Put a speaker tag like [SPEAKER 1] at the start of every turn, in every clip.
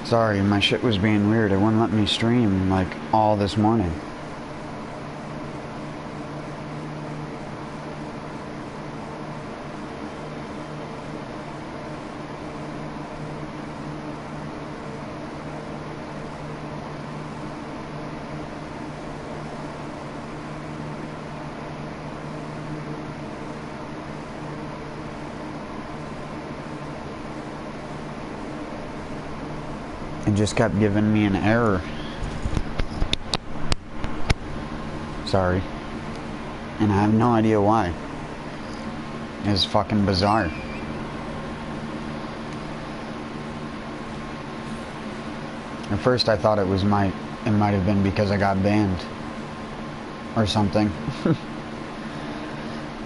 [SPEAKER 1] Sorry, my shit was being weird. It wouldn't let me stream, like, all this morning. It just kept giving me an error. Sorry. And I have no idea why. It's fucking bizarre. At first I thought it might have been because I got banned. Or something.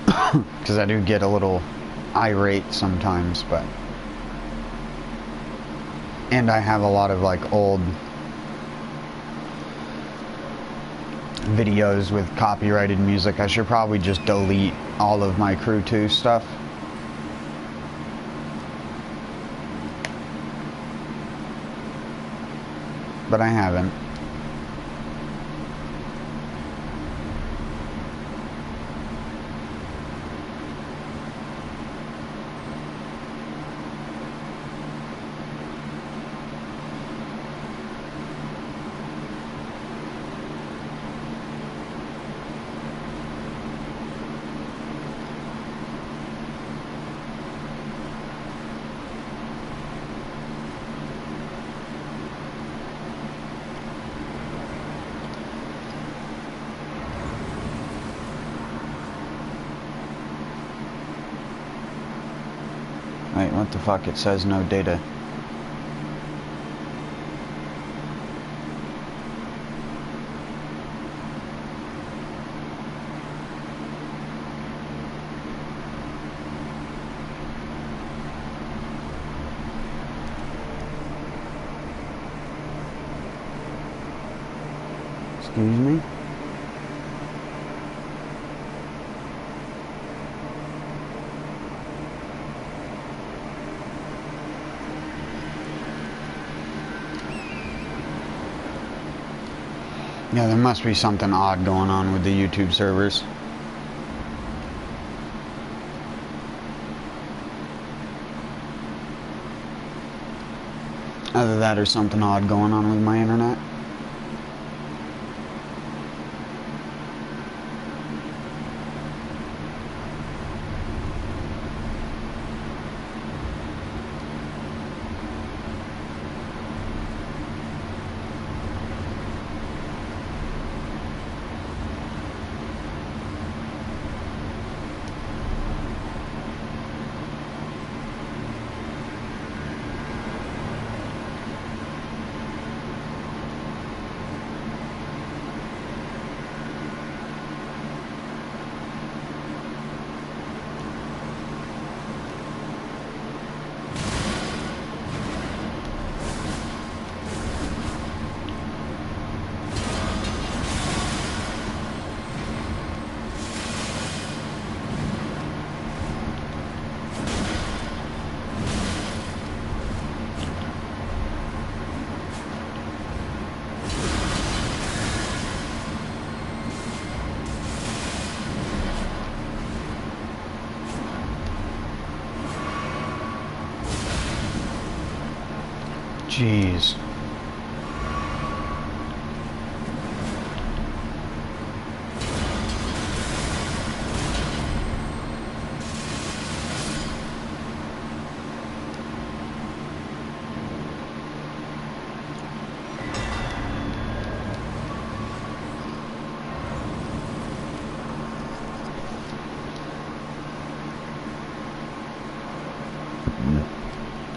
[SPEAKER 1] Because I do get a little irate sometimes, but... And I have a lot of, like, old videos with copyrighted music. I should probably just delete all of my Crew 2 stuff. But I haven't. Wait, what the fuck? It says no data. Excuse me? Yeah, there must be something odd going on with the YouTube servers. Either that or something odd going on with my internet. Jeez.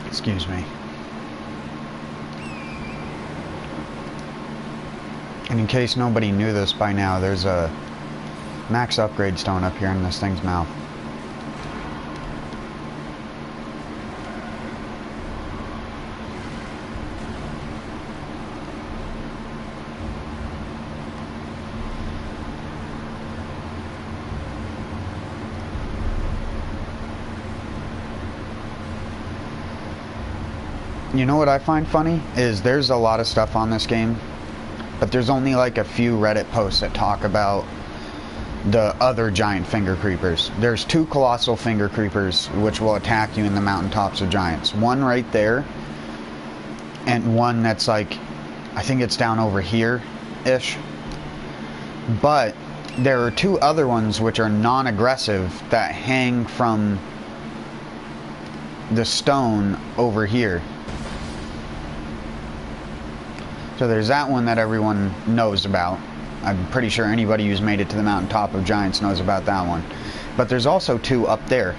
[SPEAKER 1] Excuse me. And in case nobody knew this by now, there's a max upgrade stone up here in this thing's mouth. You know what I find funny? Is there's a lot of stuff on this game, but there's only like a few Reddit posts that talk about the other giant finger creepers. There's 2 colossal finger creepers which will attack you in the mountaintops of giants. One right there, and one that's like, I think it's down over here-ish. But there are 2 other ones which are non-aggressive that hang from the stone over here. So there's that one that everyone knows about. I'm pretty sure anybody who's made it to the mountaintop of giants knows about that one. But there's also 2 up there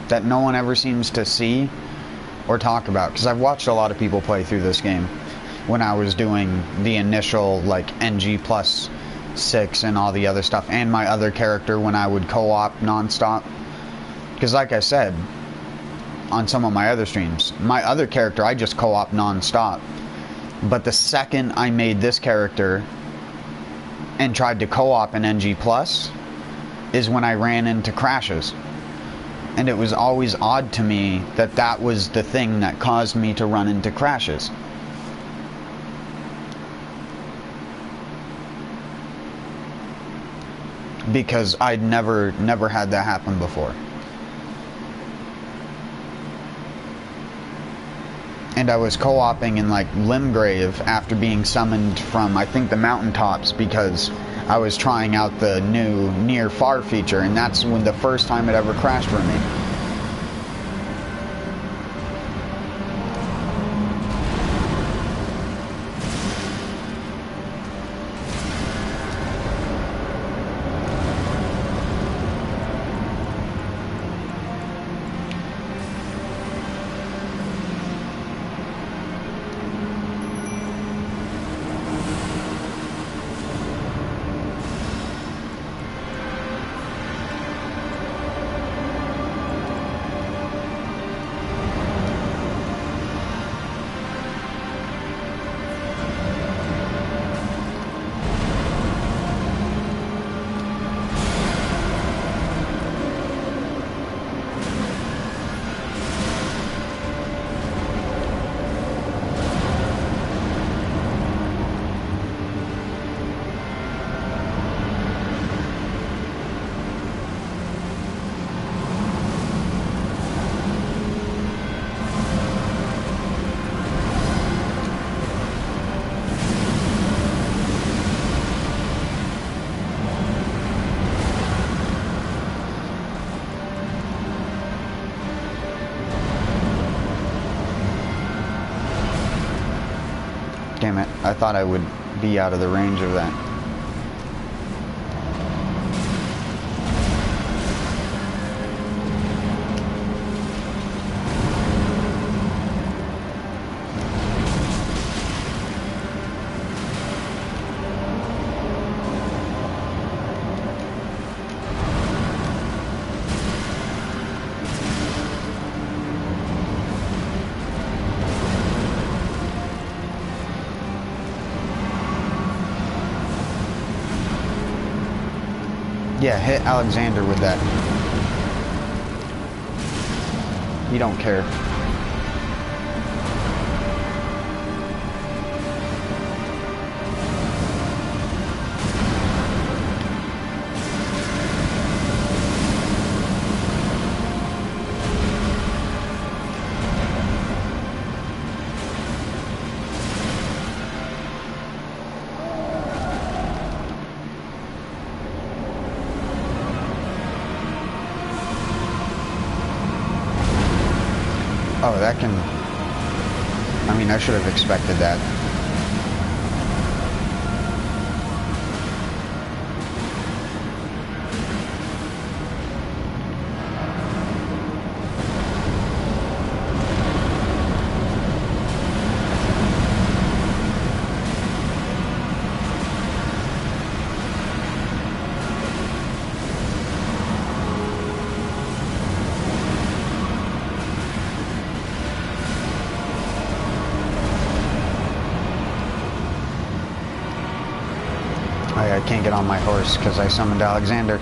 [SPEAKER 1] that no one ever seems to see or talk about. Because I've watched a lot of people play through this game when I was doing the initial like NG+6 and all the other stuff. And my other character when I would co-op non-stop. Because like I said on some of my other streams, my other character I just co-op non-stop. But the second I made this character and tried to co-op an NG+ is when I ran into crashes. And it was always odd to me that that was the thing that caused me to run into crashes. Because I'd never had that happen before. And I was co-oping in like Limgrave after being summoned from, I think, the mountaintops, because I was trying out the new near far feature, and that's when the first time it ever crashed for me. Damn it, I thought I would be out of the range of that. Yeah, hit Alexander with that. You don't care. Oh, that can... I mean, I should have expected that. I can't get on my horse because I summoned Alexander.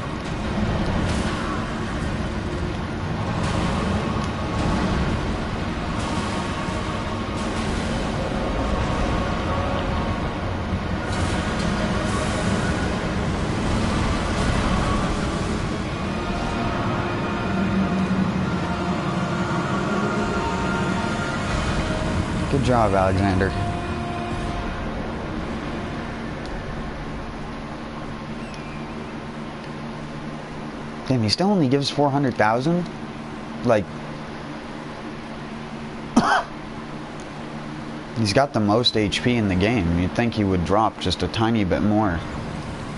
[SPEAKER 1] Good job, Alexander. Damn, he still only gives 400,000? Like... He's got the most HP in the game. You'd think he would drop just a tiny bit more.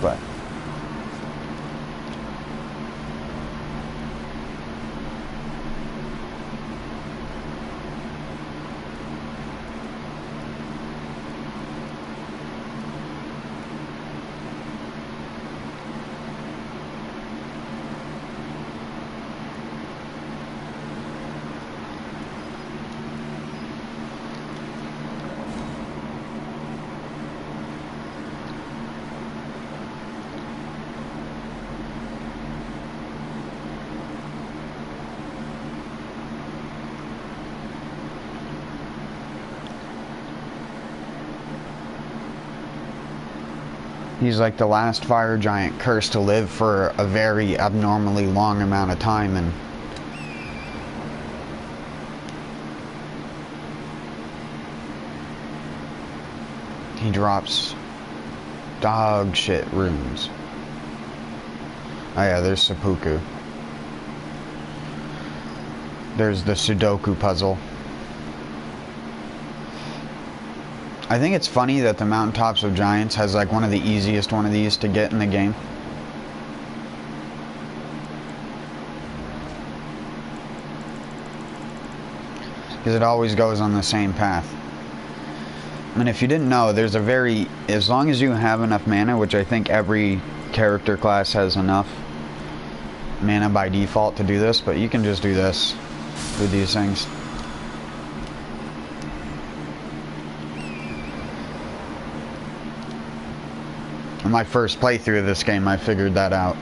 [SPEAKER 1] But... He's like the last fire giant cursed to live for a very abnormally long amount of time, and he drops dog shit runes. Oh yeah, there's seppuku. There's the Sudoku puzzle. I think it's funny that the Mountaintops of Giants has like one of the easiest one of these to get in the game. Because it always goes on the same path. And if you didn't know, there's a very... As long as you have enough mana, which I think every character class has enough mana by default to do this, but you can just do this with these things. In my first playthrough of this game, I figured that out.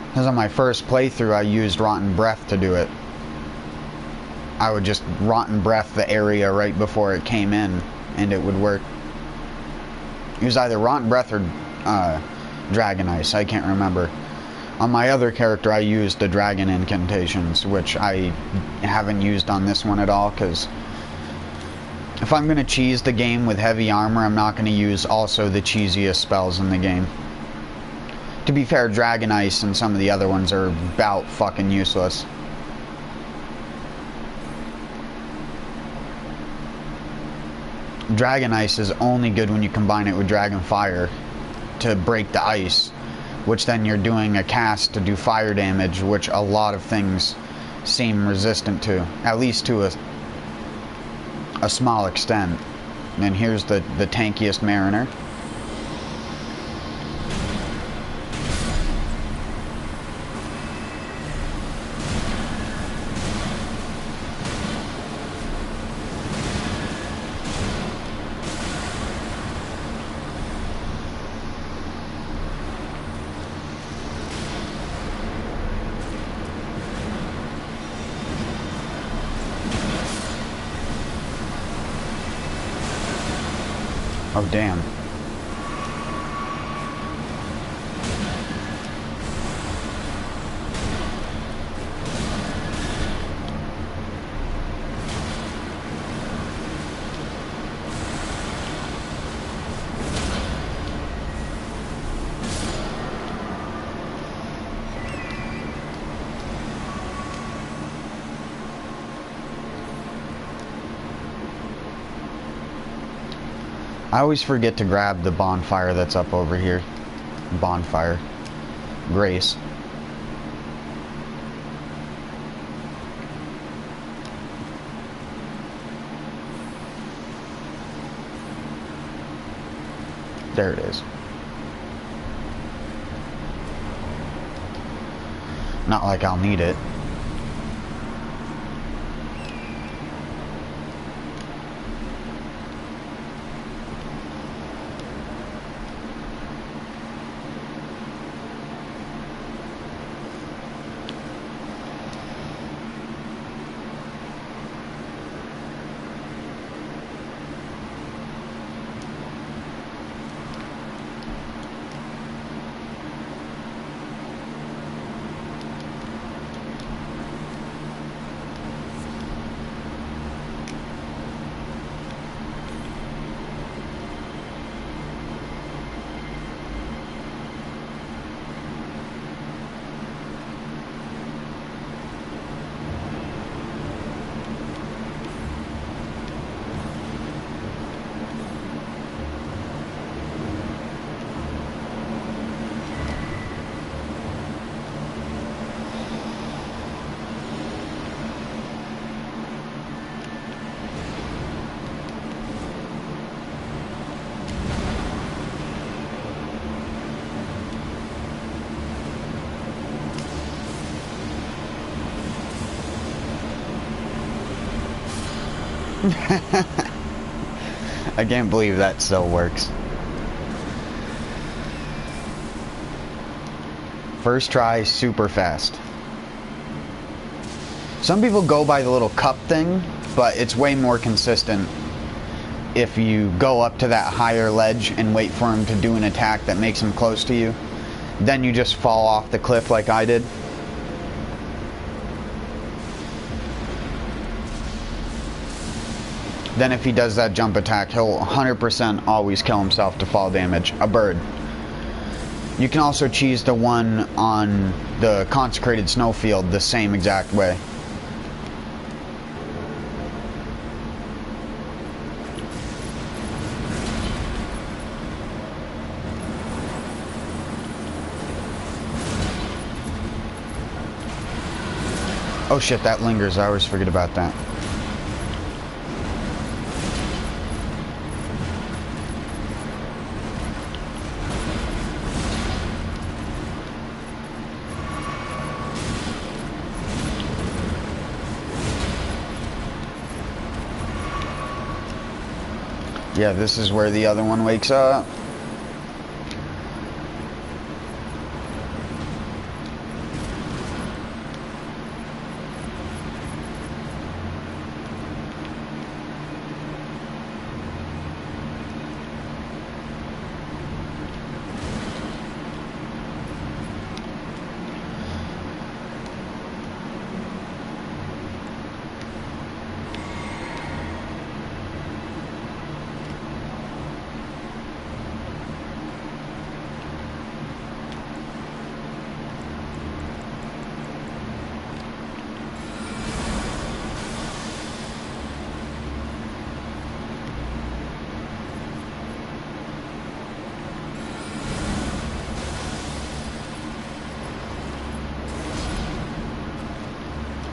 [SPEAKER 1] Because on my first playthrough, I used Rotten Breath to do it. I would just Rotten Breath the area right before it came in, and it would work. It was either Rotten Breath or Dragon Ice, I can't remember. On my other character, I used the Dragon Incantations, which I haven't used on this one at all, because if I'm going to cheese the game with heavy armor, I'm not going to use also the cheesiest spells in the game. To be fair, Dragon Ice and some of the other ones are about fucking useless. Dragon Ice is only good when you combine it with Dragon Fire to break the ice, which then you're doing a cast to do fire damage, which a lot of things seem resistant to, at least to a small extent. And here's the tankiest Mariner. Oh, damn. I always forget to grab the bonfire that's up over here. Bonfire. Grace. There it is. Not like I'll need it. I can't believe that still works. First try, super fast. Some people go by the little cup thing, but it's way more consistent if you go up to that higher ledge and wait for him to do an attack that makes him close to you. Then you just fall off the cliff like I did. Then if he does that jump attack, he'll 100% always kill himself to fall damage. A bird. You can also cheese the one on the consecrated snowfield the same exact way. Oh shit, that lingers. I always forget about that. Yeah, this is where the other one wakes up.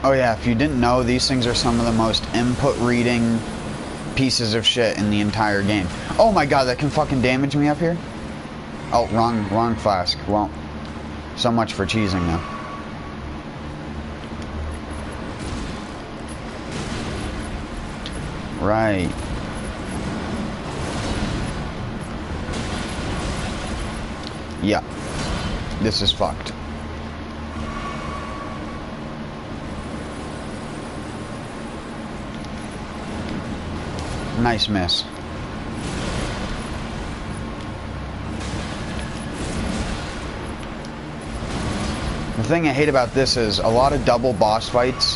[SPEAKER 1] Oh yeah, if you didn't know, these things are some of the most input reading pieces of shit in the entire game. Oh my god, that can fucking damage me up here? Oh, wrong flask. Well, so much for cheesing now. Right. Yeah. This is fucked. Nice miss. The thing I hate about this is a lot of double boss fights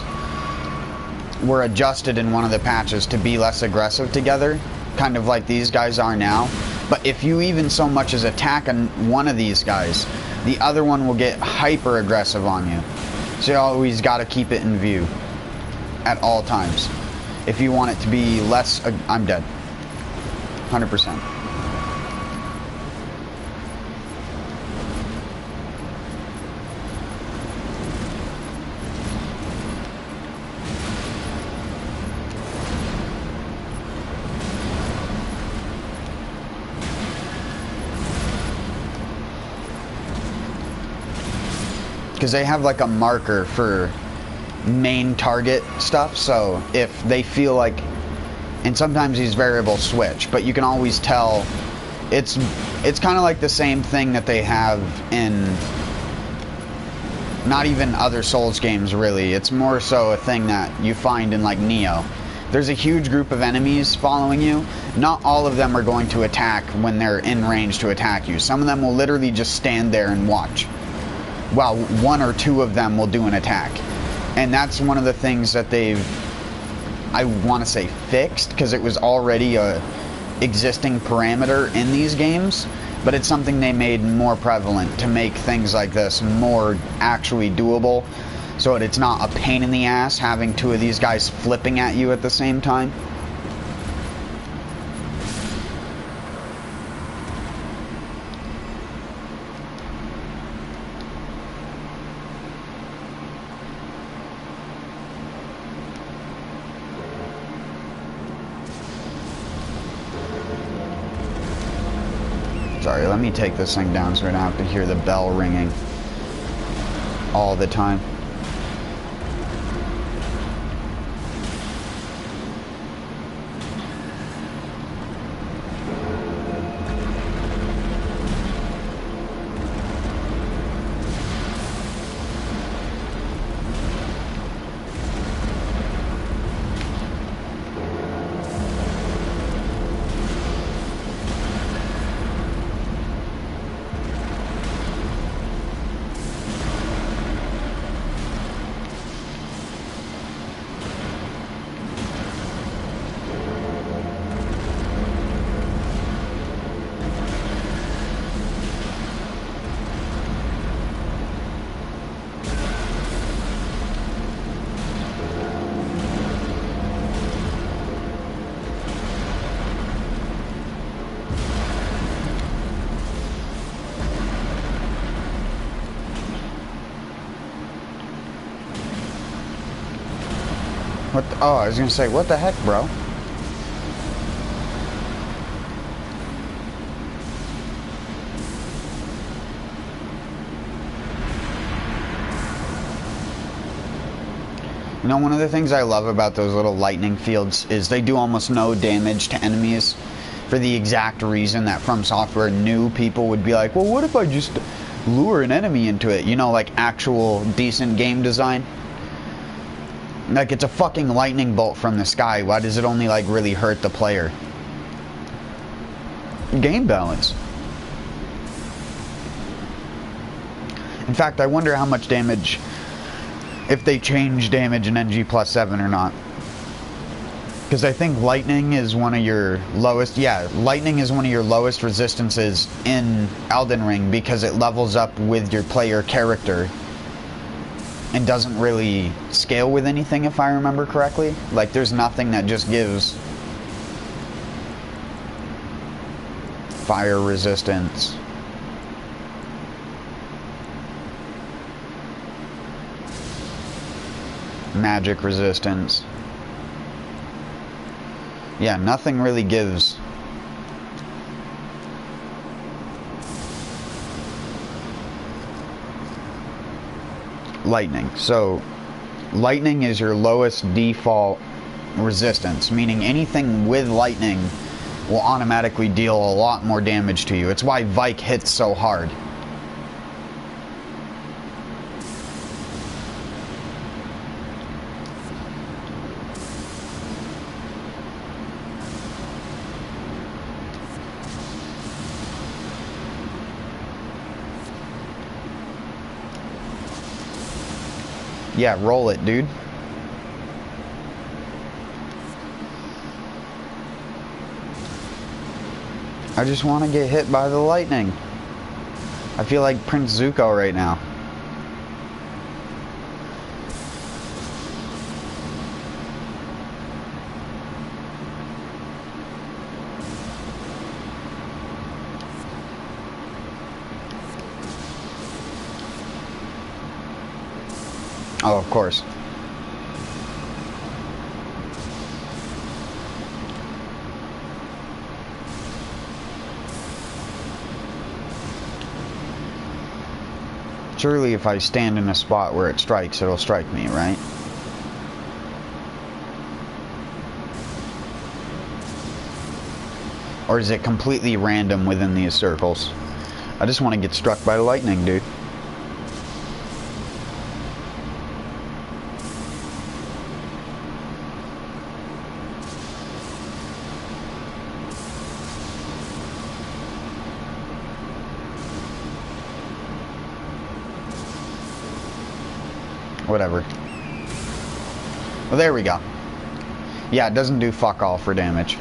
[SPEAKER 1] were adjusted in one of the patches to be less aggressive together, kind of like these guys are now. But if you even so much as attack one of these guys, the other one will get hyper aggressive on you. So you always got to keep it in view at all times. If you want it to be less... I'm dead. 100%. Because they have like a marker for main target stuff, so if they feel like, and sometimes these variables switch, but you can always tell it's kind of like the same thing that they have in not even other Souls games really. It's more so a thing that you find in like Neo. There's a huge group of enemies following you. Not all of them are going to attack when they're in range to attack you. Some of them will literally just stand there and watch, while one or two of them will do an attack. And that's one of the things that they've, I want to say, fixed, because it was already a existing parameter in these games, but it's something they made more prevalent to make things like this more actually doable, so that it's not a pain in the ass having two of these guys flipping at you at the same time. Sorry, let me take this thing down so I don't have to hear the bell ringing all the time. I What the, oh, I was gonna say, what the heck, bro? You know, one of the things I love about those little lightning fields is they do almost no damage to enemies for the exact reason that From Software knew people would be like, well, what if I just lure an enemy into it? You know, like actual decent game design. Like, it's a fucking lightning bolt from the sky. Why does it only, like, really hurt the player? Game balance. In fact, I wonder how much damage, if they change damage in NG+7 or not. Because I think lightning is one of your lowest, yeah, lightning is one of your lowest resistances in Elden Ring because it levels up with your player character and doesn't really scale with anything, if I remember correctly. Like, there's nothing that just gives fire resistance. Magic resistance. Yeah, nothing really gives lightning. So lightning is your lowest default resistance, meaning anything with lightning will automatically deal a lot more damage to you. It's why Vike hits so hard. Yeah, roll it, dude. I just want to get hit by the lightning. I feel like Prince Zuko right now. Oh, of course. Surely if I stand in a spot where it strikes, it'll strike me, right? Or is it completely random within these circles? I just want to get struck by lightning, dude. Whatever. Well, there we go. Yeah, it doesn't do fuck all for damage.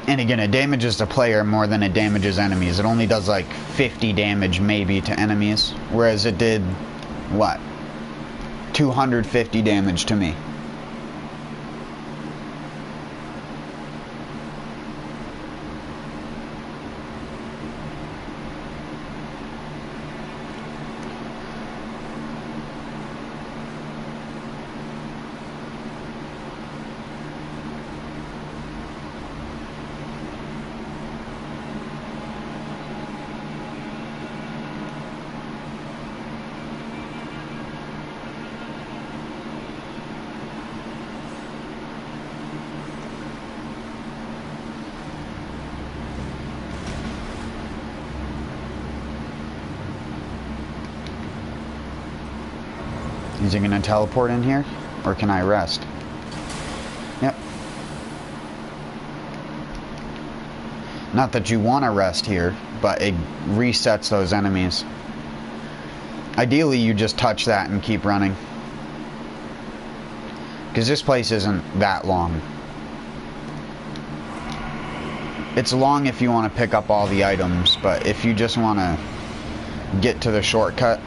[SPEAKER 1] And again, it damages the player more than it damages enemies. It only does like 50 damage maybe to enemies, whereas it did, what? 250 damage to me. Is he gonna teleport in here? Or can I rest? Yep. Not that you want to rest here, but it resets those enemies. Ideally, you just touch that and keep running. Because this place isn't that long. It's long if you want to pick up all the items, but if you just want to get to the shortcut,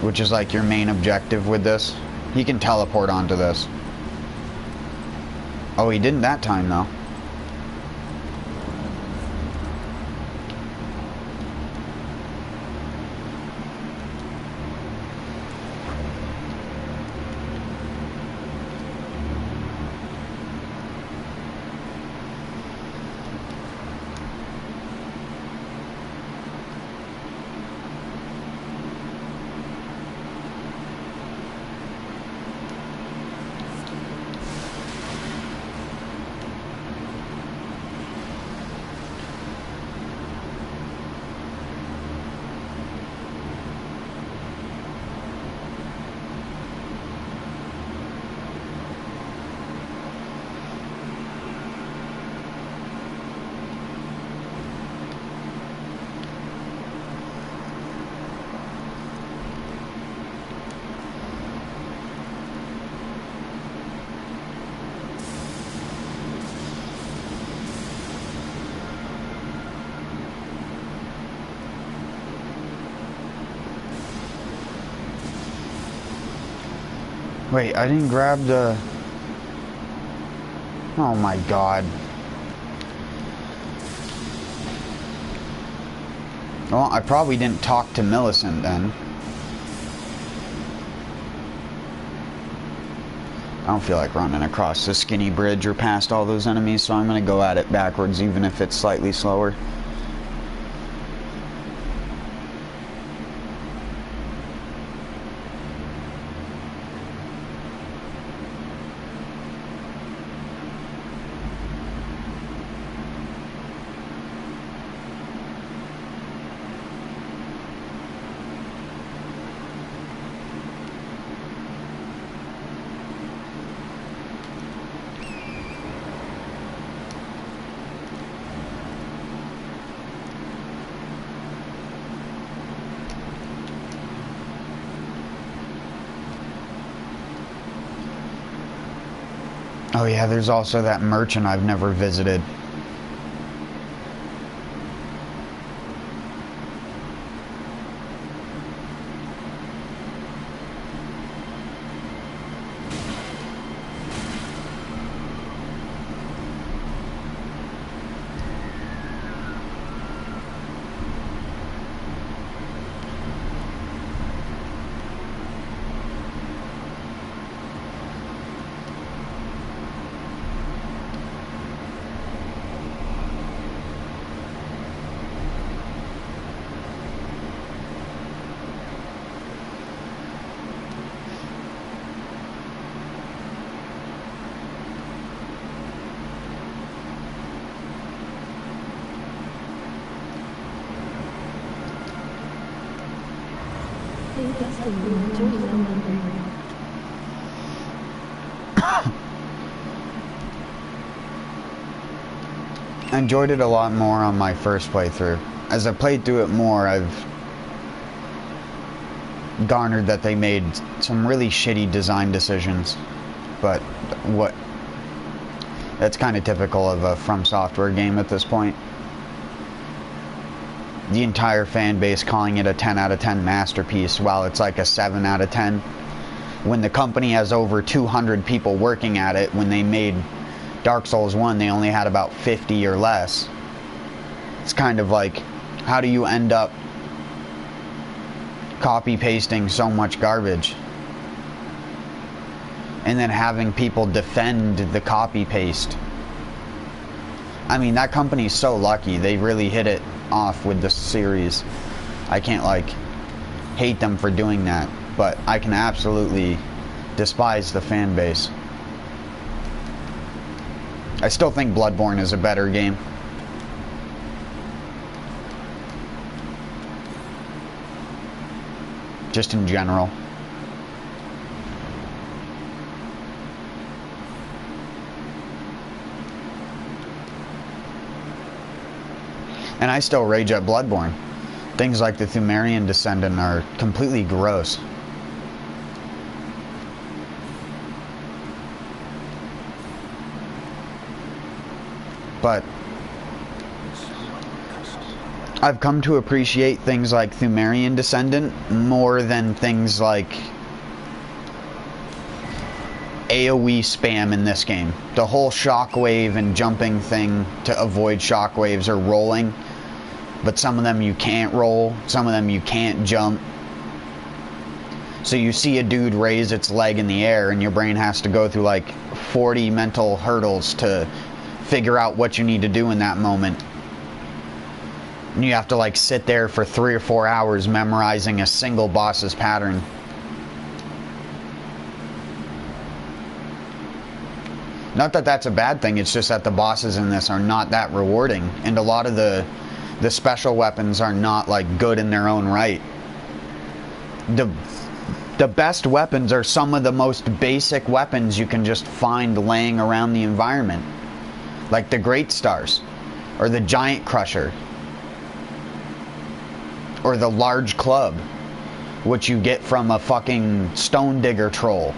[SPEAKER 1] which is like your main objective with this. He can teleport onto this. Oh, he didn't that time, though. Wait, I didn't grab the... Oh my god. Well, I probably didn't talk to Millicent then. I don't feel like running across the skinny bridge or past all those enemies, so I'm gonna go at it backwards even if it's slightly slower. Oh yeah, there's also that merchant I've never visited.
[SPEAKER 2] Hey Dustin, you enjoyed Elden.
[SPEAKER 1] I enjoyed it a lot more on my first playthrough. As I played through it more, I've garnered that they made some really shitty design decisions. But that's kind of typical of a From Software game at this point. The entire fan base calling it a 10 out of 10 masterpiece while it's like a 7 out of 10. When the company has over 200 people working at it, when they made Dark Souls 1, they only had about 50 or less. It's kind of like, how do you end up copy-pasting so much garbage? And then having people defend the copy-paste. I mean, that company's so lucky. They really hit it off with the series. I can't, like, hate them for doing that, but I can absolutely despise the fan base. I still think Bloodborne is a better game. Just in general. And I still rage at Bloodborne. Things like the Thumerian Descendant are completely gross. But I've come to appreciate things like Thumerian Descendant more than things like AoE spam in this game. The whole shockwave and jumping thing to avoid shockwaves are rolling, but some of them you can't roll, some of them you can't jump. So you see a dude raise its leg in the air and your brain has to go through like 40 mental hurdles to figure out what you need to do in that moment. And you have to like sit there for 3 or 4 hours memorizing a single boss's pattern. Not that that's a bad thing, it's just that the bosses in this are not that rewarding, and a lot of the special weapons are not like good in their own right. The best weapons are some of the most basic weapons you can just find laying around the environment, like the Great Stars, or the Giant Crusher, or the Large Club, which you get from a fucking Stone Digger troll.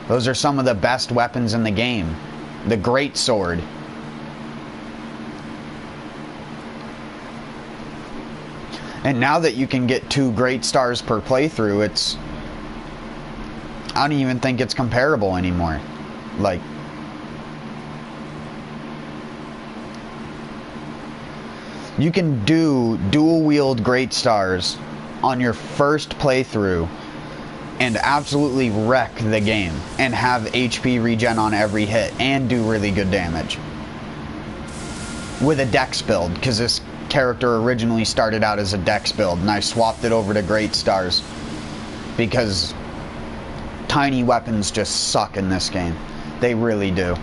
[SPEAKER 1] Those are some of the best weapons in the game. The Great Sword. And now that you can get 2 Great Stars per playthrough, I don't even think it's comparable anymore. Like, you can do dual wield Great Stars on your first playthrough and absolutely wreck the game and have HP regen on every hit and do really good damage with a dex build, because this character originally started out as a dex build and I swapped it over to Great Stars because tiny weapons just suck in this game. They really do.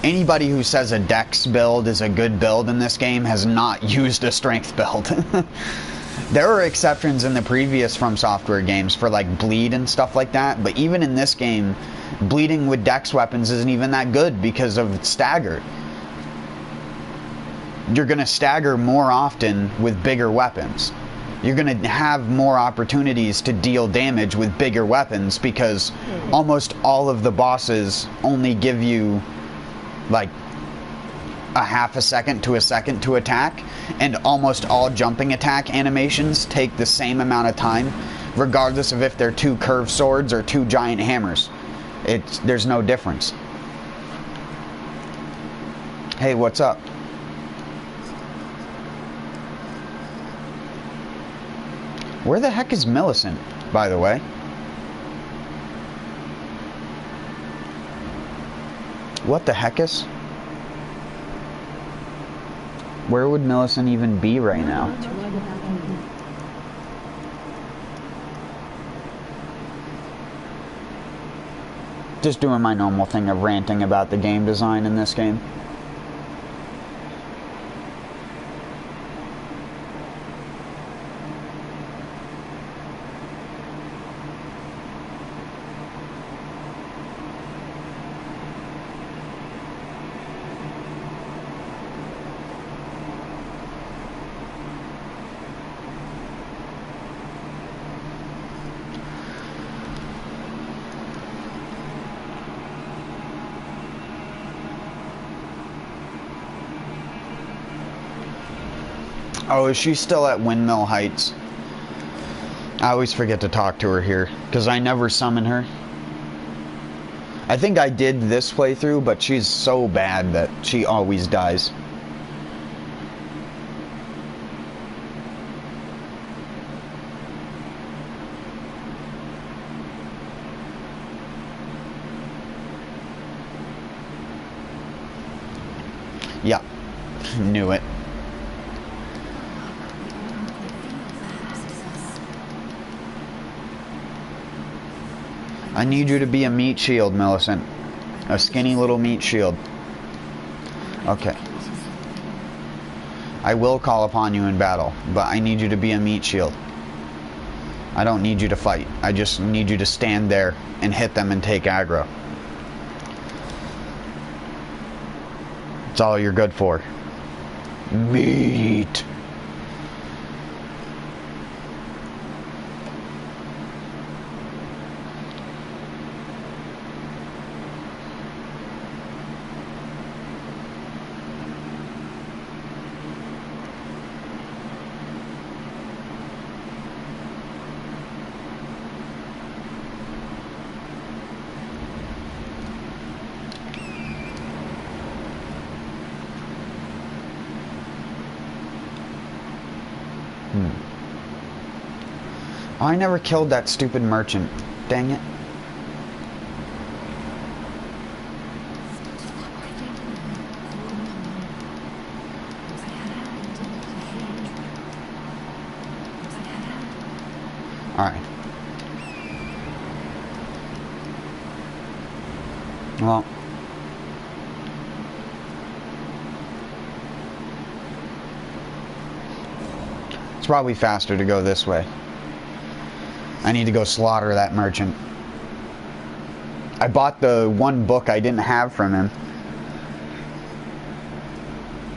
[SPEAKER 1] Anybody who says a dex build is a good build in this game has not used a strength build. There are exceptions in the previous From Software games for like bleed and stuff like that, but even in this game, bleeding with dex weapons isn't even that good because of stagger. You're going to stagger more often with bigger weapons. You're going to have more opportunities to deal damage with bigger weapons because almost all of the bosses only give you like a half a second to a second to attack, and almost all jumping attack animations take the same amount of time, regardless of if they're 2 curved swords or 2 giant hammers. There's no difference. Hey, what's up? Where the heck is Millicent, by the way? What the heck is? Where would Millicent even be right now? Just doing my normal thing of ranting about the game design in this game. Oh, is she still at Windmill Heights? I always forget to talk to her here, because I never summon her. I think I did this playthrough, but she's so bad that she always dies. Yeah, knew it. I need you to be a meat shield, Millicent. A skinny little meat shield. Okay. I will call upon you in battle, but I need you to be a meat shield. I don't need you to fight. I just need you to stand there and hit them and take aggro. That's all you're good for. Meat. Oh, I never killed that stupid merchant. Dang it. Alright. Well. It's probably faster to go this way. I need to go slaughter that merchant. I bought the one book I didn't have from him.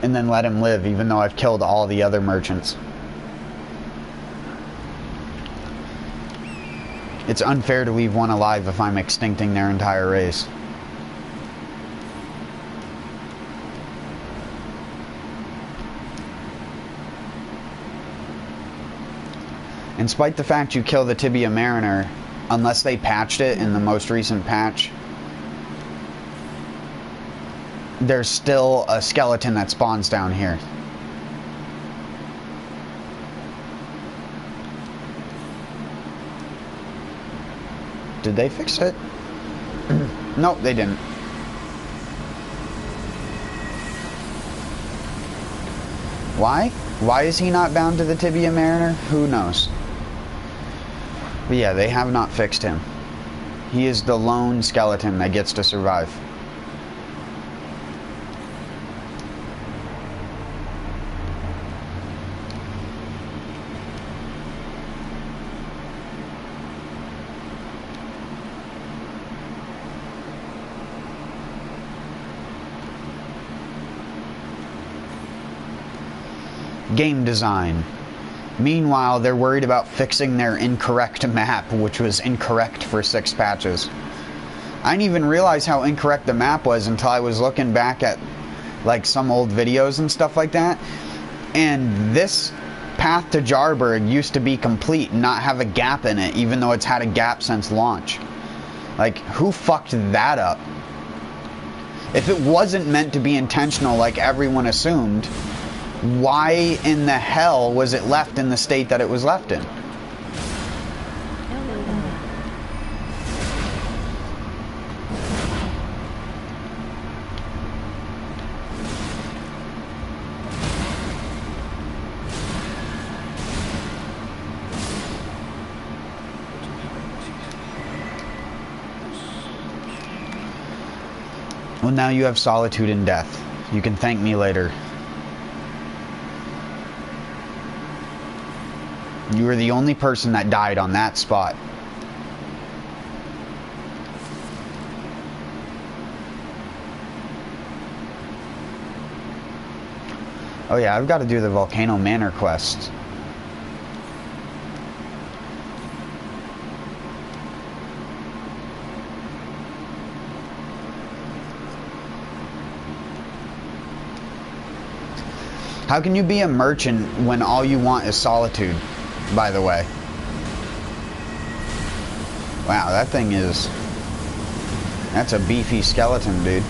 [SPEAKER 1] And then let him live, even though I've killed all the other merchants. It's unfair to leave one alive if I'm extincting their entire race. And despite the fact you kill the Tibia Mariner, unless they patched it in the most recent patch, there's still a skeleton that spawns down here. Did they fix it? Nope, they didn't. Why? Why is he not bound to the Tibia Mariner? Who knows? But yeah, they have not fixed him. He is the lone skeleton that gets to survive. Game design. Meanwhile, they're worried about fixing their incorrect map, which was incorrect for 6 patches. I didn't even realize how incorrect the map was until I was looking back at like some old videos and stuff like that. And this path to Jarburg used to be complete and not have a gap in it, even though it's had a gap since launch. Like, who fucked that up? If it wasn't meant to be intentional like everyone assumed, why in the hell was it left in the state that it was left in? Well, now you have solitude and death. You can thank me later. You were the only person that died on that spot. Oh yeah, I've got to do the Volcano Manor quest. How can you be a merchant when all you want is solitude, by the way? Wow, that thing is... That's a beefy skeleton, dude.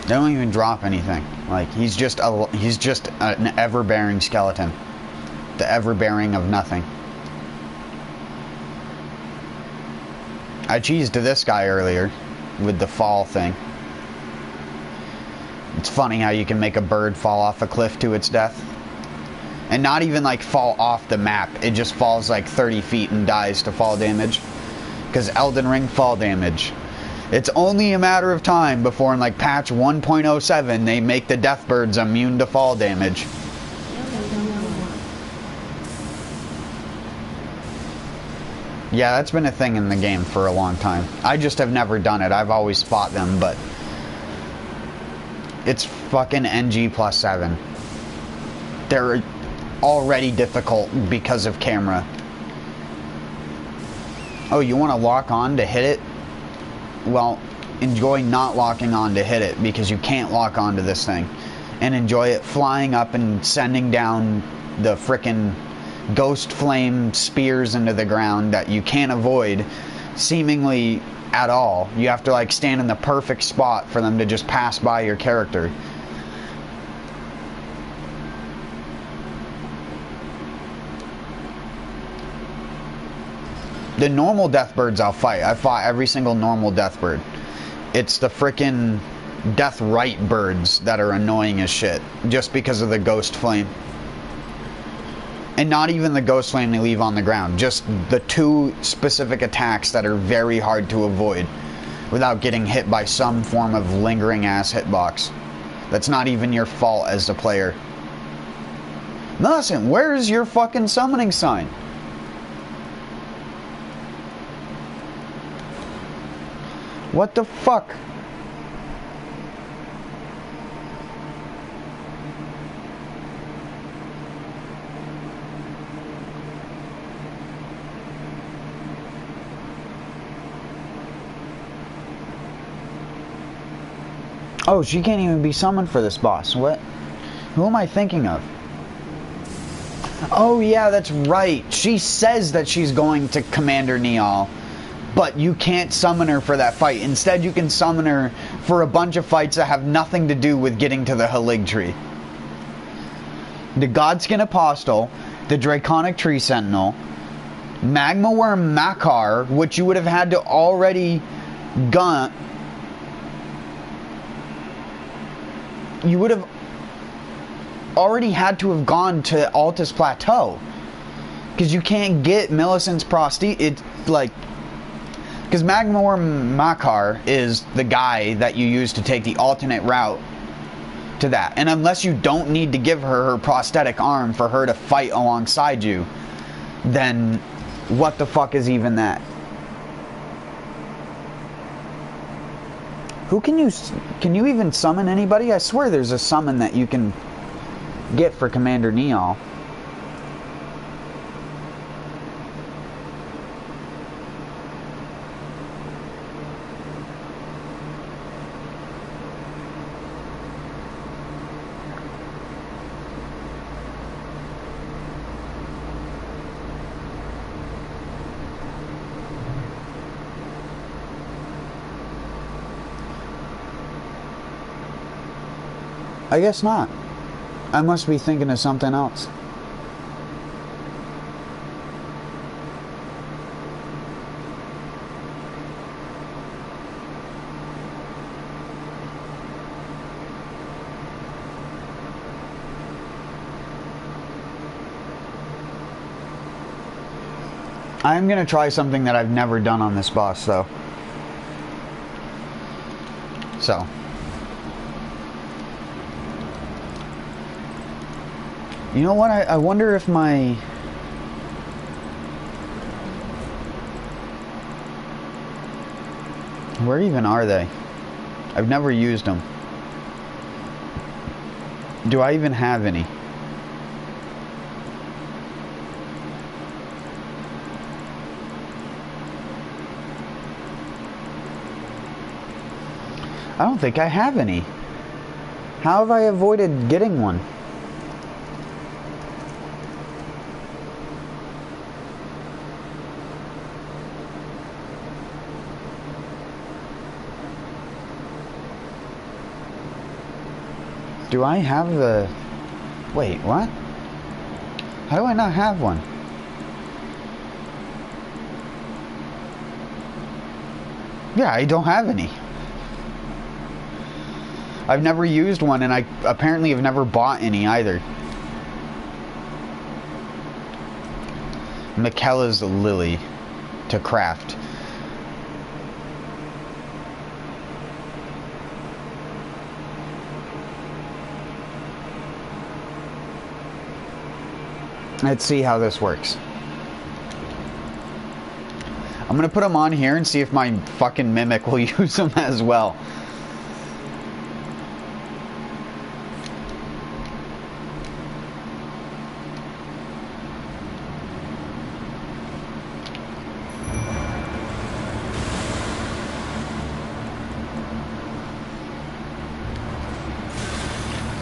[SPEAKER 1] They don't even drop anything. Like, he's just an ever-bearing skeleton. The ever-bearing of nothing. I cheesed to this guy earlier with the fall thing. It's funny how you can make a bird fall off a cliff to its death. And not even like fall off the map. It just falls like 30 feet and dies to fall damage. Because Elden Ring fall damage. It's only a matter of time before in like patch 1.07 they make the death birds immune to fall damage. Yeah, that's been a thing in the game for a long time. I just have never done it. I've always fought them, but it's fucking NG+7. They're already difficult because of camera. Oh, you want to lock on to hit it? Well, enjoy not locking on to hit it, because you can't lock onto this thing. And enjoy it flying up and sending down the frickin' ghost flame spears into the ground that you can't avoid seemingly at all. You have to like stand in the perfect spot for them to just pass by your character. The normal deathbirds I'll fight. I fought every single normal deathbird. It's the frickin' death right birds that are annoying as shit just because of the ghost flame. And not even the ghost flame they leave on the ground. Just the two specific attacks that are very hard to avoid without getting hit by some form of lingering ass hitbox. That's not even your fault as the player. Dustin, where's your fucking summoning sign? What the fuck? Oh, she can't even be summoned for this boss. What? Who am I thinking of? Oh, yeah, that's right. She says that she's going to Commander Neal, but you can't summon her for that fight. Instead, you can summon her for a bunch of fights that have nothing to do with getting to the Halig Tree. The Godskin Apostle, the Draconic Tree Sentinel, Magma Worm Makar, which you would have had to already gun. You would have already had to have gone to Altus Plateau, because you can't get Millicent's prosthesis. It's like, because Magma Worm Makar is the guy that you use to take the alternate route to that, and unless you don't need to give her her prosthetic arm for her to fight alongside you, then what the fuck is even that? Who can you even summon anybody? I swear there's a summon that you can get for Commander Neal. I guess not. I must be thinking of something else. I'm gonna try something that I've never done on this boss, though. So. You know what? I wonder if my... Where even are they? I've never used them. Do I even have any? I don't think I have any. How have I avoided getting one? Do I have the... Wait, what? How do I not have one? Yeah, I don't have any. I've never used one, and I apparently have never bought any either. Michaela's Lily to craft. Let's see how this works. I'm gonna put them on here and see if my fucking mimic will use them as well.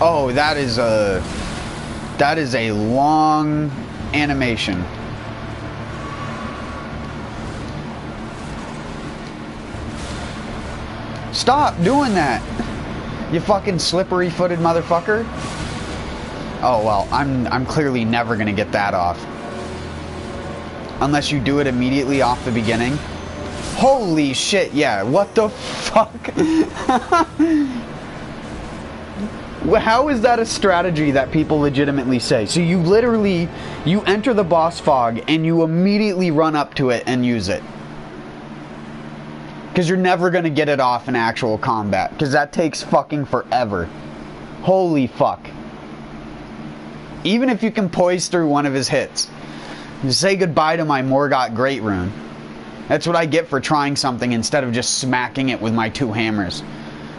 [SPEAKER 1] Oh, that is a long animation. Stop doing that, you fucking slippery-footed motherfucker. Oh well, I'm clearly never gonna get that off. Unless you do it immediately off the beginning. Holy shit, yeah, what the fuck? How is that a strategy that people legitimately say? So you literally, you enter the boss fog and you immediately run up to it and use it. Because you're never going to get it off in actual combat. Because that takes fucking forever. Holy fuck. Even if you can poise through one of his hits. Say goodbye to my Morgott Great Rune. That's what I get for trying something instead of just smacking it with my 2 hammers.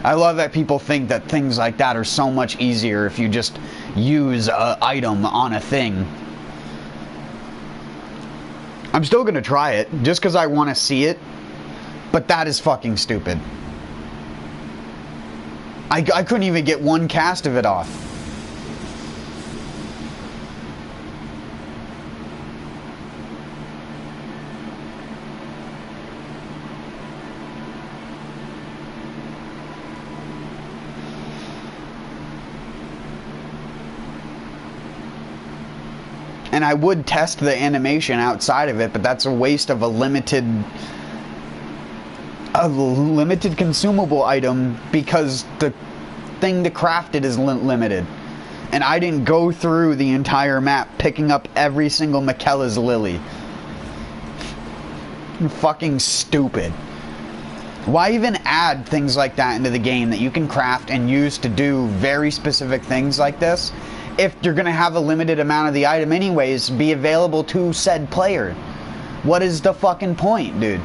[SPEAKER 1] I love that people think that things like that are so much easier if you just use an item on a thing. I'm still going to try it just because I want to see it. But that is fucking stupid. I couldn't even get one cast of it off. And I would test the animation outside of it, but that's a waste of a limited consumable item because the thing to craft it is limited. And I didn't go through the entire map picking up every single Miquella's lily. Fucking stupid. Why even add things like that into the game that you can craft and use to do very specific things like this if you're going to have a limited amount of the item anyways be available to said player? What is the fucking point, dude?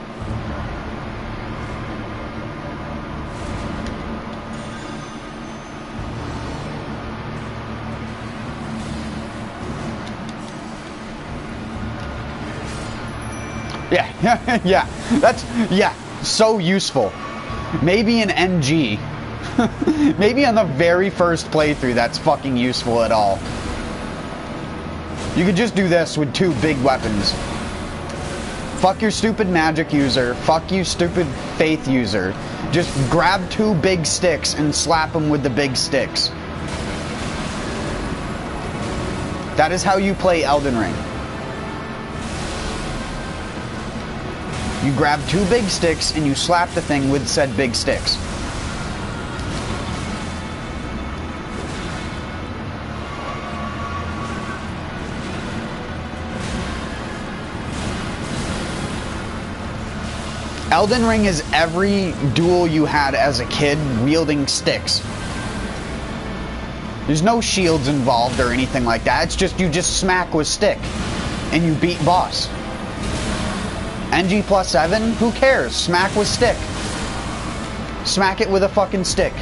[SPEAKER 1] Yeah, yeah, that's, yeah, so useful. Maybe an NG. Maybe on the very first playthrough that's fucking useful at all. You could just do this with 2 big weapons. Fuck your stupid magic user. Fuck you stupid faith user. Just grab 2 big sticks and slap them with the big sticks. That is how you play Elden Ring. You grab 2 big sticks and you slap the thing with said big sticks. Elden Ring is every duel you had as a kid wielding sticks. There's no shields involved or anything like that. It's just you just smack with stick and you beat boss. NG+7? Who cares? Smack with stick. Smack it with a fucking stick.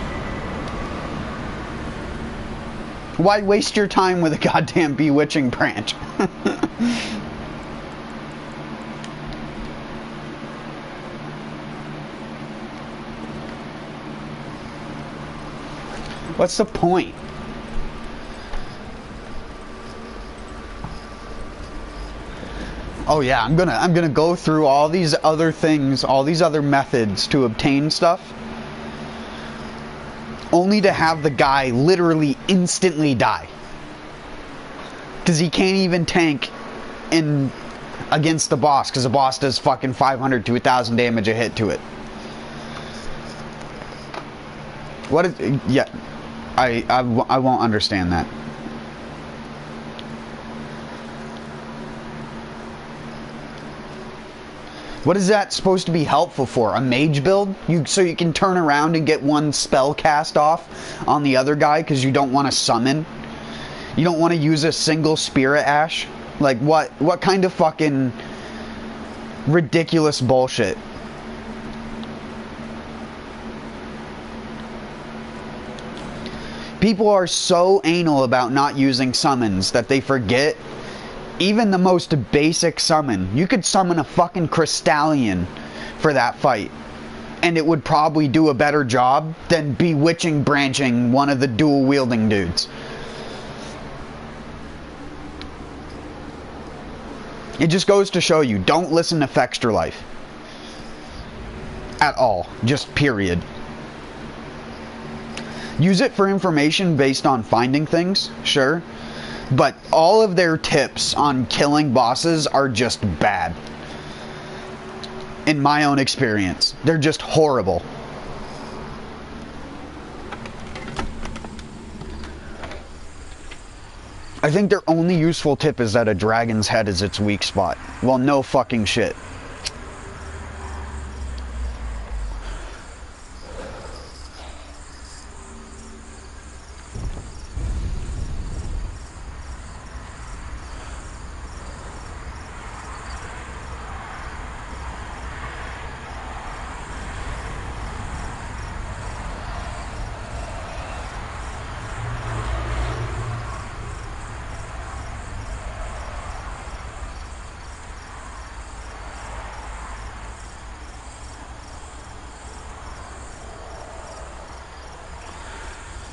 [SPEAKER 1] Why waste your time with a goddamn bewitching branch? What's the point? Oh yeah, I'm gonna go through all these other things, all these other methods to obtain stuff, only to have the guy literally instantly die. Because he can't even tank in against the boss, because the boss does fucking 500 to 1,000 damage a hit to it. What is... yeah, I won't understand that. What is that supposed to be helpful for? A mage build? So you can turn around and get one spell cast off on the other guy because you don't want to summon? You don't want to use a single spirit ash? Like what kind of fucking ridiculous bullshit? People are so anal about not using summons that they forget even the most basic summon. You could summon a fucking Crystallion for that fight. and it would probably do a better job than bewitching branching one of the dual wielding dudes. It just goes to show you, don't listen to Fextra Life. At all. Just period. Use it for information based on finding things, sure. But all of their tips on killing bosses are just bad. In my own experience. They're just horrible. I think their only useful tip is that a dragon's head is its weak spot. Well, no fucking shit.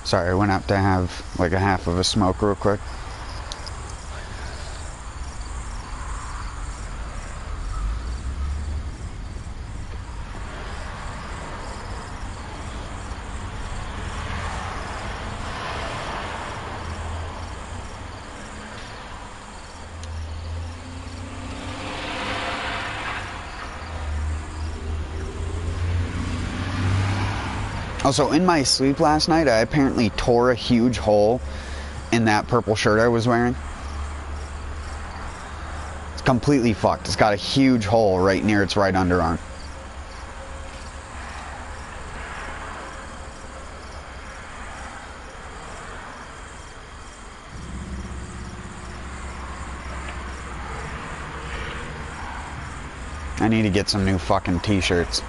[SPEAKER 1] Sorry, I went out to have like a half of a smoke real quick. Also, in my sleep last night, I apparently tore a huge hole in that purple shirt I was wearing. It's completely fucked. It's got a huge hole right near its right underarm. I need to get some new fucking t-shirts.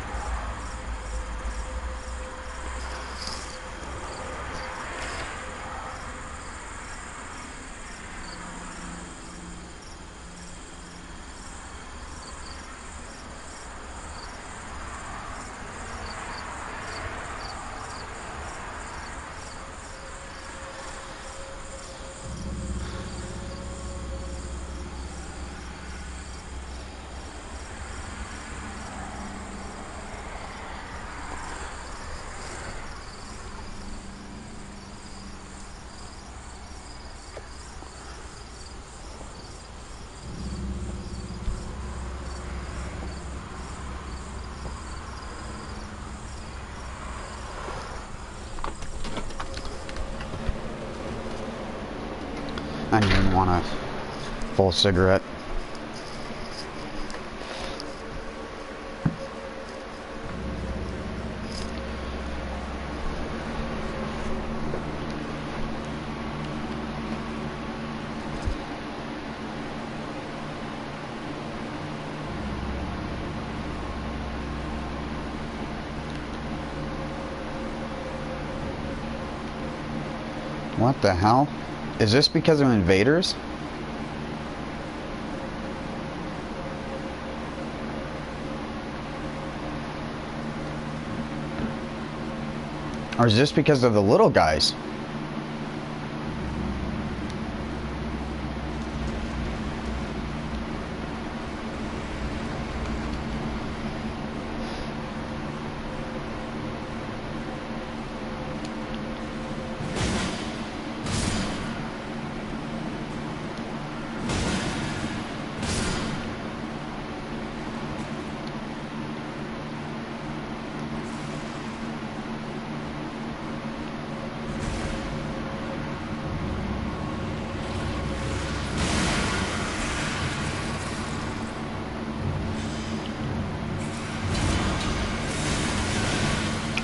[SPEAKER 1] I didn't even want a full cigarette. What the hell? Is this because of invaders? Or is this because of the little guys?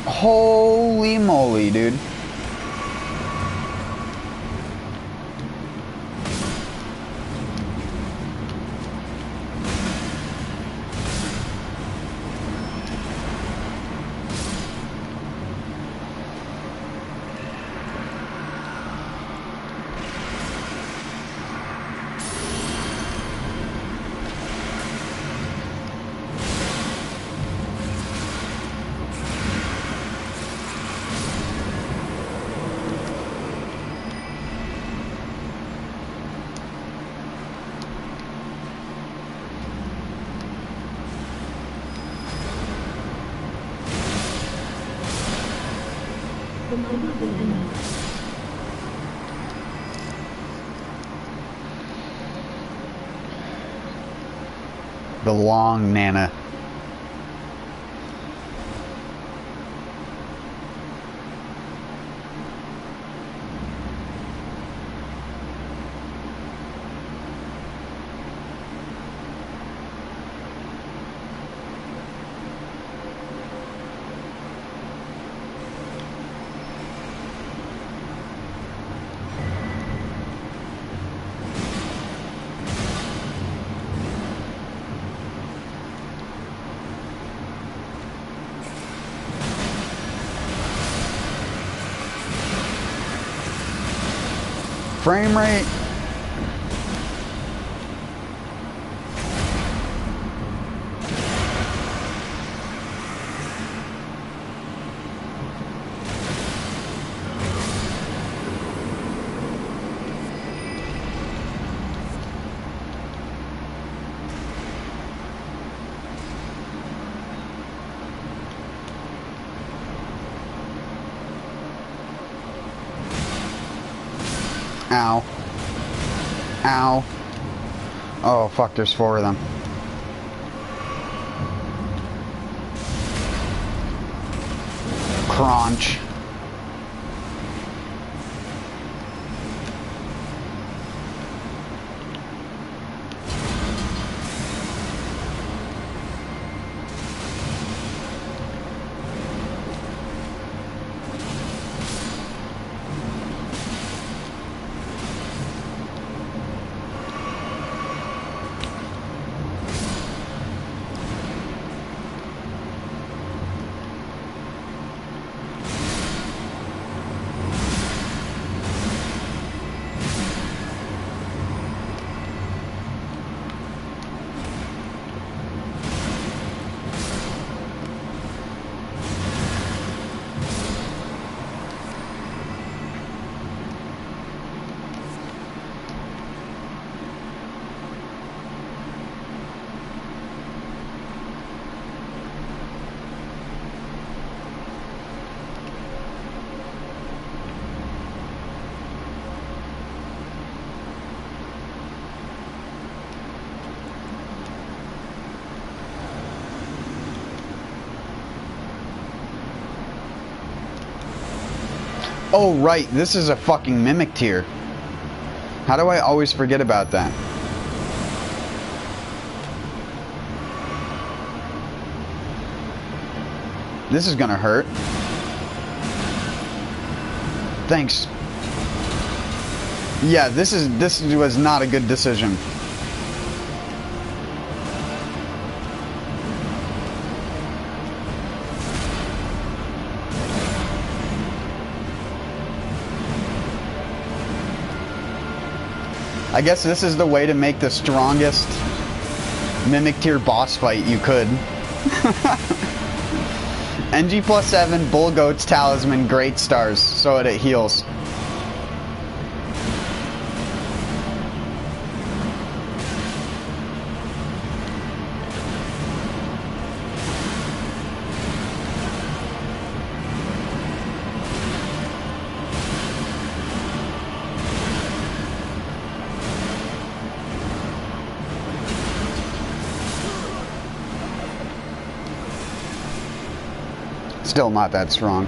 [SPEAKER 1] Holy moly, dude. The long Nana. Frame rate. Ow. Ow. Oh, fuck, there's 4 of them. Crunch. Oh, right, this is a fucking mimic tier. How do I always forget about that? This is gonna hurt. Thanks. Yeah, this was not a good decision. I guess this is the way to make the strongest mimic tier boss fight you could. NG+7, Bull Goats, Talisman, Great Stars, so it heals. Still not that strong.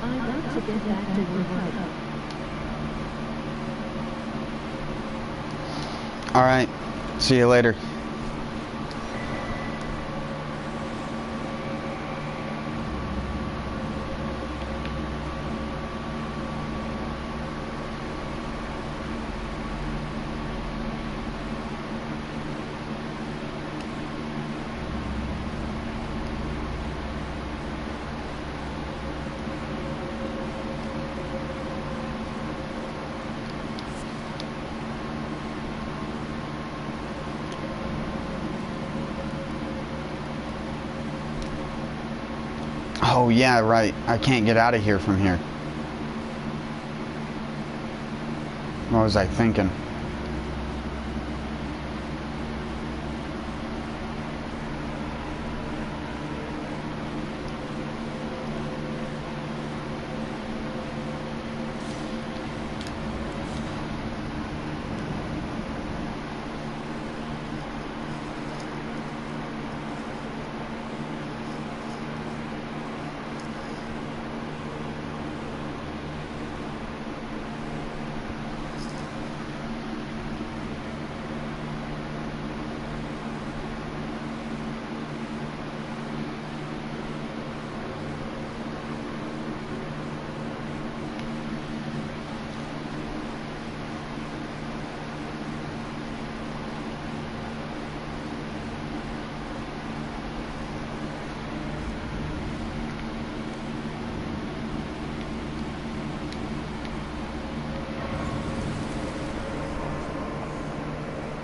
[SPEAKER 2] I want to get back to work.
[SPEAKER 1] Alright, see you later. Oh yeah, right. I can't get out of here from here. What was I thinking?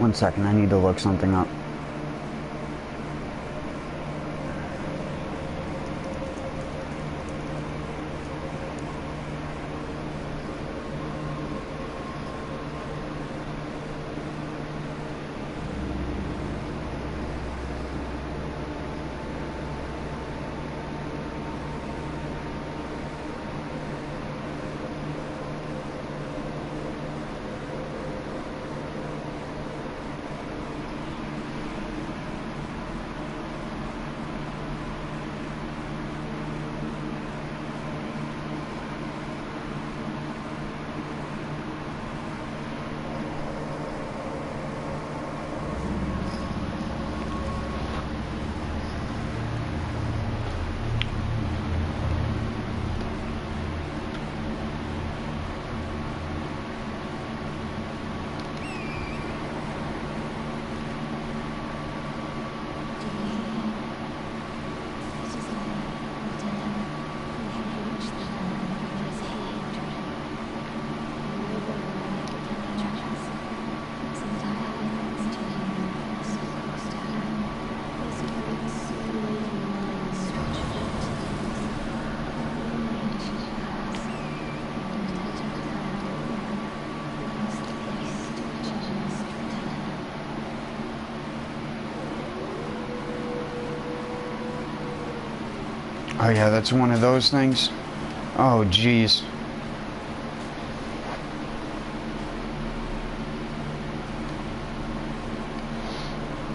[SPEAKER 1] 1 second, I need to look something up. Oh yeah, that's one of those things. Oh jeez.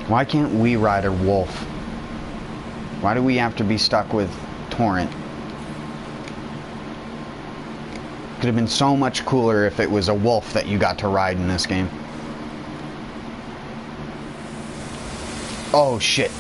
[SPEAKER 1] Why can't we ride a wolf? Why do we have to be stuck with Torrent? Could have been so much cooler if it was a wolf that you got to ride in this game. Oh shit.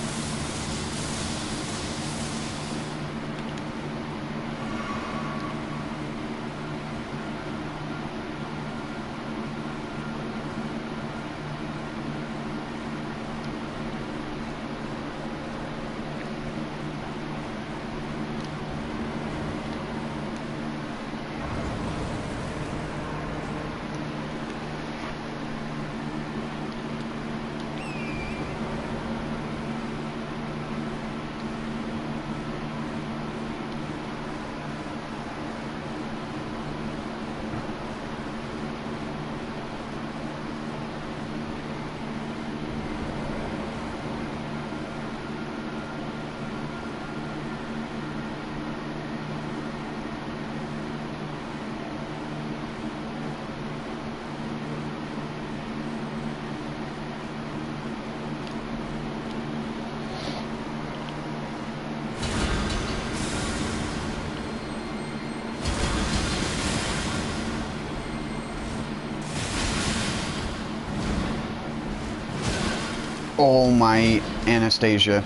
[SPEAKER 1] Oh my Anastasia.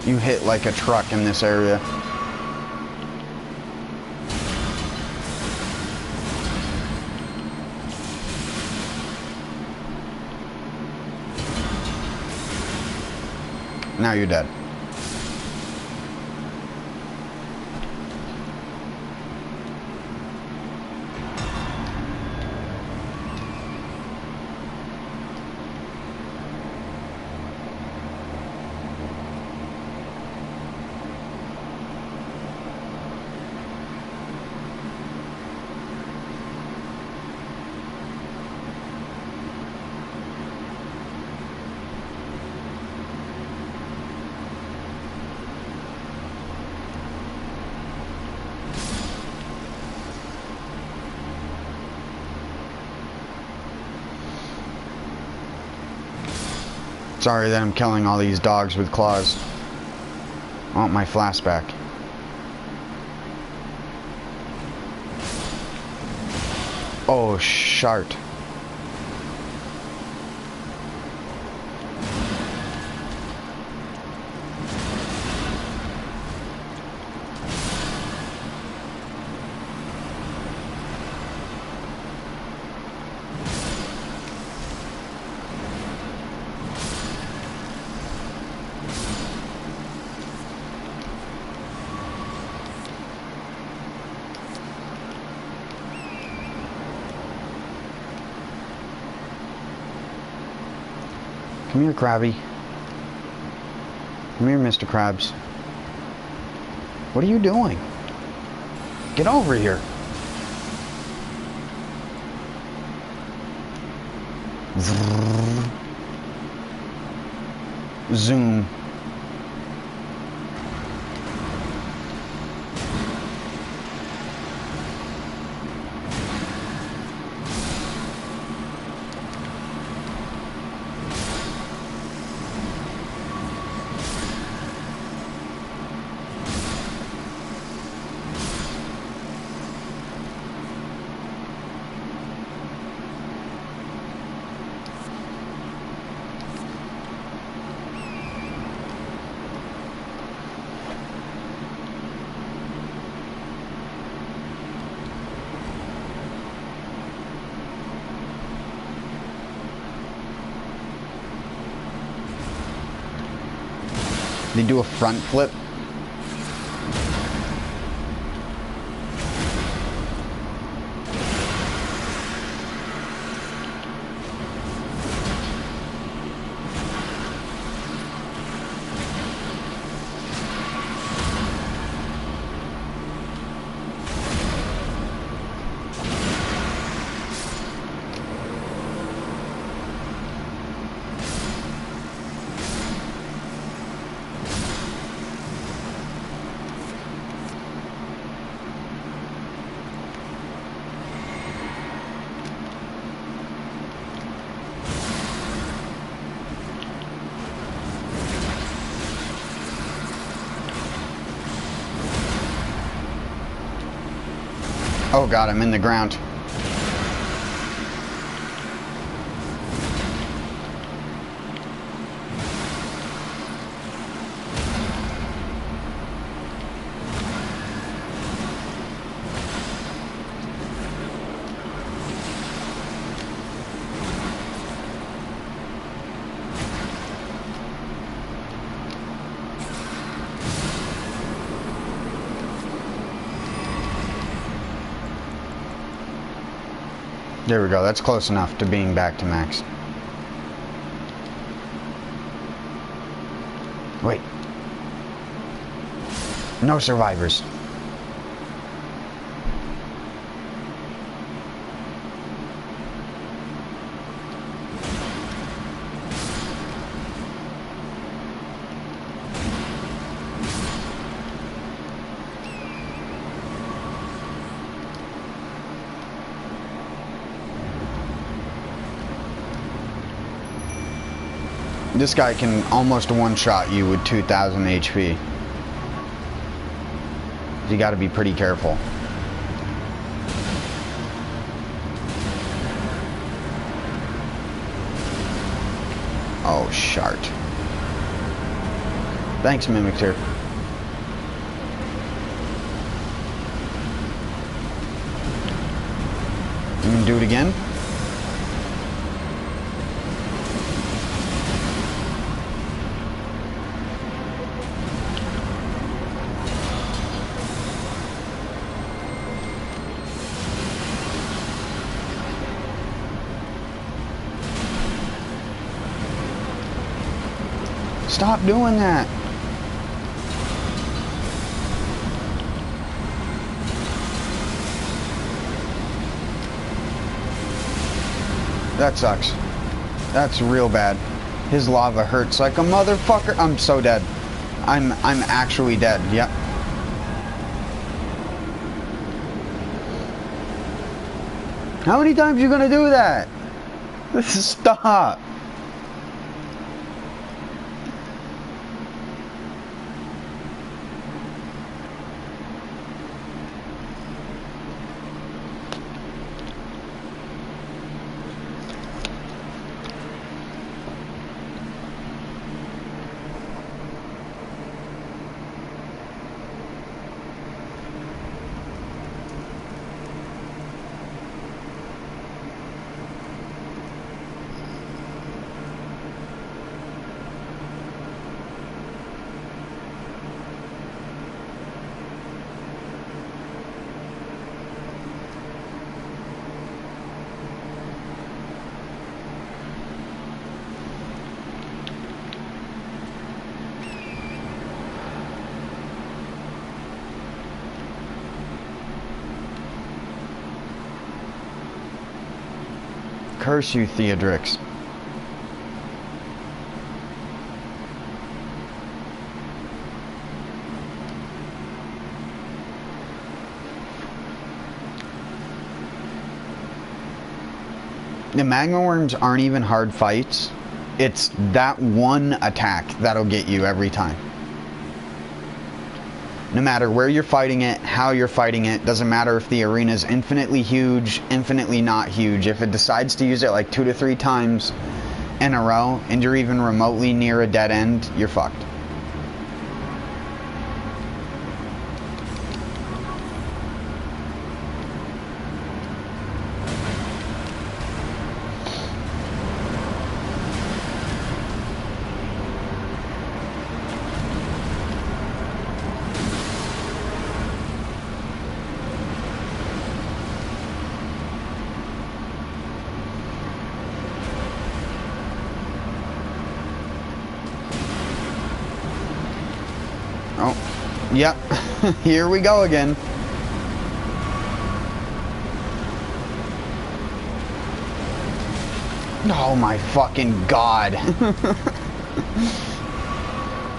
[SPEAKER 1] You hit like a truck in this area. Now you're dead. Sorry that I'm killing all these dogs with claws. I want my flask back. Oh, shart. Come here, Krabby. Come here, Mr. Krabs. What are you doing? Get over here. Zoom. They do a front flip. Oh god, I'm in the ground. There we go, that's close enough to being back to max. Wait. No survivors. This guy can almost one-shot you with 2,000 HP. You gotta be pretty careful. Oh, shart. Thanks, Mimictor. You can do it again? Stop doing that. That sucks. That's real bad. His lava hurts like a motherfucker. I'm so dead. I'm actually dead. Yep. How many times are you gonna do that? Stop. Curse you, Theodrix. The magma worms aren't even hard fights. It's that one attack that'll get you every time. No matter where you're fighting it, how you're fighting it, doesn't matter if the arena's infinitely huge, infinitely not huge. If it decides to use it like 2 to 3 times in a row and you're even remotely near a dead end, you're fucked. Yep, here we go again. Oh my fucking god.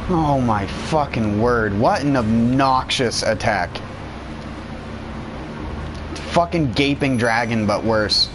[SPEAKER 1] Oh my fucking word. What an obnoxious attack. Fucking gaping dragon, but worse.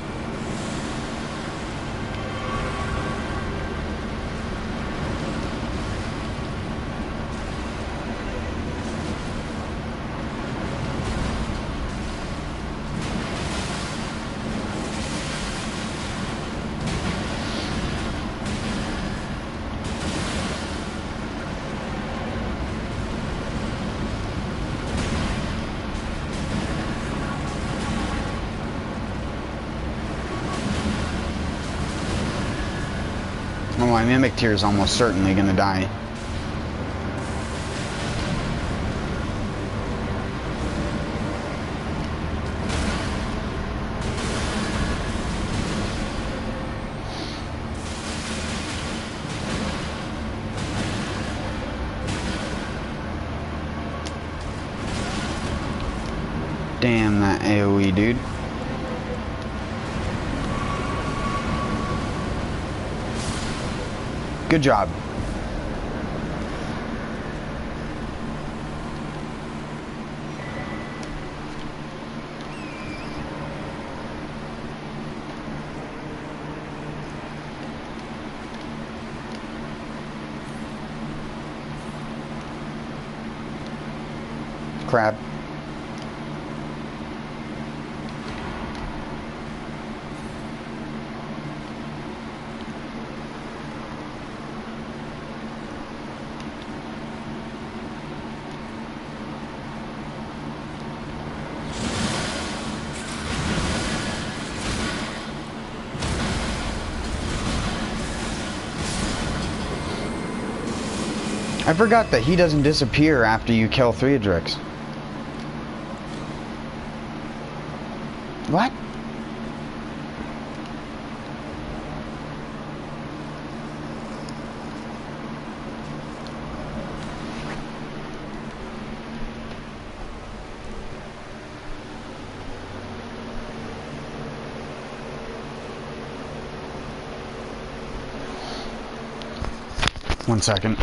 [SPEAKER 1] Oh, my Mimic Tier is almost certainly gonna die. Damn that AoE, dude. Good job. Crab. I forgot that he doesn't disappear after you kill Theodrix. What? One second.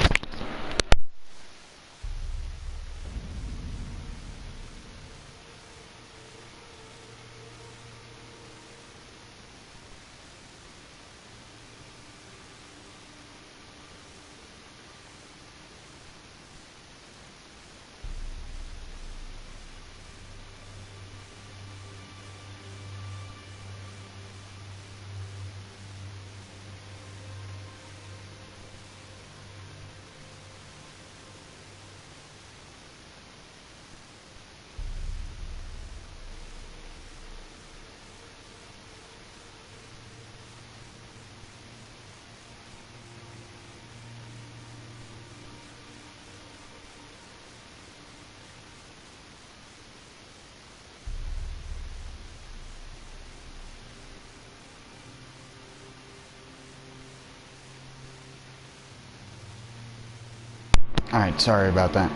[SPEAKER 1] Alright, sorry about that.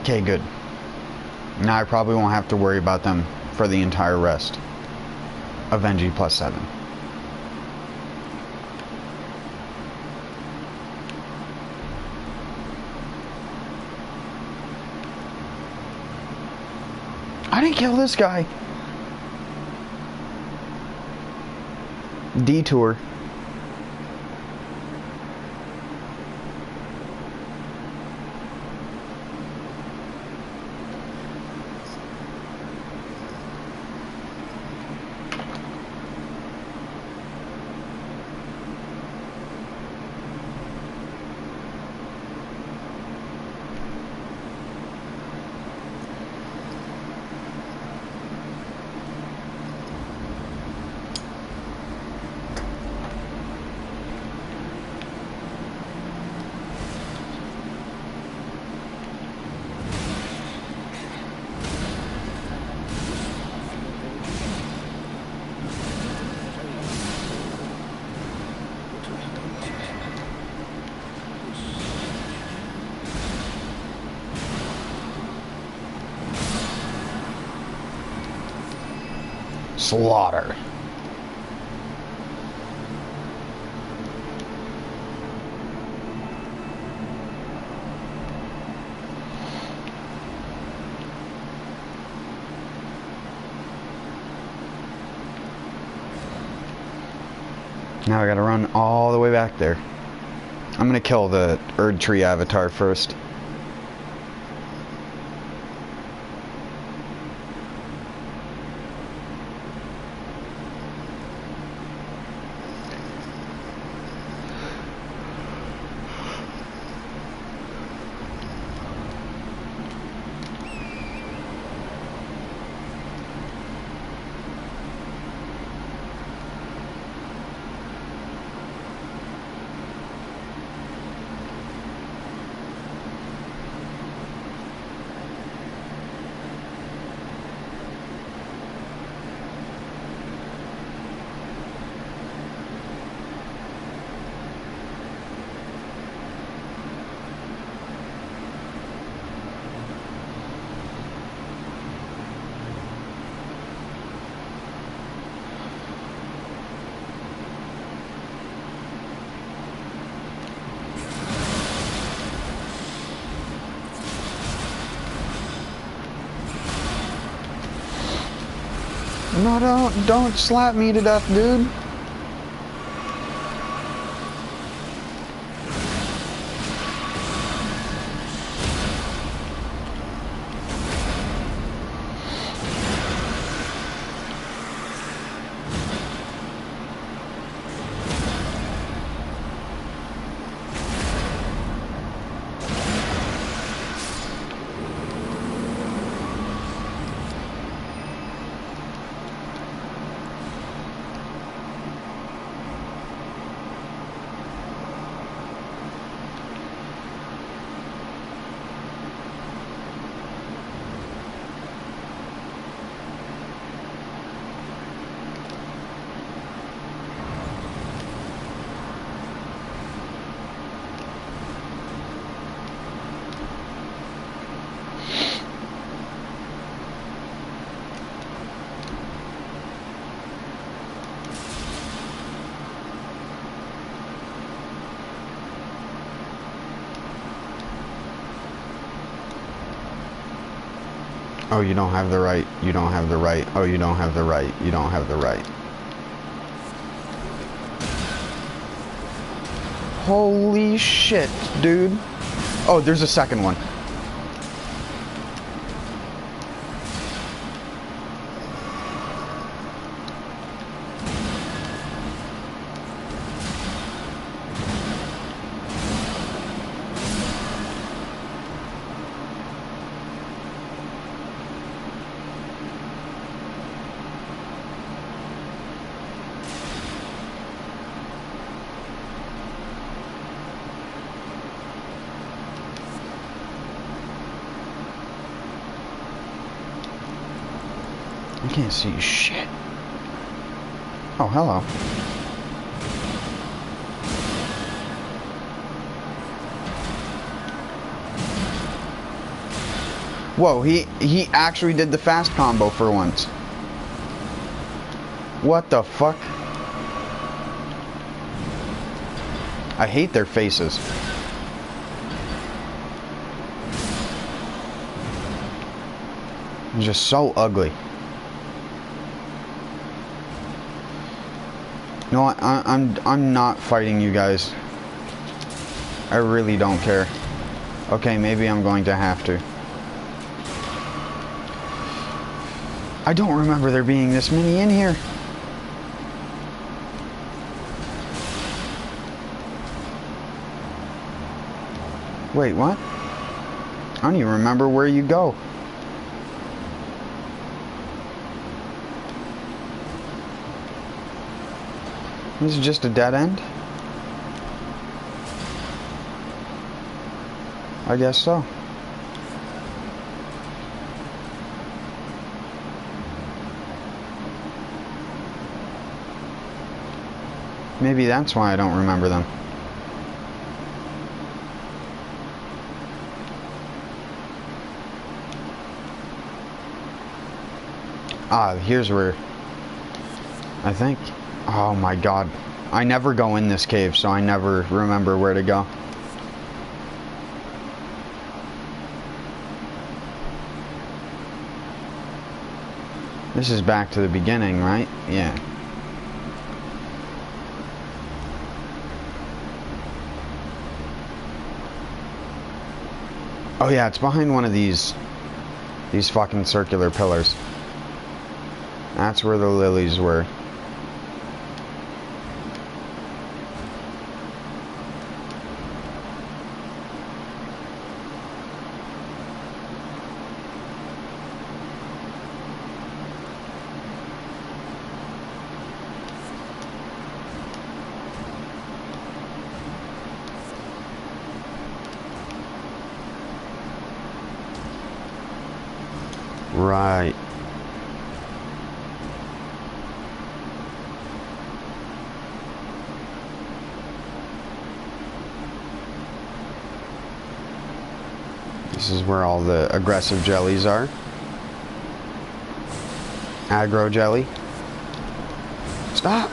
[SPEAKER 1] Okay, good. Now I probably won't have to worry about them for the entire rest of NG+7. I didn't kill this guy. Detour. Slaughter. Now I gotta run all the way back there. I'm gonna kill the Erd Tree avatar first. No, don't slap me to death, dude. Oh, you don't have the right. You don't have the right. Oh, you don't have the right. You don't have the right. Holy shit, dude. Oh, there's a second one. I can't see shit. Oh, hello. Whoa, he actually did the fast combo for once. What the fuck? I hate their faces. They're just so ugly. You know what? I'm not fighting you guys. I really don't care. Okay, maybe I'm going to have to. I don't remember there being this many in here. Wait, what? I don't even remember where you go. This is just a dead end? I guess so. Maybe that's why I don't remember them. Ah, here's where... I think... Oh my god. I never go in this cave, so I never remember where to go. This is back to the beginning, right? Yeah. Oh yeah, it's behind one of these fucking circular pillars. That's where the lilies were. Right. This is where all the aggressive jellies are. Aggro jelly. Stop!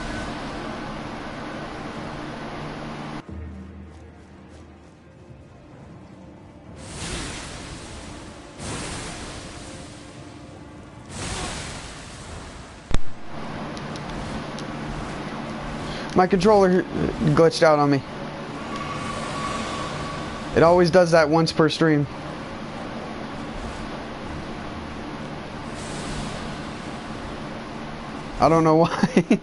[SPEAKER 1] My controller glitched out on me. It always does that once per stream. I don't know why.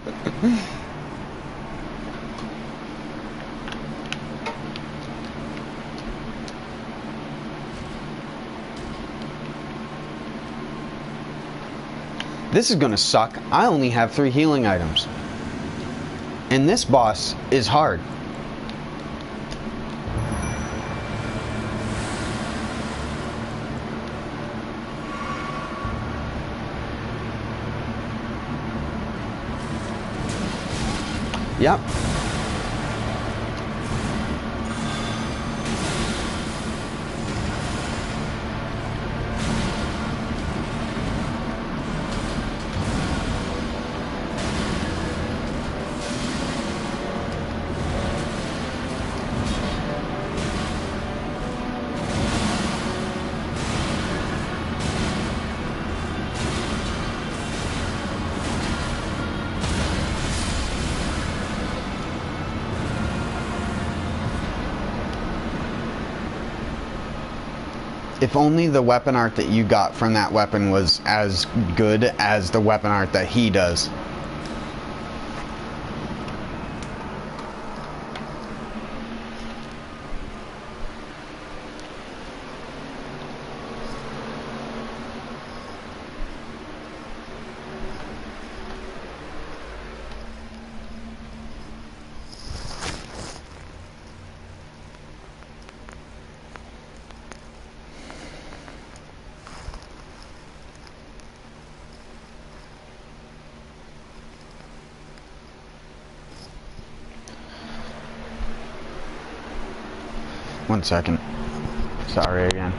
[SPEAKER 1] This is gonna suck. I only have 3 healing items. And this boss is hard. Yep. If only the weapon art that you got from that weapon was as good as the weapon art that he does. One second. Sorry again.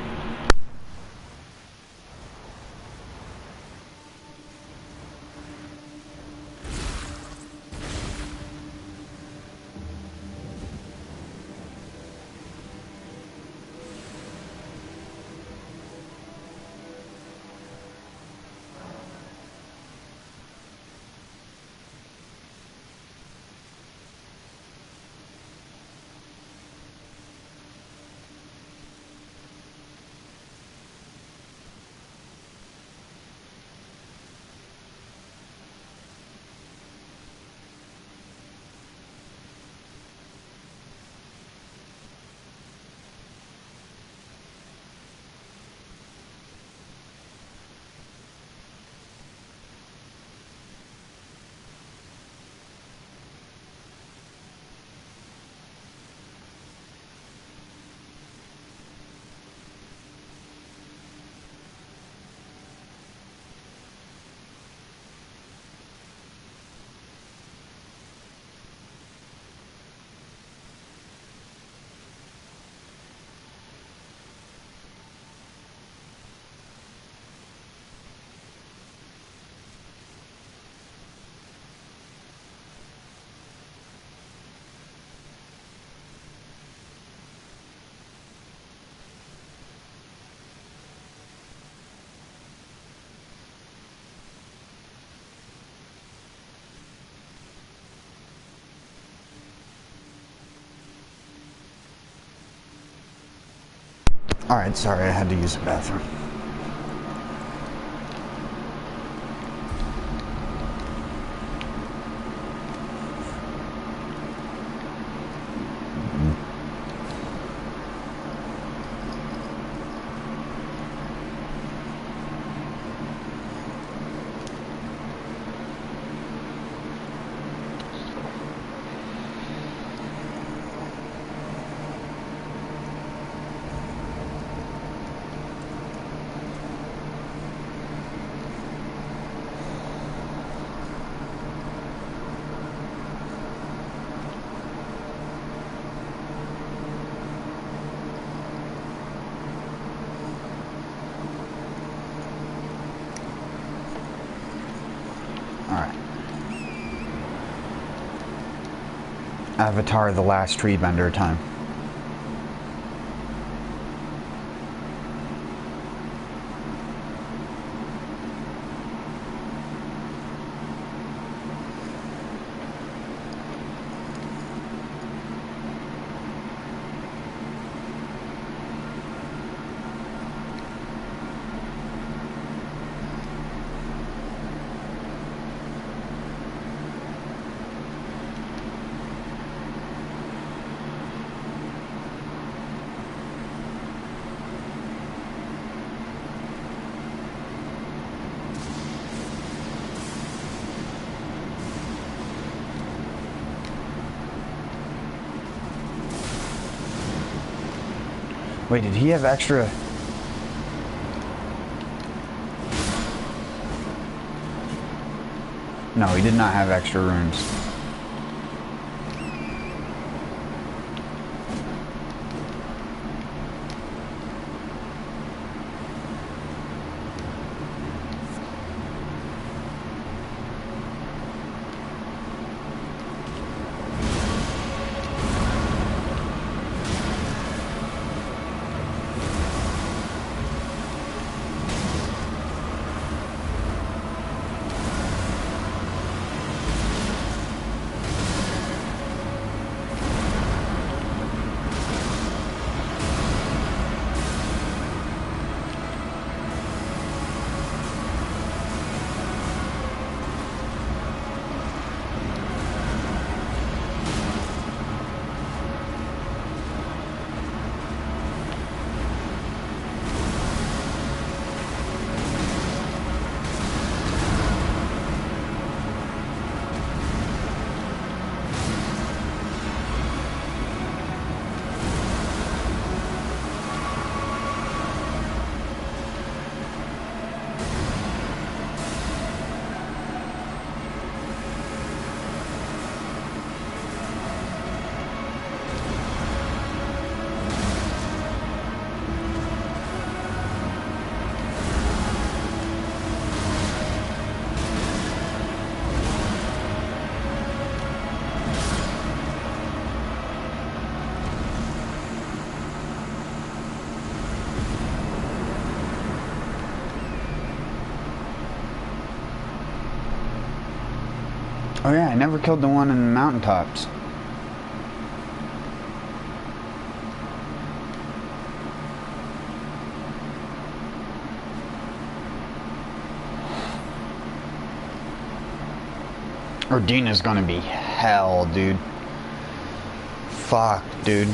[SPEAKER 1] Alright, sorry, I had to use the bathroom. Avatar: The Last Tree Bender time. Wait, did he have extra? No, he did not have extra runes. Oh yeah, I never killed the one in the mountaintops. Ordina's gonna be hell, dude. Fuck, dude.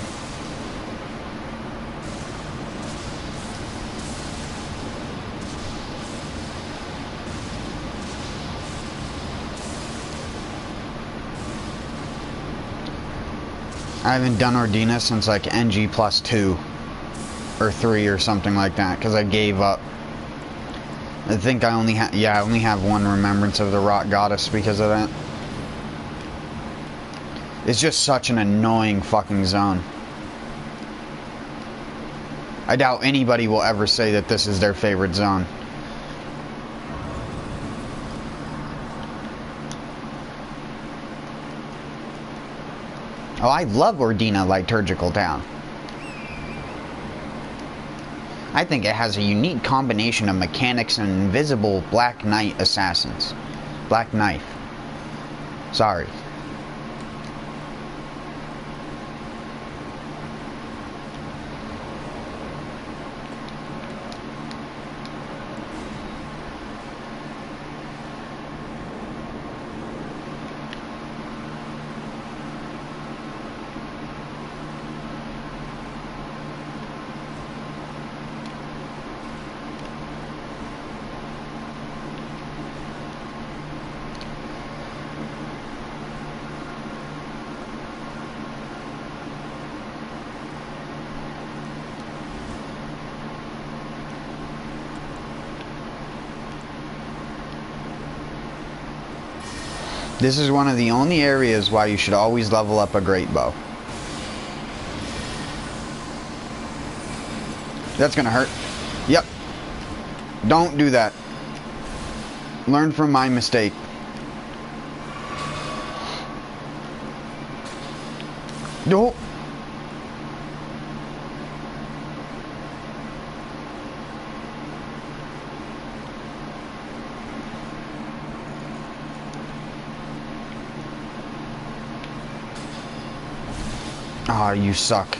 [SPEAKER 1] I haven't done Ordina since like NG+2 or 3 or something like that, because I gave up. I think I only I only have one remembrance of the Rock Goddess because of that. It's just such an annoying fucking zone. I doubt anybody will ever say that this is their favorite zone. Oh, I love Ordina Liturgical Town. I think it has a unique combination of mechanics and invisible Black Knight assassins. Black Knife. Sorry. This is one of the only areas why you should always level up a great bow. That's gonna hurt. Yep. Don't do that. Learn from my mistake. No. Ah, you suck.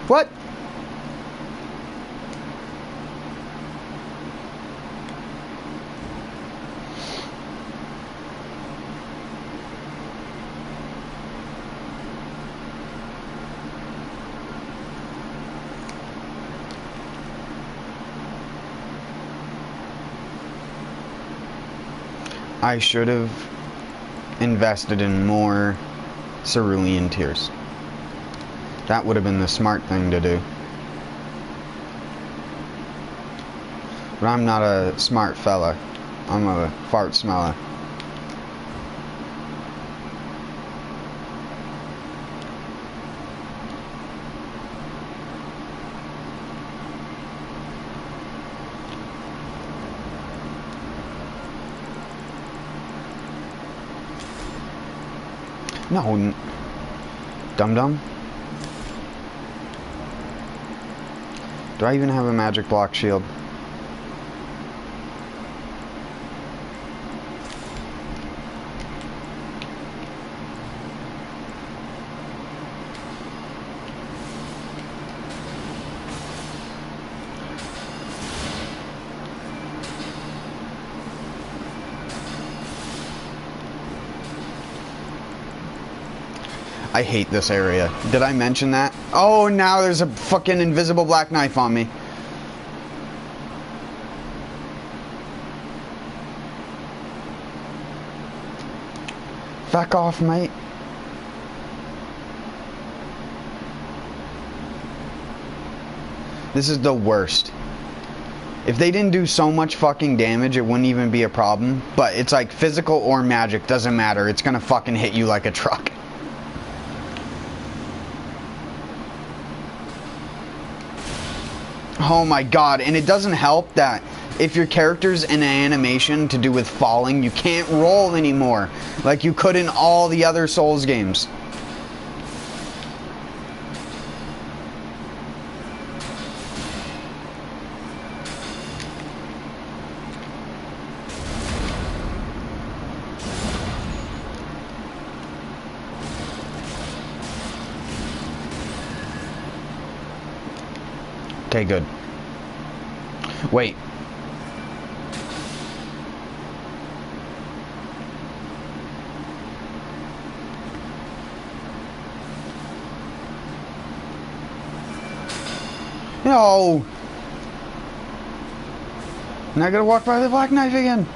[SPEAKER 1] What? I should have invested in more cerulean tears. That would have been the smart thing to do. But I'm not a smart fella. I'm a fart smeller. No, dum-dum. Do I even have a magic block shield? I hate this area. Did I mention that? Oh, now there's a fucking invisible black knife on me. Fuck off, mate. This is the worst. If they didn't do so much fucking damage, it wouldn't even be a problem. But it's like physical or magic, doesn't matter. It's gonna fucking hit you like a truck. Oh my god, and it doesn't help that if your character's in an animation to do with falling, you can't roll anymore like you could in all the other Souls games. Okay, good. Wait. No! Now I gotta walk by the black knife again.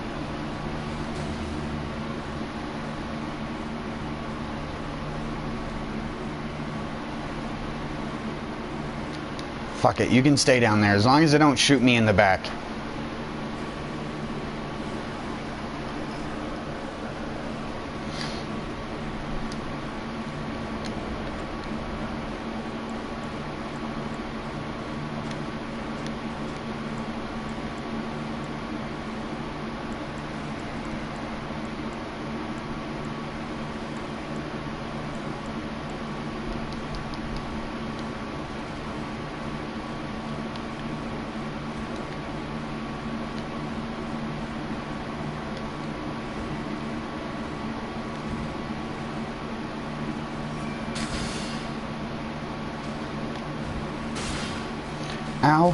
[SPEAKER 1] Fuck it, you can stay down there as long as they don't shoot me in the back. Ow.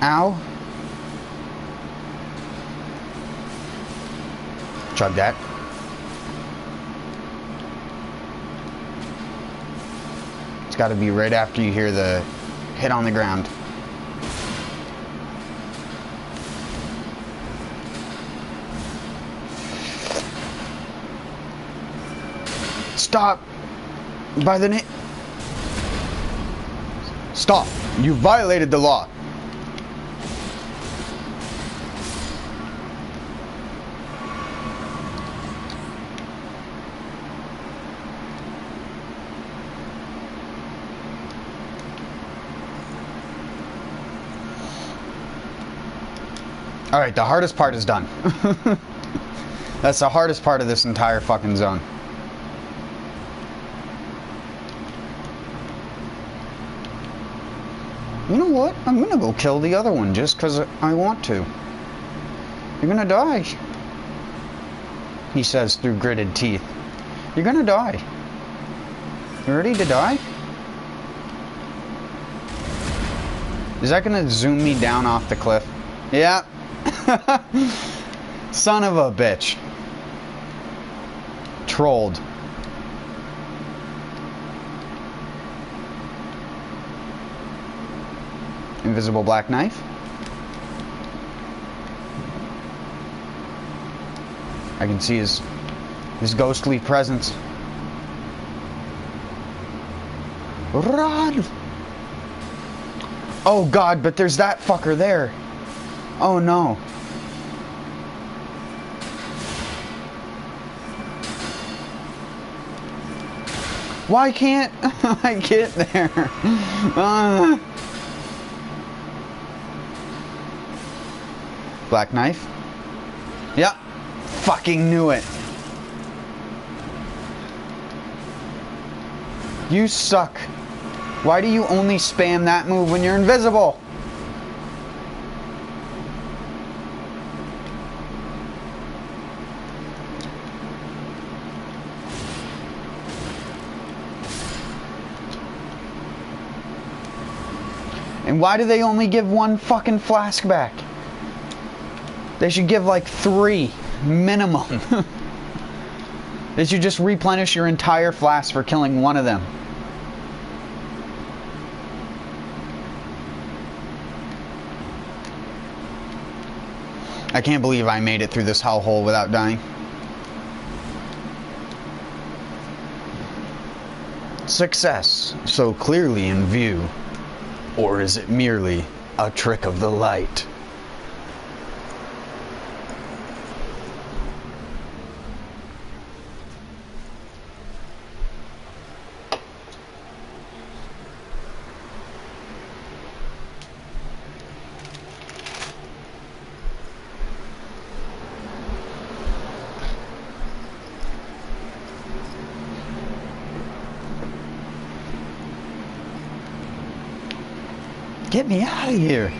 [SPEAKER 1] Ow. Chug that. It's got to be right after you hear the hit on the ground. Stop! By the name. Stop! You violated the law. Alright, the hardest part is done. That's the hardest part of this entire fucking zone. You know what? I'm gonna go kill the other one just because I want to. You're gonna die. He says through gritted teeth. You're gonna die. You ready to die? Is that gonna zoom me down off the cliff? Yeah. Son of a bitch. Trolled. Invisible black knife. I can see his ghostly presence. Run! Oh god, but there's that fucker there. Oh no. Why can't I get there? Black knife? Yep. Fucking knew it. You suck. Why do you only spam that move when you're invisible? And why do they only give one fucking flask back? They should give like 3 minimum. They should just replenish your entire flask for killing one of them. I can't believe I made it through this hellhole without dying. Success so clearly in view. Or is it merely a trick of the light? Get me out of here.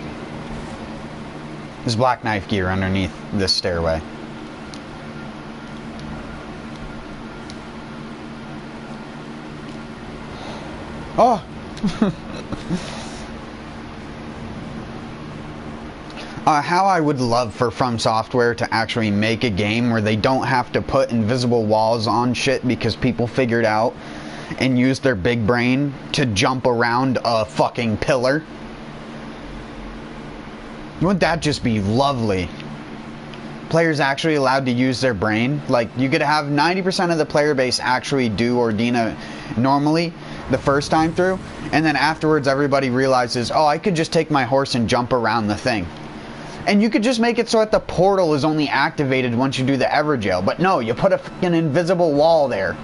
[SPEAKER 1] There's black knife gear underneath this stairway. Oh! How I would love for From Software to actually make a game where they don't have to put invisible walls on shit because people figured out and used their big brain to jump around a fucking pillar. Wouldn't that just be lovely? Players actually allowed to use their brain. Like, you could have 90% of the player base actually do Ordina normally the first time through, and then afterwards everybody realizes, oh, I could just take my horse and jump around the thing. And you could just make it so that the portal is only activated once you do the Everjail. But no, you put a fucking invisible wall there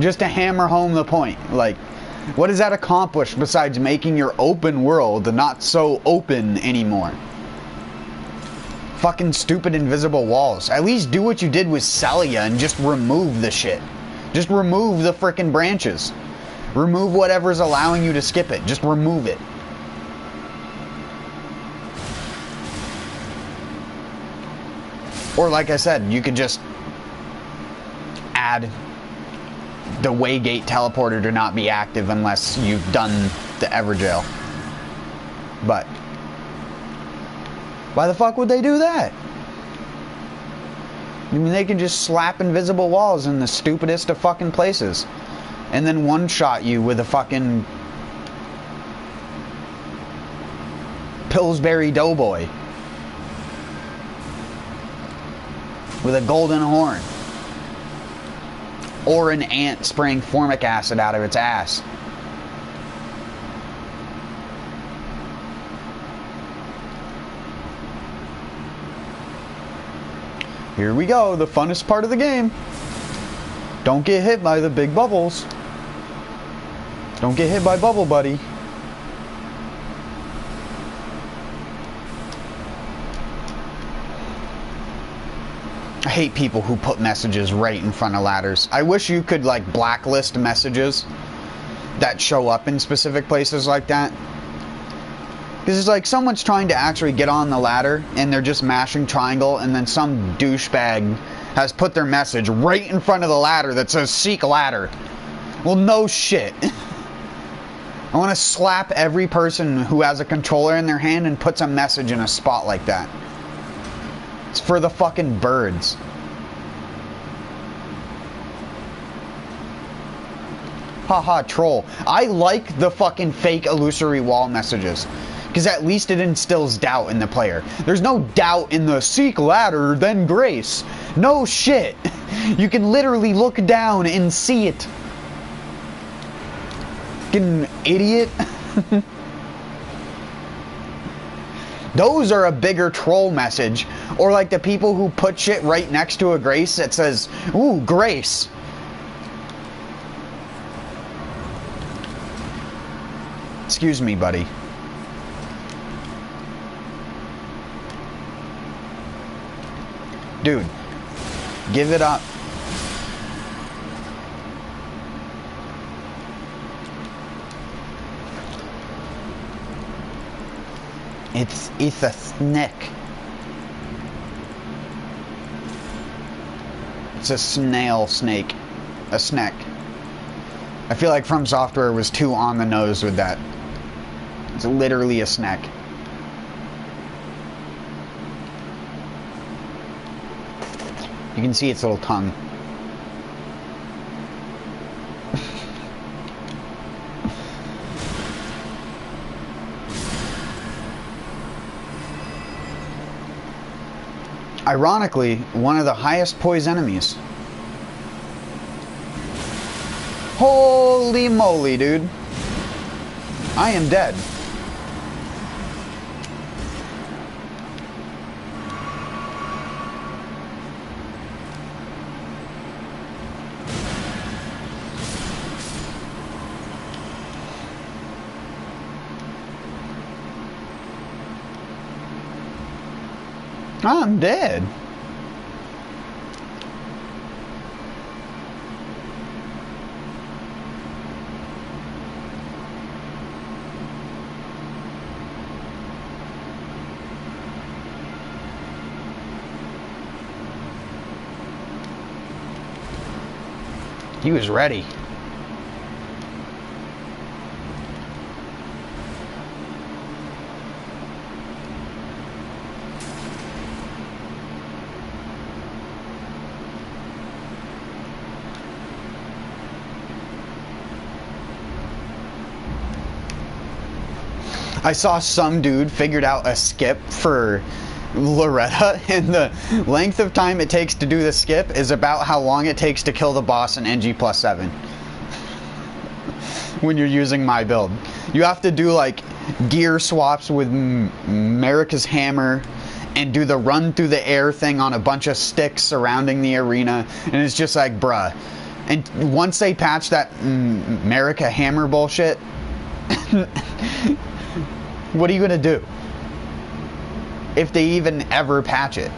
[SPEAKER 1] just to hammer home the point. Like, what does that accomplish besides making your open world not so open anymore? Fucking stupid invisible walls. At least do what you did with Celia and just remove the shit. Just remove the frickin' branches. Remove whatever's allowing you to skip it. Just remove it. Or like I said, you could just add the Waygate teleporter to not be active unless you've done the Everjail. But why the fuck would they do that? I mean, they can just slap invisible walls in the stupidest of fucking places. And then one-shot you with a fucking Pillsbury Doughboy. With a golden horn. Or an ant spraying formic acid out of its ass. Here we go, the funnest part of the game. Don't get hit by the big bubbles. Don't get hit by Bubble Buddy. I hate people who put messages right in front of ladders. I wish you could, like, blacklist messages that show up in specific places like that. Because it's like someone's trying to actually get on the ladder and they're just mashing triangle, and then some douchebag has put their message right in front of the ladder that says seek ladder. Well, no shit. I want to slap every person who has a controller in their hand and puts a message in a spot like that. It's for the fucking birds. Haha, troll. I like the fucking fake illusory wall messages. Because at least it instills doubt in the player. There's no doubt in the seek ladder, then grace. No shit. You can literally look down and see it. Fucking idiot. Those are a bigger troll message. Or like the people who put shit right next to a grace that says, ooh, grace. Excuse me, buddy. Dude, give it up. It's a snake. It's a snail snake. A snack. I feel like From Software was too on the nose with that. It's literally a snack. You can see its little tongue. Ironically, one of the highest poise enemies. Holy moly, dude. I am dead. I'm dead. He was ready. I saw some dude figured out a skip for Loretta, and the length of time it takes to do the skip is about how long it takes to kill the boss in NG+7 when you're using my build. You have to do like gear swaps with Marika's hammer and do the run through the air thing on a bunch of sticks surrounding the arena, and it's just like, bruh. And once they patch that Marika hammer bullshit, what are you gonna do? If they even ever patch it.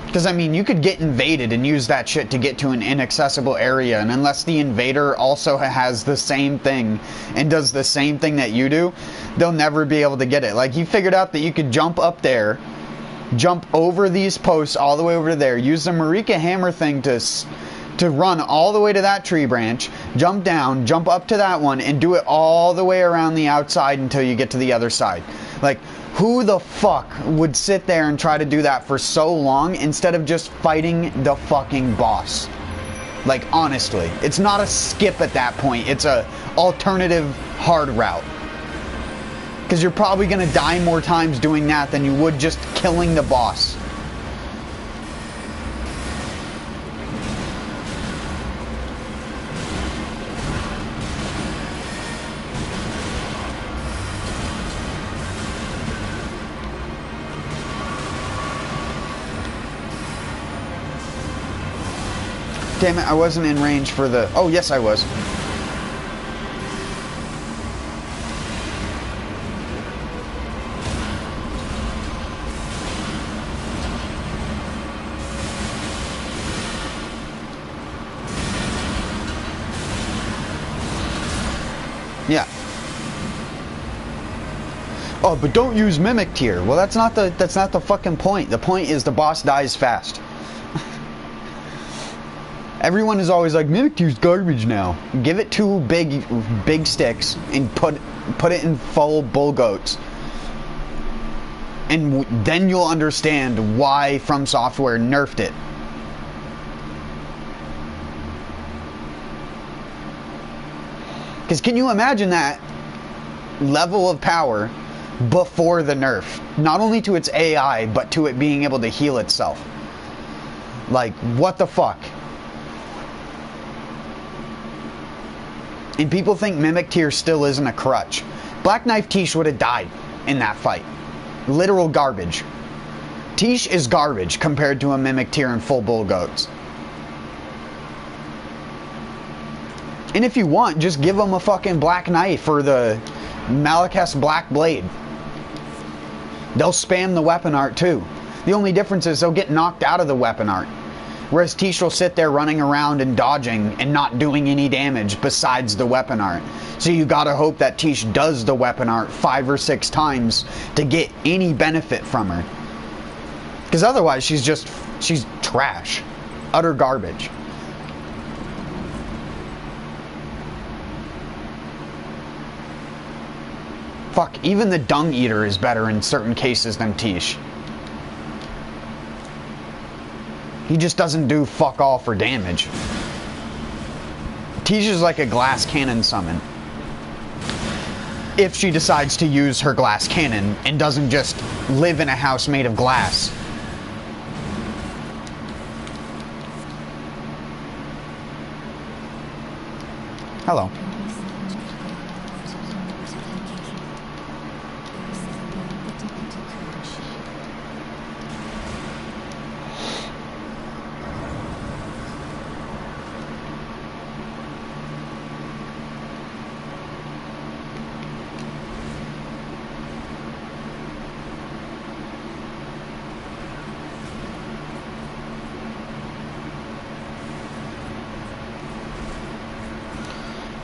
[SPEAKER 1] Because, I mean, you could get invaded and use that shit to get to an inaccessible area, and unless the invader also has the same thing and does the same thing that you do, they'll never be able to get it. Like, you figured out that you could jump up there, jump over these posts all the way over to there, use the Marika hammer thing to run all the way to that tree branch, jump down, jump up to that one, and do it all the way around the outside until you get to the other side. Like, Who the fuck would sit there and try to do that for so long instead of just fighting the fucking boss? Like, honestly, it's not a skip at that point. It's a alternative hard route. Because you're probably going to die more times doing that than you would just killing the boss. Damn it, I wasn't in range for the... Oh, yes, I was. Yeah. Oh, but don't use mimic tier. Well, that's not the fucking point. The point is the boss dies fast. Everyone is always like, mimic tier's garbage now. Give it two big sticks and put it in full bull goats. And then you'll understand why From Software nerfed it. Because can you imagine that level of power before the nerf? Not only to its AI, but to it being able to heal itself. Like, what the fuck? And people think Mimic Tier still isn't a crutch. Black Knife Tish would have died in that fight. Literal garbage. Tish is garbage compared to a Mimic Tier and full bull goats. And if you want, just give them a fucking black knife or the Malekith Black Blade. They'll spam the weapon art too. The only difference is they'll get knocked out of the weapon art. Whereas Tish will sit there running around and dodging and not doing any damage besides the weapon art. So you gotta hope that Tish does the weapon art 5 or 6 times to get any benefit from her. Because otherwise she's trash. Utter garbage. Fuck, even the Dung Eater is better in certain cases than Tish. He just doesn't do fuck all for damage. Tish is like a glass cannon summon. If she decides to use her glass cannon and doesn't just live in a house made of glass. Hello.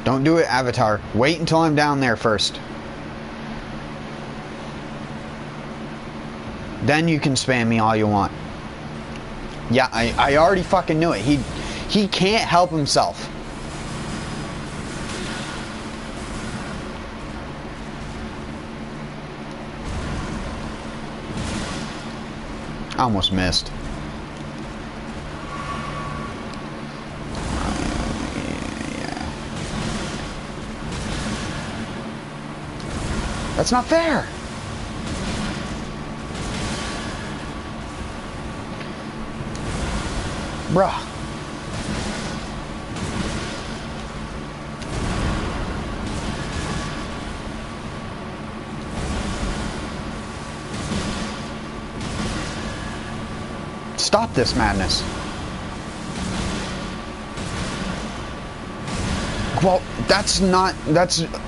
[SPEAKER 1] Don't do it, Avatar. Wait until I'm down there first. Then you can spam me all you want. Yeah, I already fucking knew it. He can't help himself. I almost missed. That's not fair. Bruh. Stop this madness. Well, that's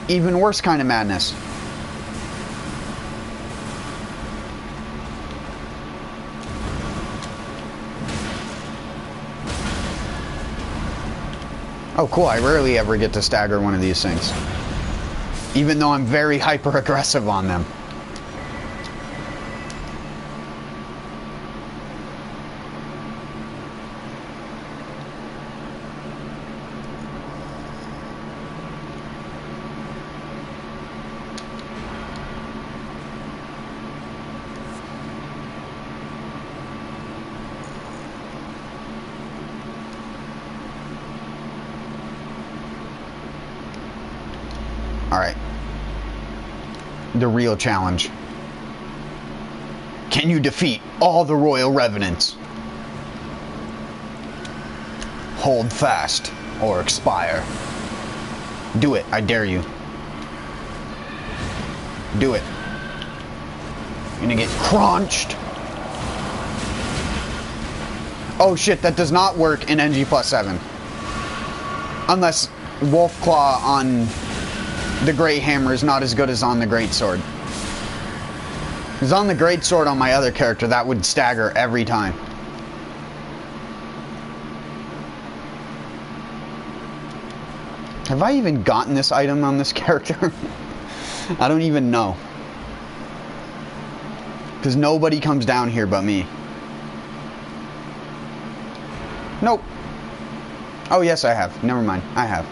[SPEAKER 1] even worse kind of madness. Oh, cool. I rarely ever get to stagger one of these things. Even though I'm very hyper-aggressive on them. Alright. The real challenge. Can you defeat all the Royal Revenants? Hold fast or expire. Do it, I dare you. Do it. You're gonna get crunched. Oh shit, that does not work in NG+7. Unless Wolf Claw on the Great Hammer is not as good as on the Great Sword. Because on the Great Sword on my other character, that would stagger every time. Have I even gotten this item on this character? I don't even know. Because nobody comes down here but me. Nope. Oh, yes, I have. Never mind. I have.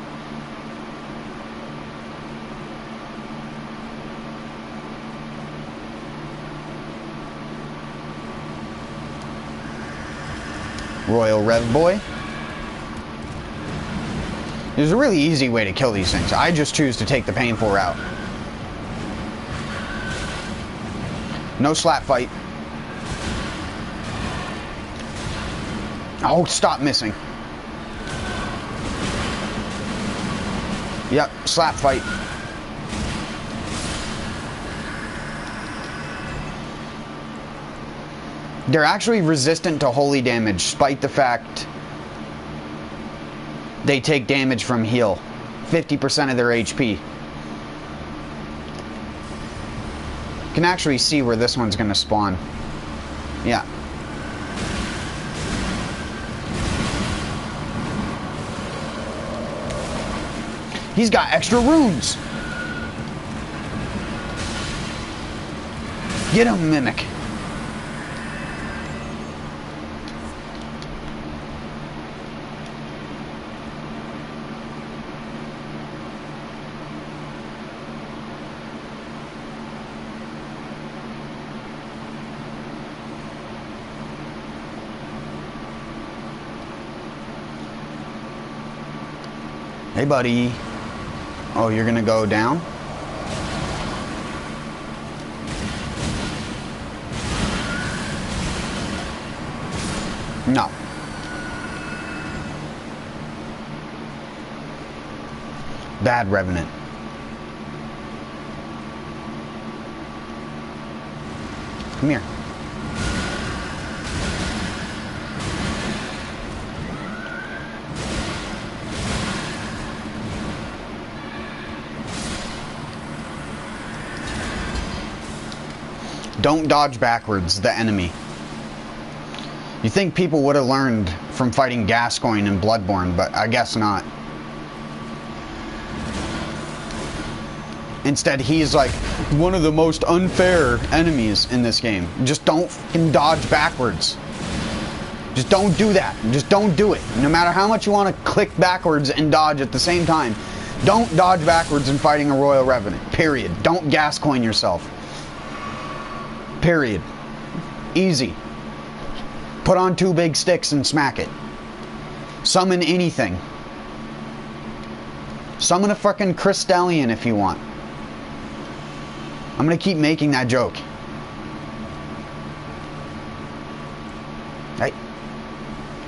[SPEAKER 1] Royal Rev Boy. There's a really easy way to kill these things. I just choose to take the painful route. No slap fight. Oh, stop missing. Yep, slap fight. They're actually resistant to holy damage, despite the fact they take damage from heal. 50% of their HP. You can actually see where this one's gonna spawn. Yeah. He's got extra runes. Get him, Mimic. Hey, buddy. Oh, you're gonna go down? No. Bad Revenant. Come here. Don't dodge backwards, the enemy. You think people would have learned from fighting Gascoigne and Bloodborne, but I guess not. Instead, he's like one of the most unfair enemies in this game. Just don't fucking dodge backwards. Just don't do that. Just don't do it. No matter how much you want to click backwards and dodge at the same time, don't dodge backwards in fighting a Royal Revenant. Period. Don't Gascoigne yourself. Period. Easy. Put on 2 big sticks and smack it. Summon anything. Summon a fucking Crystallion if you want. I'm gonna keep making that joke. Hey.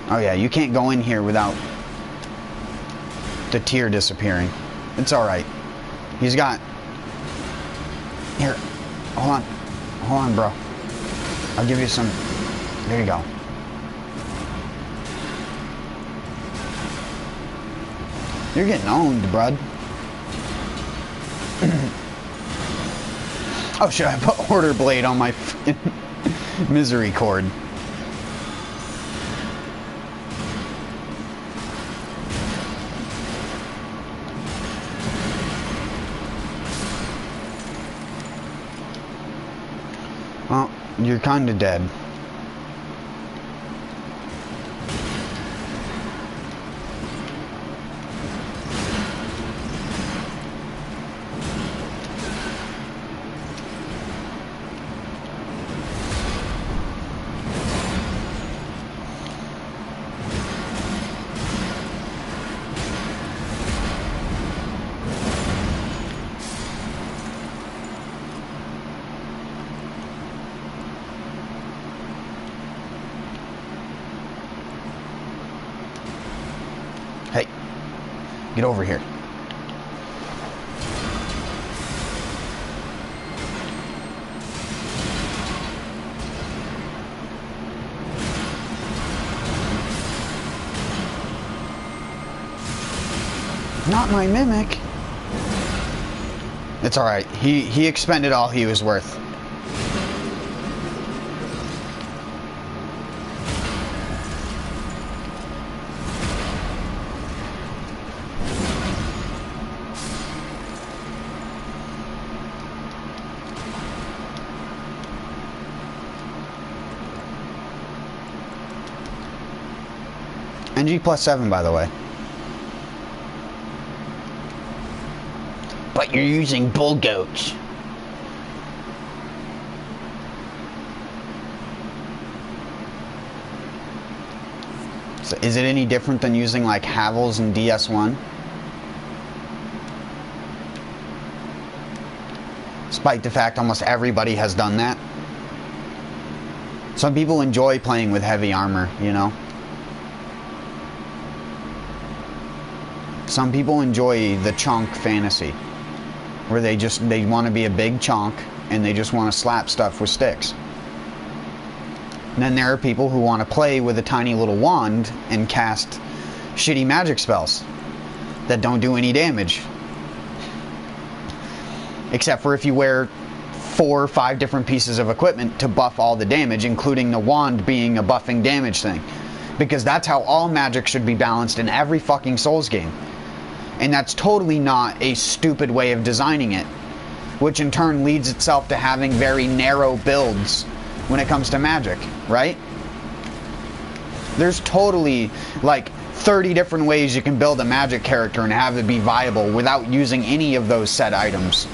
[SPEAKER 1] Oh yeah, you can't go in here without the tear disappearing. It's alright. He's got... Here. Hold on. Hold on, bro. I'll give you some... There you go. You're getting owned, bud. Oh shit, I put Order Blade on my misery cord. Well, you're kinda dead. Get over here. Not my mimic. It's alright. He expended all he was worth. NG+7, by the way. But you're using bull goats. So is it any different than using like Havels and DS1? Despite the fact almost everybody has done that. Some people enjoy playing with heavy armor, you know? Some people enjoy the chonk fantasy, where they want to be a big chonk and they just want to slap stuff with sticks. And then there are people who want to play with a tiny little wand and cast shitty magic spells that don't do any damage. Except for if you wear 4 or 5 different pieces of equipment to buff all the damage, including the wand being a buffing damage thing. Because that's how all magic should be balanced in every fucking Souls game. And that's totally not a stupid way of designing it, which in turn leads itself to having very narrow builds when it comes to magic, right? There's totally like 30 different ways you can build a magic character and have it be viable without using any of those set items.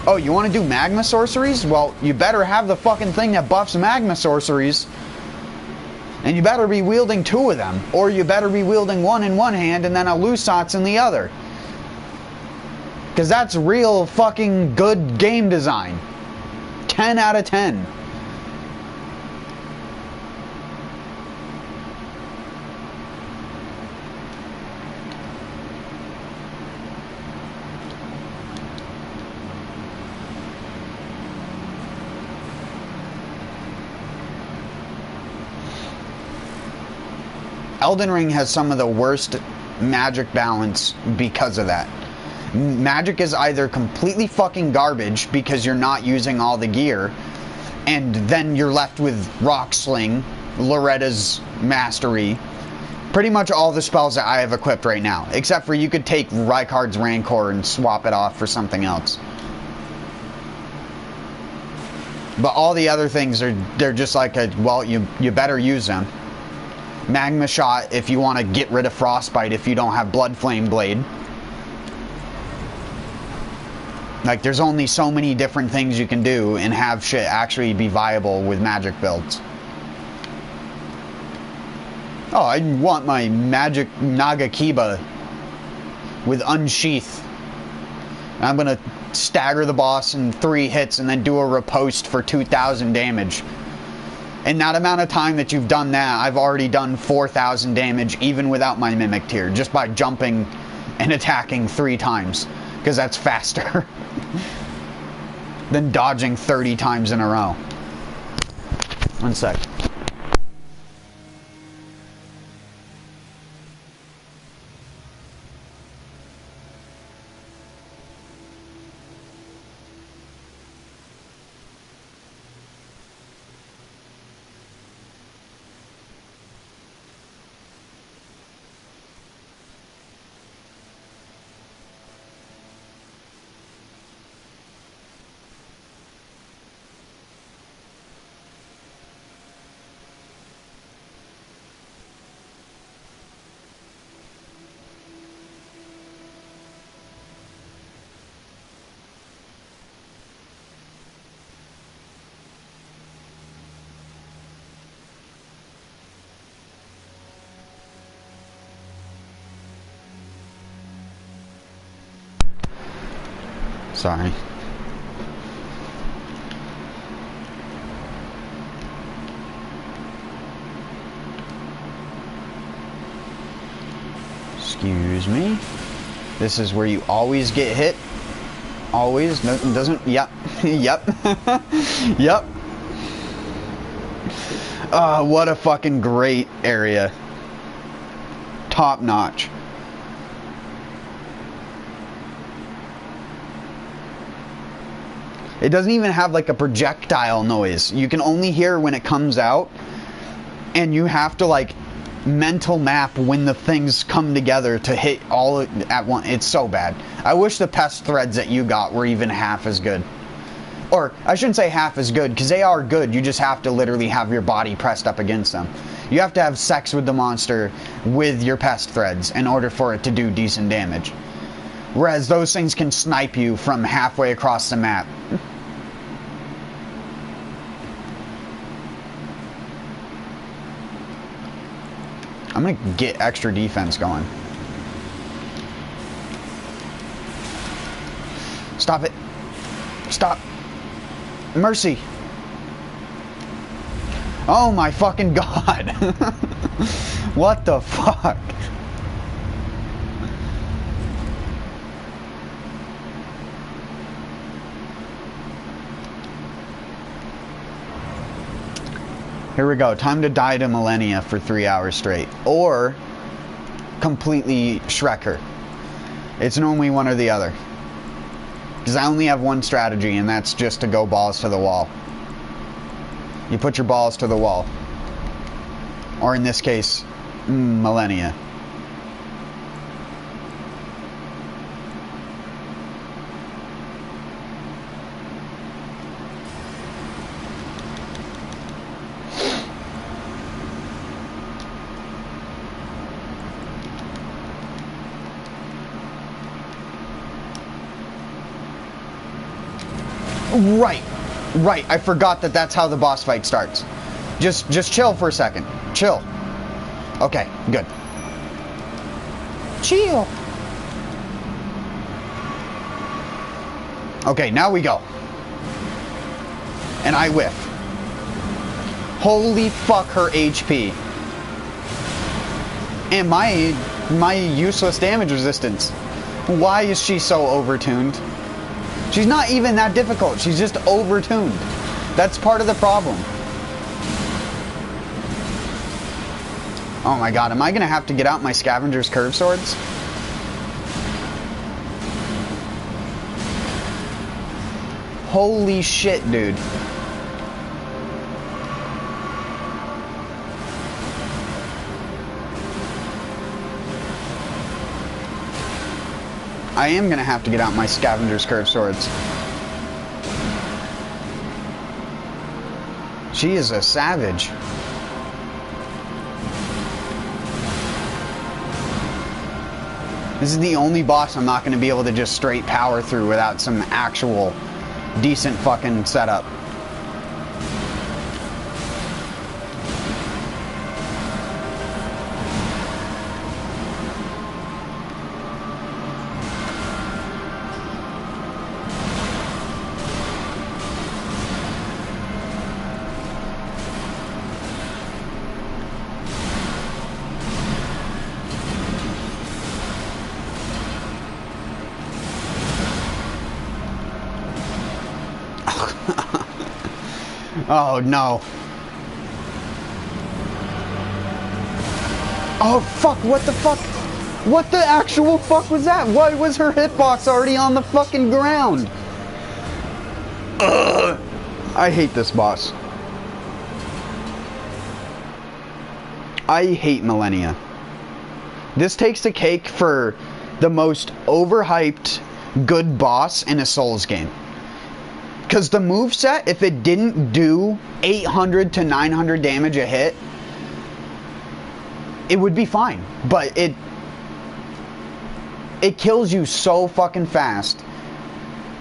[SPEAKER 1] Oh, you want to do magma sorceries? Well, you better have the fucking thing that buffs magma sorceries. And you better be wielding 2 of them. Or you better be wielding 1 in one hand and then a Lusat's in the other. Because that's real fucking good game design. 10 out of 10. Elden Ring has some of the worst magic balance because of that. Magic is either completely fucking garbage because you're not using all the gear, and then you're left with Rock Sling, Loretta's Mastery, pretty much all the spells that I have equipped right now, except for you could take Rykard's Rancor and swap it off for something else. But all the other things they're just like well, you better use them. Magma Shot if you want to get rid of Frostbite if you don't have Blood Flame Blade. Like, there's only so many different things you can do and have shit actually be viable with magic builds. Oh, I want my magic Nagakiba with Unsheath. I'm gonna stagger the boss in 3 hits and then do a riposte for 2,000 damage. In that amount of time that you've done that, I've already done 4,000 damage even without my Mimic Tier, just by jumping and attacking 3 times, because that's faster than dodging 30 times in a row. One sec. Sorry. Excuse Excuse me. This is where you always get hit. Always. No, doesn't. Yep. Yep. Yep. What a fucking great area. Top notch. It doesn't even have like a projectile noise. You can only hear when it comes out, and you have to like mental map when the things come together to hit all at once. It's so bad. I wish the pest threads that you got were even half as good. Or, I shouldn't say half as good, because they are good. You just have to literally have your body pressed up against them. You have to have sex with the monster with your pest threads in order for it to do decent damage. Whereas those things can snipe you from halfway across the map. I'm gonna get extra defense going. Stop it. Stop. Mercy. Oh my fucking god. What the fuck? Here we go. Time to die to Millennia for 3 hours straight. Or completely Shrek her. It's normally one or the other. Because I only have one strategy, and that's just to go balls to the wall. You put your balls to the wall. Or in this case, Millennia. Right, I forgot that that's how the boss fight starts. Just chill for a second. Chill. Okay, good. Chill. Okay, now we go. And I whiff. Holy fuck her HP. And my useless damage resistance. Why is she so overtuned? She's not even that difficult. She's just overtuned. That's part of the problem. Oh my god, am I gonna have to get out my Scavenger's Curve Swords? Holy shit, dude. I am gonna have to get out my Scavenger's Curve Swords. She is a savage. This is the only boss I'm not gonna be able to just straight power through without some actual decent fucking setup. Oh no. Oh fuck, what the fuck? What the actual fuck was that? Why was her hitbox already on the fucking ground? Ugh. I hate this boss. I hate Millennia. This takes the cake for the most overhyped good boss in a Souls game. Because the moveset, if it didn't do 800 to 900 damage a hit, it would be fine. But it kills you so fucking fast.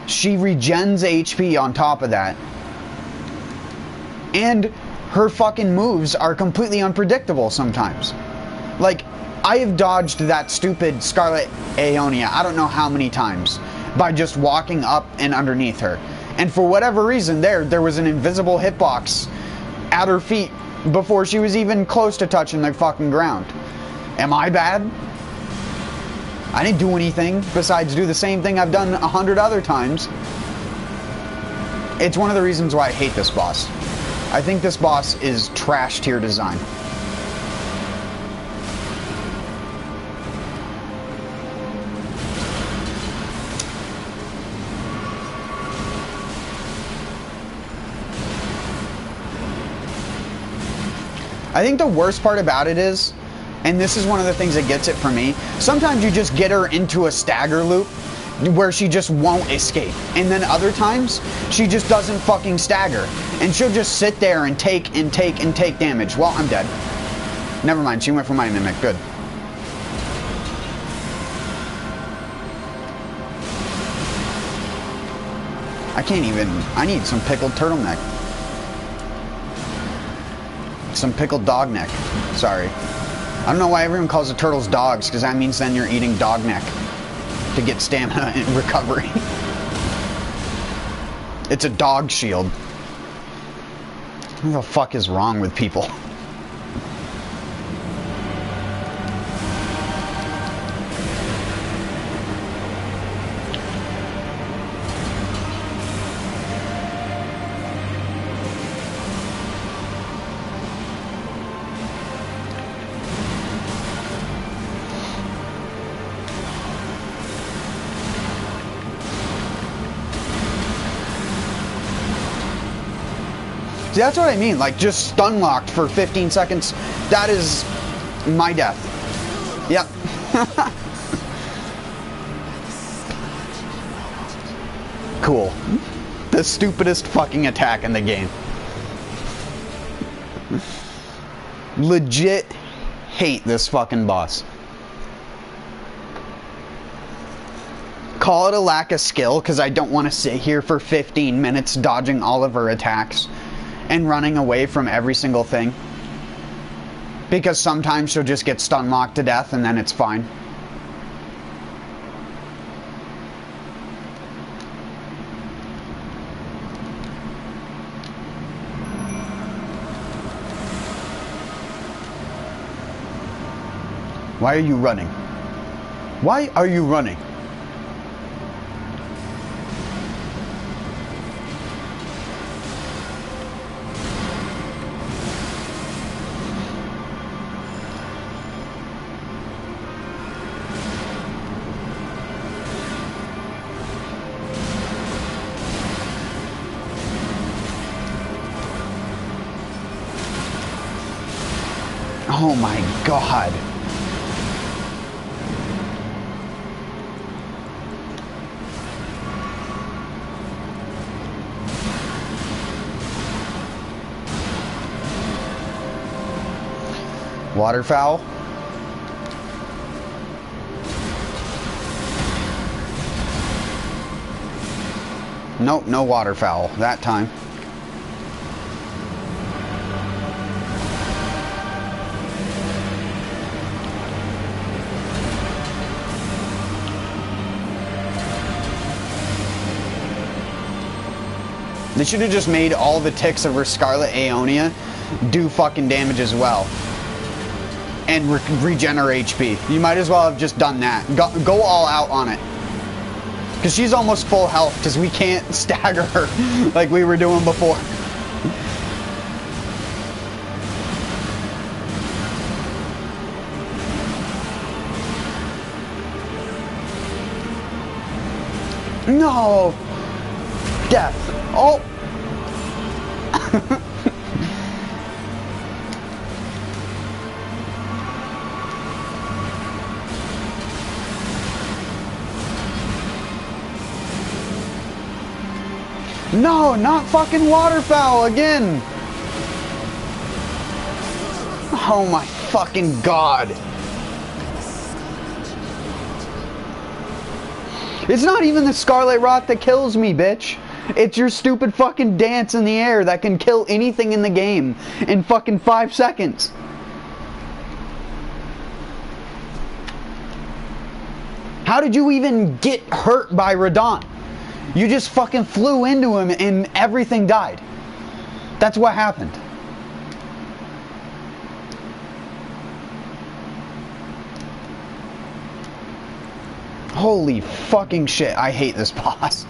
[SPEAKER 1] She regens HP on top of that. And her fucking moves are completely unpredictable sometimes. Like, I have dodged that stupid Scarlet Aeonia I don't know how many times by just walking up and underneath her. And for whatever reason there was an invisible hitbox at her feet before she was even close to touching the fucking ground. Am I bad? I didn't do anything besides do the same thing I've done 100 other times. It's one of the reasons why I hate this boss. I think this boss is trash tier design. I think the worst part about it is, and this is one of the things that gets it for me, sometimes you just get her into a stagger loop where she just won't escape. And then other times, she just doesn't fucking stagger. And she'll just sit there and take damage. Well, I'm dead. Never mind, she went for my mimic. Good. I can't even... I need some pickled turtleneck. Some pickled dog neck. Sorry. I don't know why everyone calls the turtles dogs, because that means then you're eating dog neck to get stamina and recovery. It's a dog shield. What the fuck is wrong with people? See, that's what I mean, like, just stun locked for 15 seconds. That is my death. Yep. Cool. The stupidest fucking attack in the game. Legit hate this fucking boss. Call it a lack of skill, because I don't want to sit here for 15 minutes dodging all of her attacks and running away from every single thing. Because sometimes she'll just get stun locked to death and then it's fine. Why are you running? Why are you running? Oh my god. Waterfowl. Nope, no waterfowl that time. They should have just made all the ticks of her Scarlet Aeonia do fucking damage as well. And regenerate HP. You might as well have just done that. Go all out on it. Because she's almost full health, because we can't stagger her like we were doing before. No! Death. Oh! No, not fucking waterfowl again! Oh my fucking god! It's not even the Scarlet Rot that kills me, bitch! It's your stupid fucking dance in the air that can kill anything in the game in fucking 5 seconds. How did you even get hurt by Radon? You just fucking flew into him and everything died. That's what happened. Holy fucking shit, I hate this boss.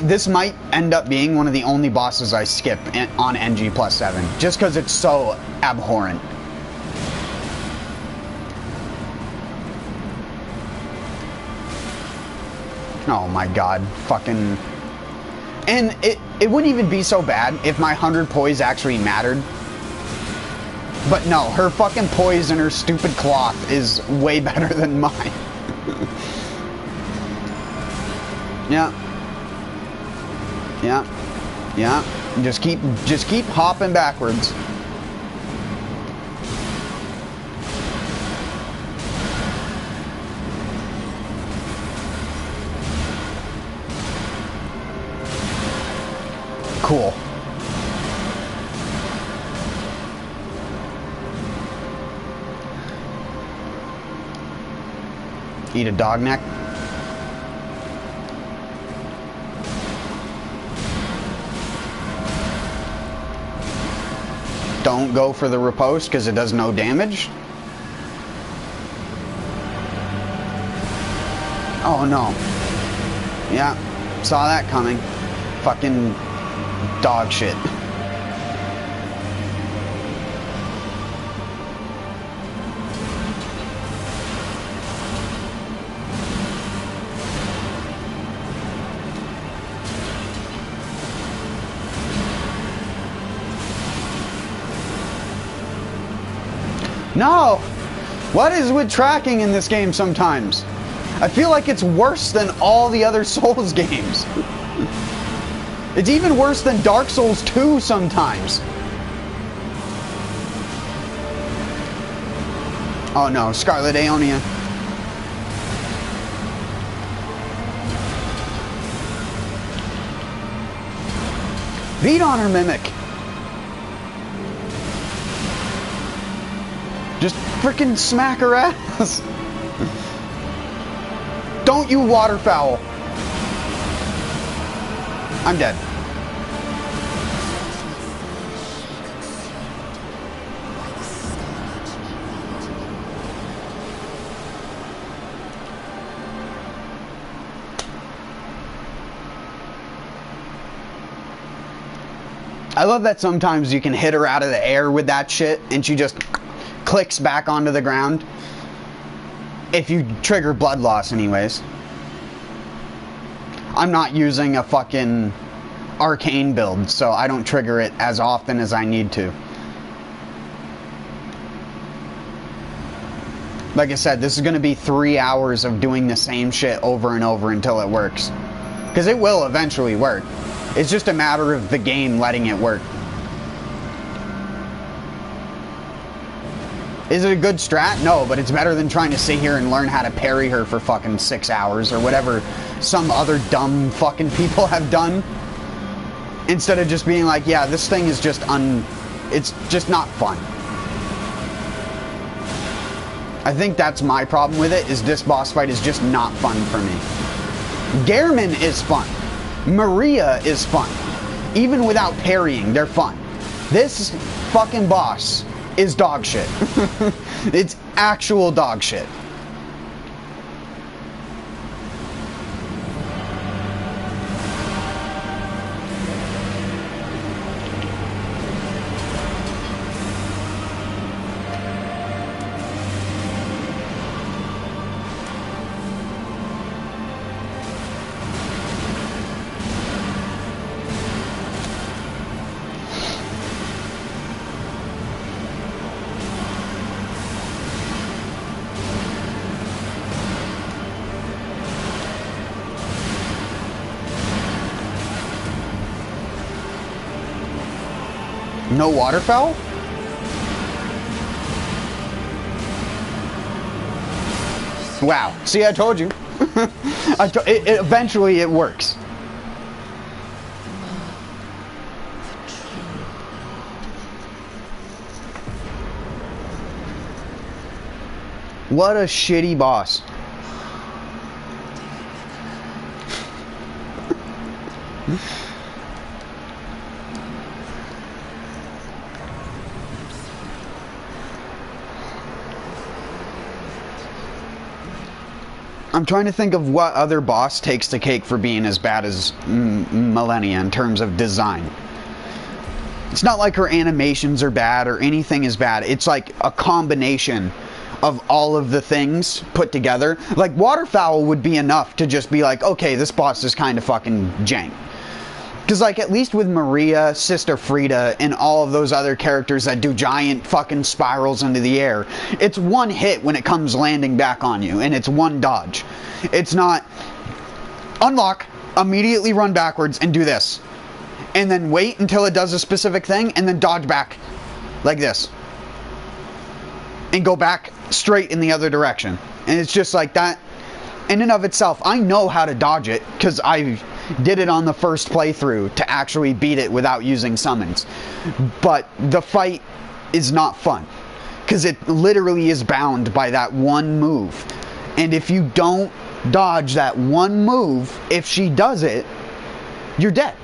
[SPEAKER 1] This might end up being one of the only bosses I skip on NG+7, just because it's so abhorrent. Oh my god, fucking... And it wouldn't even be so bad if my 100 poise actually mattered. But no, her fucking poise and her stupid cloth is way better than mine. Yeah. Yeah. Yeah. Just keep hopping backwards. Cool. Eat a dog neck. Don't go for the riposte because it does no damage. Oh no. Yeah, saw that coming. Fucking dog shit. No! What is with tracking in this game sometimes? I feel like it's worse than all the other Souls games. It's even worse than Dark Souls 2 sometimes. Oh no, Scarlet Aeonia. Beat on her, Mimic. Just frickin' smack her ass. Don't you waterfowl. I'm dead. I love that sometimes you can hit her out of the air with that shit and she just clicks back onto the ground. If you trigger blood loss anyways. I'm not using a fucking arcane build, so I don't trigger it as often as I need to. Like I said, this is going to be 3 hours of doing the same shit over and over until it works. Because it will eventually work. It's just a matter of the game letting it work. Is it a good strat? No, but it's better than trying to sit here and learn how to parry her for fucking 6 hours or whatever some other dumb fucking people have done. Instead of just being like, yeah, this thing is just it's just not fun. I think that's my problem with it, is this boss fight is just not fun for me. Gehrman is fun. Maria is fun. Even without parrying, they're fun. This fucking boss is dog shit. It's actual dog shit. No waterfowl? Wow. See, I told you. Eventually it works. What a shitty boss. I'm trying to think of what other boss takes the cake for being as bad as Millennia in terms of design. It's not like her animations are bad or anything is bad. It's like a combination of all of the things put together. Like, Waterfowl would be enough to just be like, okay, this boss is kind of fucking jank. Because, like, at least with Maria, Sister Frida, and all of those other characters that do giant fucking spirals into the air, it's one hit when it comes landing back on you, and it's one dodge. It's not unlock, immediately run backwards, and do this. And then wait until it does a specific thing, and then dodge back. Like this. And go back straight in the other direction. And it's just like that. In and of itself, I know how to dodge it, because I did it on the first playthrough to actually beat it without using summons. But the fight is not fun, because it literally is bound by that one move. And if you don't dodge that one move, if she does it, you're dead.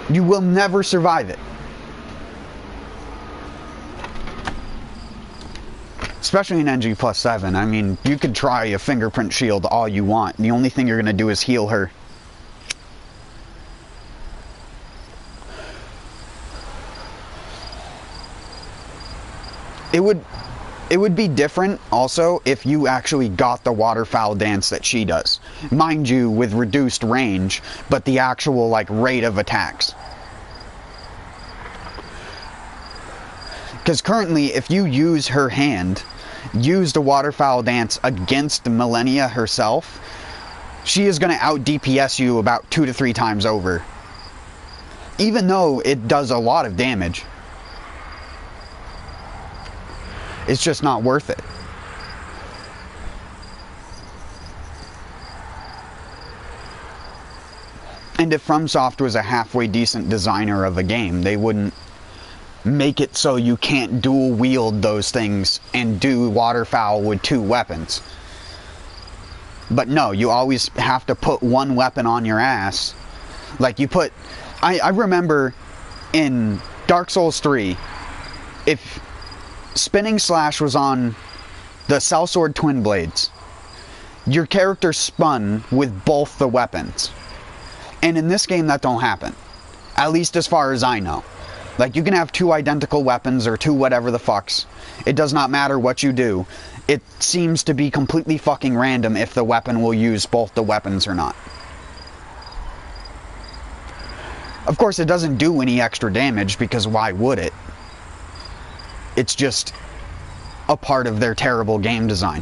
[SPEAKER 1] You will never survive it. Especially in NG+7. I mean, you could try a fingerprint shield all you want. The only thing you're going to do is heal her. It would be different also if you actually got the waterfowl dance that she does. Mind you, with reduced range, but the actual, like, rate of attacks. Because currently, if you use her hand, use the waterfowl dance against Millennia herself, she is going to out DPS you about 2 to 3 times over. Even though it does a lot of damage. It's just not worth it. And if FromSoft was a halfway decent designer of a game, they wouldn't make it so you can't dual wield those things and do waterfowl with 2 weapons. But no, you always have to put one weapon on your ass. Like you put... I remember in Dark Souls 3, if Spinning Slash was on the Sellsword Twin Blades, your character spun with both the weapons. And in this game, that don't happen. At least as far as I know. Like, you can have 2 identical weapons or 2 whatever the fucks. It does not matter what you do. It seems to be completely fucking random if the weapon will use both the weapons or not. Of course, it doesn't do any extra damage, because why would it? It's just a part of their terrible game design.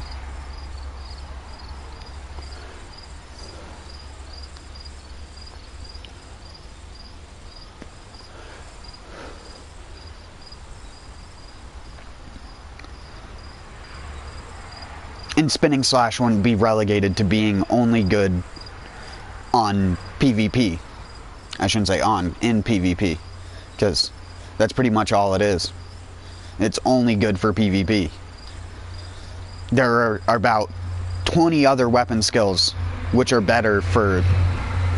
[SPEAKER 1] And Spinning Slash wouldn't be relegated to being only good on PvP. I shouldn't say on, in PvP. Because that's pretty much all it is. It's only good for PvP. There are about 20 other weapon skills which are better for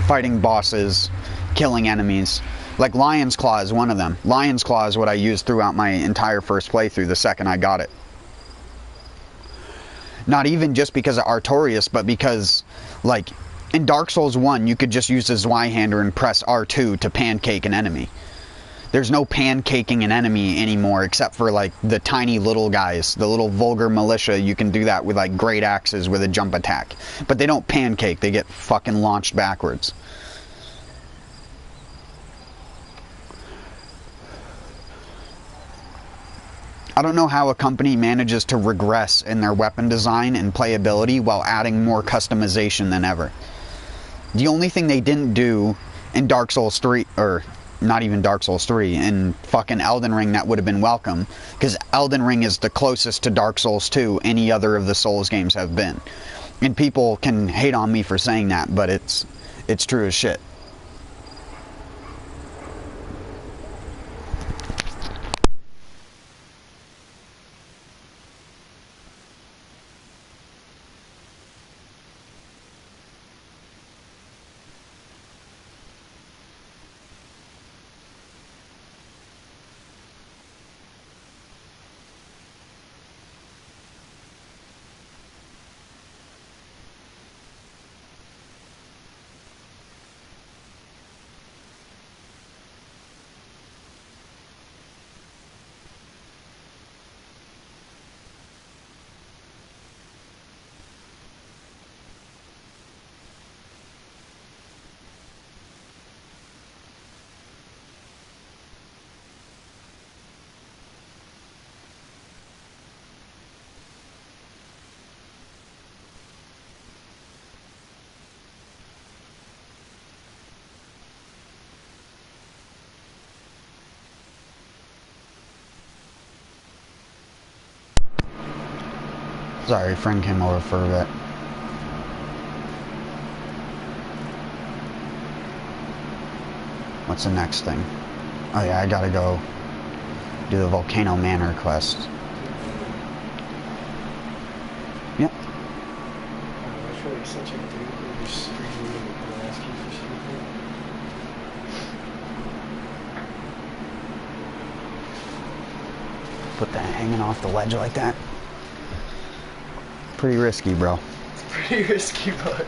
[SPEAKER 1] fighting bosses, killing enemies. Like Lion's Claw is one of them. Lion's Claw is what I used throughout my entire first playthrough the second I got it. Not even just because of Artorias, but because, like, in Dark Souls 1, you could just use the Zweihander and press R2 to pancake an enemy. There's no pancaking an enemy anymore, except for, like, the tiny little guys, the little vulgar militia. You can do that with, like, great axes with a jump attack. But they don't pancake, they get fucking launched backwards. I don't know how a company manages to regress in their weapon design and playability while adding more customization than ever. The only thing they didn't do in Dark Souls 3, or not even Dark Souls 3, in fucking Elden Ring that would have been welcome, because Elden Ring is the closest to Dark Souls 2 any other of the Souls games have been. And people can hate on me for saying that, but it's true as shit. Sorry, friend came over for a bit. What's the next thing? Oh yeah, I gotta go do the Volcano Manor quest. Yep.
[SPEAKER 3] I feel like such a dude when you're screaming and asking for something.
[SPEAKER 1] Put that hanging off the ledge like that. Pretty risky, bro.
[SPEAKER 3] It's pretty risky, but...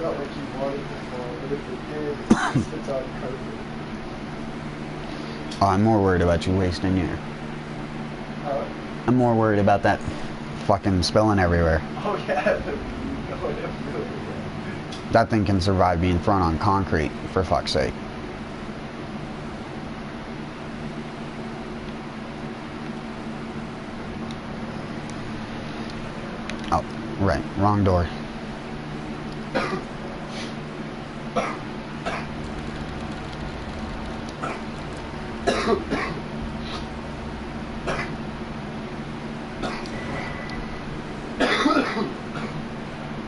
[SPEAKER 3] Not like you wanted to fall, but if it did, it's on carpet.
[SPEAKER 1] Oh, I'm more worried about you wasting your...
[SPEAKER 3] Huh?
[SPEAKER 1] I'm more worried about that fucking spilling everywhere.
[SPEAKER 3] Oh yeah,
[SPEAKER 1] That thing can survive being thrown on concrete, for fuck's sake. Oh, right, wrong door.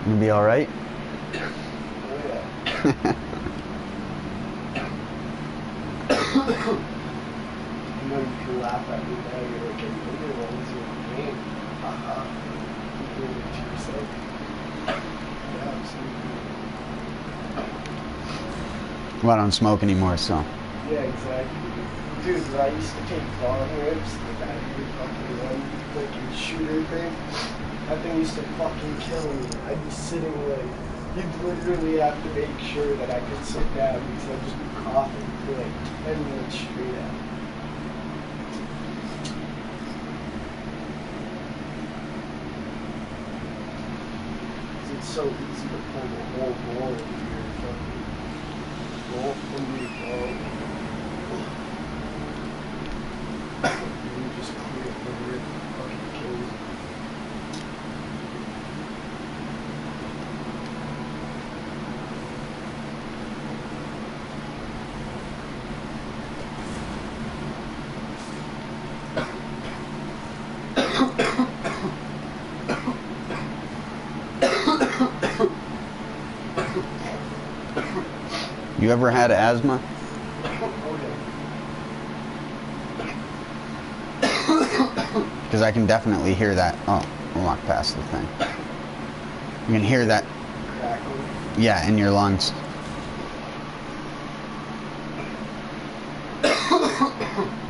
[SPEAKER 1] You be alright?
[SPEAKER 3] You know, you can laugh at me now, you're like, you're the ones in the game. Haha. You doing it to yourself. Yeah, absolutely.
[SPEAKER 1] Well, I don't smoke anymore, so.
[SPEAKER 3] Yeah, exactly. Dude, when I used to take bong rips, the guy who fucking one fucking shooter thing, that thing used to fucking kill me. I'd be sitting like, you'd literally have to make sure that I could sit down because I'd just be coughing for like 10 minutes straight out. It's so easy to pull the whole bowl into your fucking bowl into your bowl. And you just clear it over it, fucking kills you.
[SPEAKER 1] You ever had asthma? Because I can definitely hear that. Oh, we'll walk past the thing. You can hear that. Yeah, in your lungs.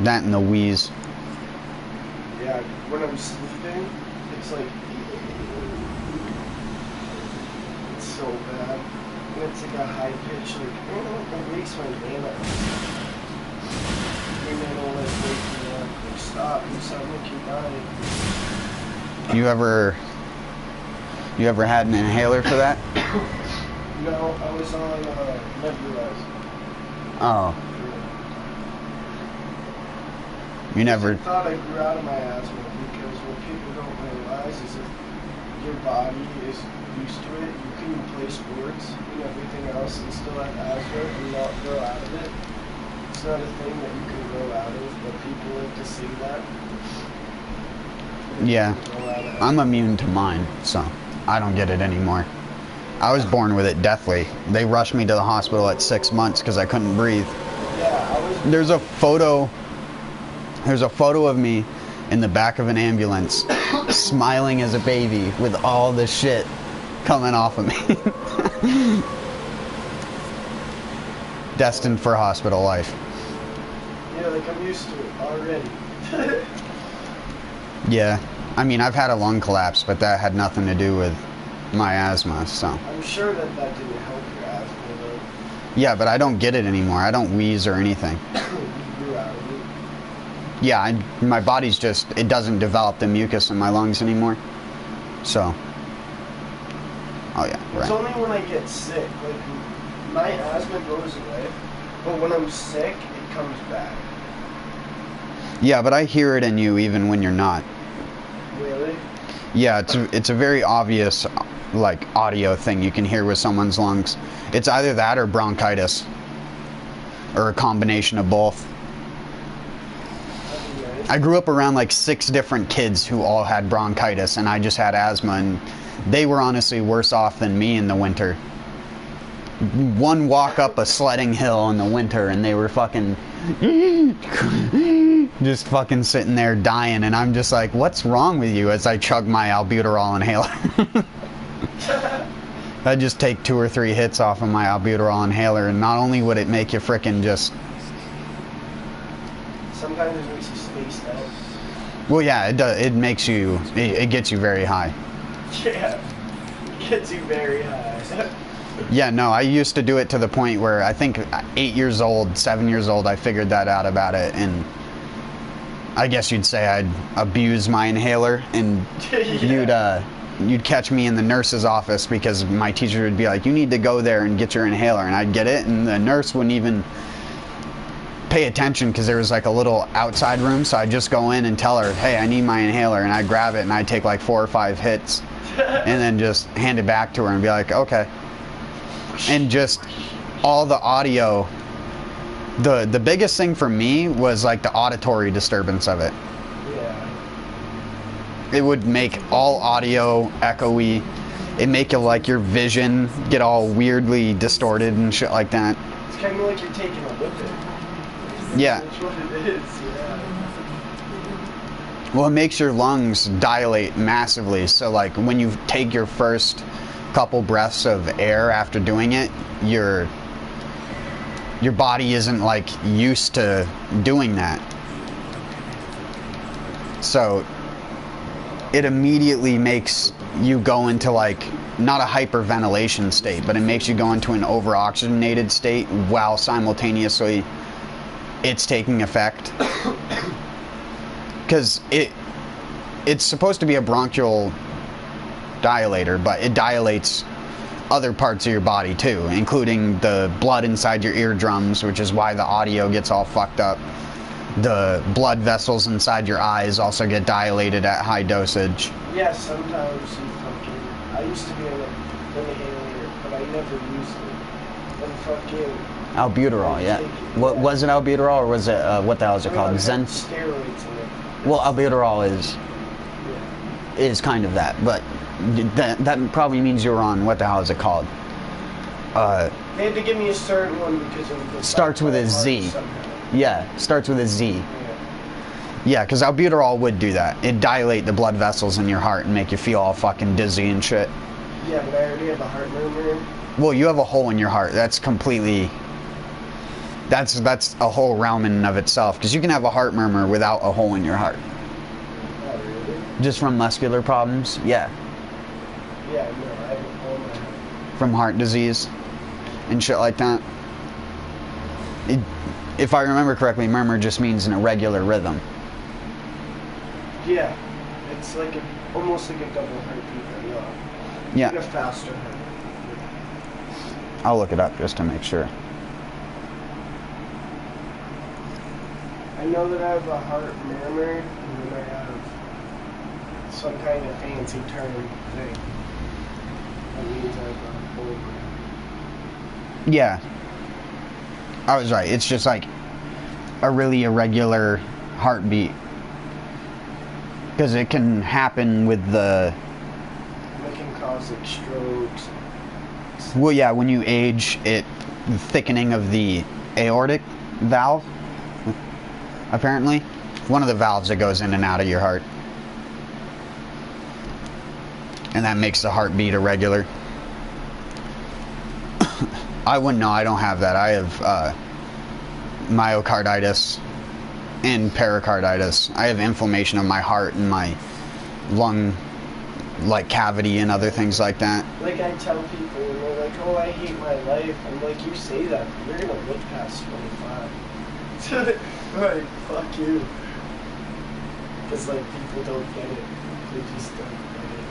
[SPEAKER 1] That and the wheeze.
[SPEAKER 3] Yeah, when I'm sleeping, it's like, it's so bad. And it's like a high pitch, like, it wakes my man up. And then it'll like wake me up, like, stop, you sound like you're dying.
[SPEAKER 1] You ever had an inhaler for that?
[SPEAKER 3] No, I was on nebulizer.
[SPEAKER 1] Oh. You never...
[SPEAKER 3] I thought I grew out of my asthma because what people don't realize is if your body is used to it, you can play sports and everything else and still have asthma and not grow out of it. It's not a thing that you can grow out of, but people like to say that.
[SPEAKER 1] Yeah. I'm immune to mine, so I don't get it anymore. I was born with it deathly. They rushed me to the hospital at 6 months because I couldn't breathe.
[SPEAKER 3] Yeah,
[SPEAKER 1] There's a photo of me in the back of an ambulance smiling as a baby with all the shit coming off of me. Destined for hospital life.
[SPEAKER 3] Yeah, like I'm used to it already.
[SPEAKER 1] Yeah. I mean, I've had a lung collapse, but that had nothing to do with my asthma, so.
[SPEAKER 3] I'm sure that didn't help your asthma though.
[SPEAKER 1] Yeah, but I don't get it anymore. I don't wheeze or anything.
[SPEAKER 3] You grew out of it.
[SPEAKER 1] Yeah, my body's just, it doesn't develop the mucus in my lungs anymore. So. Oh yeah, right.
[SPEAKER 3] It's only when I get sick, like my asthma goes away, but when I'm sick, it comes back.
[SPEAKER 1] Yeah, but I hear it in you even when you're not.
[SPEAKER 3] Really?
[SPEAKER 1] Yeah, it's a very obvious, like, audio thing you can hear with someone's lungs. It's either that or bronchitis. Or a combination of both. I grew up around like 6 different kids who all had bronchitis, and I just had asthma, and they were honestly worse off than me in the winter. One walk up a sledding hill in the winter, and they were fucking just fucking sitting there dying, and I'm just like, what's wrong with you, as I chug my albuterol inhaler. I just take 2 or 3 hits off of my albuterol inhaler, and not only would it make you frickin' just...
[SPEAKER 3] Sometimes it makes you spaced out.
[SPEAKER 1] Well, yeah, it does. It makes you... It gets you very high.
[SPEAKER 3] Yeah. It gets you very high.
[SPEAKER 1] Yeah, no, I used to do it to the point where I think 8 years old, 7 years old, I figured that out about it, and I guess you'd say I'd abuse my inhaler, and
[SPEAKER 3] Yeah.
[SPEAKER 1] you'd catch me in the nurse's office because my teacher would be like, you need to go there and get your inhaler, and I'd get it, and the nurse wouldn't even pay attention because there was like a little outside room, so I'd just go in and tell her, hey, I need my inhaler, and I'd grab it, and I'd take like 4 or 5 hits, and then just hand it back to her and be like, okay. And just all the audio, the biggest thing for me was like the auditory disturbance of it.
[SPEAKER 3] Yeah.
[SPEAKER 1] It would make all audio echoey. It'd make you like your vision get all weirdly distorted and shit like that.
[SPEAKER 3] It's kind of like you're taking a whipping.
[SPEAKER 1] Yeah.
[SPEAKER 3] That's what it is, yeah.
[SPEAKER 1] Well, it makes your lungs dilate massively. So like when you take your first couple breaths of air after doing it, your body isn't like used to doing that. So it immediately makes you go into like not a hyperventilation state, but it makes you go into an over-oxygenated state while simultaneously it's taking effect. Because it's supposed to be a bronchial dilator, but it dilates other parts of your body too, including the blood inside your eardrums, which is why the audio gets all fucked up. The blood vessels inside your eyes also get dilated at high dosage.
[SPEAKER 3] Yeah, sometimes you fucking... I used to be an inhaler, but I never used it. And fucking...
[SPEAKER 1] Albuterol, yeah. What was it, albuterol, or was it what the hell is it called? Zen.
[SPEAKER 3] Steroids in it.
[SPEAKER 1] Well, albuterol is kind of that, but that probably means you're on what the hell is it called?
[SPEAKER 3] They had to give me a certain one because of the...
[SPEAKER 1] Starts with a Z.
[SPEAKER 3] Somehow.
[SPEAKER 1] Yeah, starts with a Z.
[SPEAKER 3] Yeah.
[SPEAKER 1] Yeah, because albuterol would do that. It'd dilate the blood vessels in your heart and make you feel all fucking dizzy and shit.
[SPEAKER 3] Yeah, but I already have a heart murmur.
[SPEAKER 1] Well, you have a hole in your heart. That's completely... That's a whole realm in and of itself, because you can have a heart murmur without a hole in your heart.
[SPEAKER 3] Oh, really?
[SPEAKER 1] Just from muscular problems? Yeah.
[SPEAKER 3] Yeah, no, I have a hole in my heart.
[SPEAKER 1] From heart disease and shit like that. If I remember correctly, murmur just means an irregular rhythm.
[SPEAKER 3] Yeah, it's like almost like a double heartbeat, but no.
[SPEAKER 1] Yeah.
[SPEAKER 3] Like a faster heartbeat.
[SPEAKER 1] I'll look it up just to make sure.
[SPEAKER 3] I know that I have a heart murmur, and then I have some kind of fancy term thing. That means I have a hole in my heart.
[SPEAKER 1] Yeah. I was right. It's just like a really irregular heartbeat. Because it can happen with the...
[SPEAKER 3] It can cause like strokes.
[SPEAKER 1] Well, yeah, when you age, thickening of the aortic valve, apparently. One of the valves that goes in and out of your heart. And that makes the heartbeat irregular. I wouldn't know. I don't have that. I have myocarditis and pericarditis. I have inflammation of my heart and my lung, like cavity and other things like that.
[SPEAKER 3] Like I tell people, and they're like, "Oh, I hate my life." I'm like, "You say that, but you're gonna live past 25." Like, fuck you. Because like people don't get it. They just don't get it.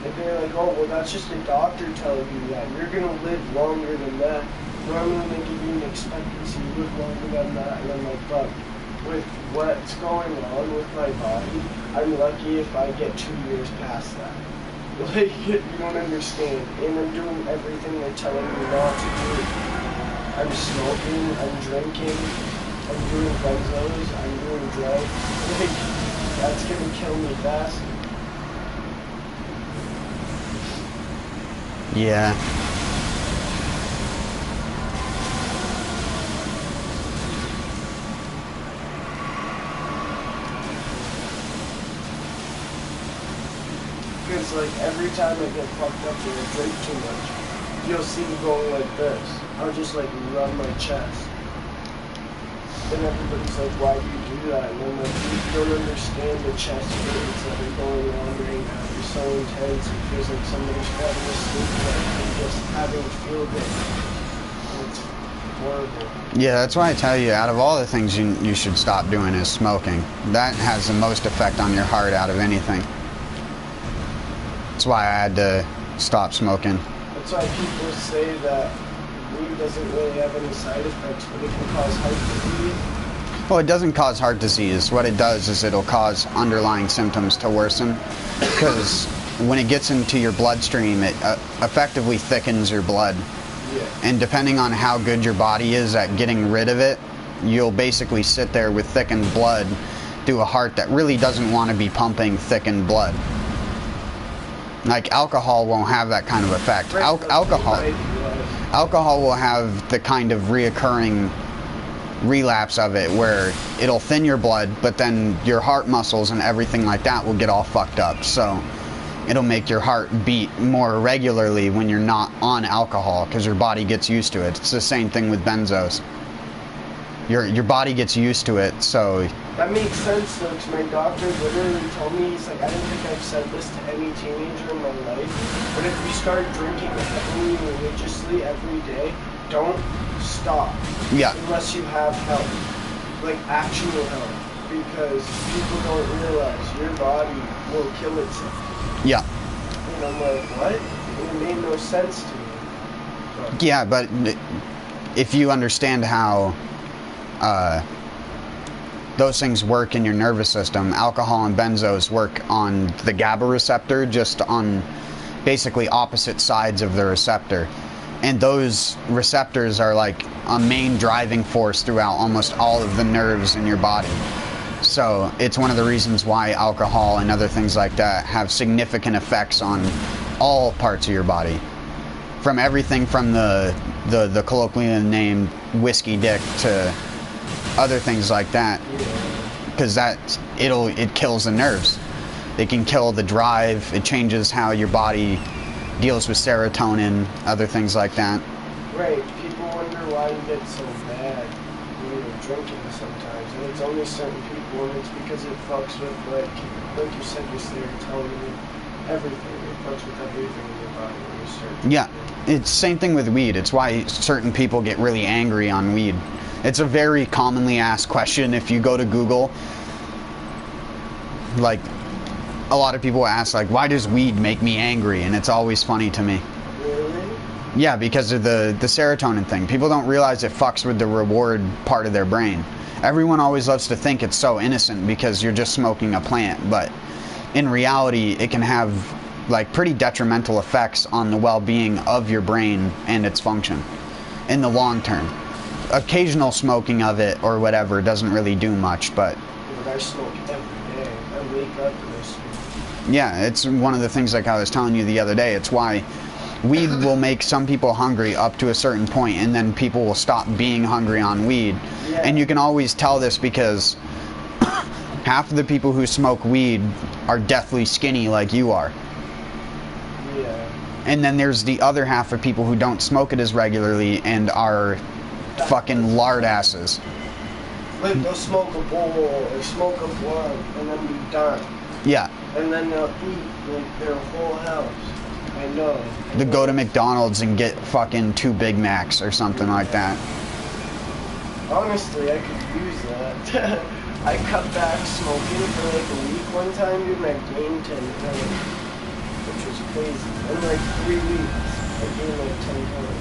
[SPEAKER 3] And they're like, "Oh, well, that's just a doctor telling you that. You're gonna live longer than that. Normally they give you an expectancy, you live longer than that." And I'm like, "Fuck. With what's going on with my body, I'm lucky if I get 2 years past that." Like, you don't understand. And I'm doing everything they're telling me not to do. I'm smoking, I'm drinking, I'm doing benzos, I'm doing drugs. Like, That's gonna kill me faster.
[SPEAKER 1] Yeah.
[SPEAKER 3] Because like every time I get fucked up and I drink too much, you'll see me going like this. I'll just like run my chest. And everybody's like, why do you do that? And I'm like, you don't understand the chest pains that are going on right now. They're so intense, it feels like somebody's falling asleep and just having a field day. And it's horrible.
[SPEAKER 1] Yeah, that's why I tell you, out of all the things you should stop doing is smoking. That has the most effect on your heart out of anything. That's why I had to stop smoking.
[SPEAKER 3] That's why people say that weed doesn't really have any side effects, but it can cause heart disease.
[SPEAKER 1] Well, it doesn't cause heart disease. What it does is it'll cause underlying symptoms to worsen, because when it gets into your bloodstream, it effectively thickens your blood.
[SPEAKER 3] Yeah.
[SPEAKER 1] And depending on how good your body is at getting rid of it, you'll basically sit there with thickened blood through a heart that really doesn't want to be pumping thickened blood. Like alcohol won't have that kind of effect. Alcohol will have the kind of reoccurring relapse of it where it'll thin your blood, but then your heart muscles and everything like that will get all fucked up. So it'll make your heart beat more regularly when you're not on alcohol, because your body gets used to it. It's the same thing with benzos. Your body gets used to it, so...
[SPEAKER 3] That makes sense though, because my doctor literally told me, he's like, I don't think I've said this to any teenager in my life, but if you start drinking heavily religiously every day, don't stop.
[SPEAKER 1] Yeah.
[SPEAKER 3] Unless you have help. Like actual help. Because people don't realize your body will kill itself.
[SPEAKER 1] Yeah.
[SPEAKER 3] And I'm like, what? And it made no sense to me. But
[SPEAKER 1] Yeah, but if you understand how those things work in your nervous system, alcohol and benzos work on the GABA receptor, just on basically opposite sides of the receptor. And those receptors are like a main driving force throughout almost all of the nerves in your body. So it's one of the reasons why alcohol and other things like that have significant effects on all parts of your body. From everything from the colloquially named whiskey dick to other things like that, because it kills the nerves. It can kill the drive. It changes how your body deals with serotonin, other things like that.
[SPEAKER 3] right, people wonder why you get so bad when you're drinking sometimes, and it's only certain people, and it's because it fucks with like you said, your serotonin, everything. It fucks with everything in your body when you're certain.
[SPEAKER 1] Yeah, it's same thing with weed. It's why certain people get really angry on weed. It's a very commonly asked question if you go to Google. Like, a lot of people ask, like, why does weed make me angry? And it's always funny to me.
[SPEAKER 3] Really?
[SPEAKER 1] Yeah, because of the serotonin thing. People don't realize it fucks with the reward part of their brain. Everyone always loves to think it's so innocent because you're just smoking a plant, but in reality, it can have like pretty detrimental effects on the well-being of your brain and its function in the long term. Occasional smoking of it or whatever doesn't really do much, but
[SPEAKER 3] I smoke every day. I wake up and I smoke.
[SPEAKER 1] yeah, it's one of the things, like I was telling you the other day. It's why weed will make some people hungry up to a certain point, and then people will stop being hungry on weed.
[SPEAKER 3] Yeah.
[SPEAKER 1] And you can always tell this because half of the people who smoke weed are deathly skinny like you are.
[SPEAKER 3] Yeah.
[SPEAKER 1] And then there's the other half of people who don't smoke it as regularly and are fucking lard asses.
[SPEAKER 3] Like they'll smoke a bowl or smoke a blunt and then be done.
[SPEAKER 1] Yeah.
[SPEAKER 3] And then they'll eat like their whole house. I know.
[SPEAKER 1] They go to McDonald's and get fucking 2 Big Macs or something like that.
[SPEAKER 3] Honestly, I could use that. I cut back smoking for like a week one time, dude, and I gained 10 pounds, which was crazy. In like 3 weeks, I gained like 10 pounds.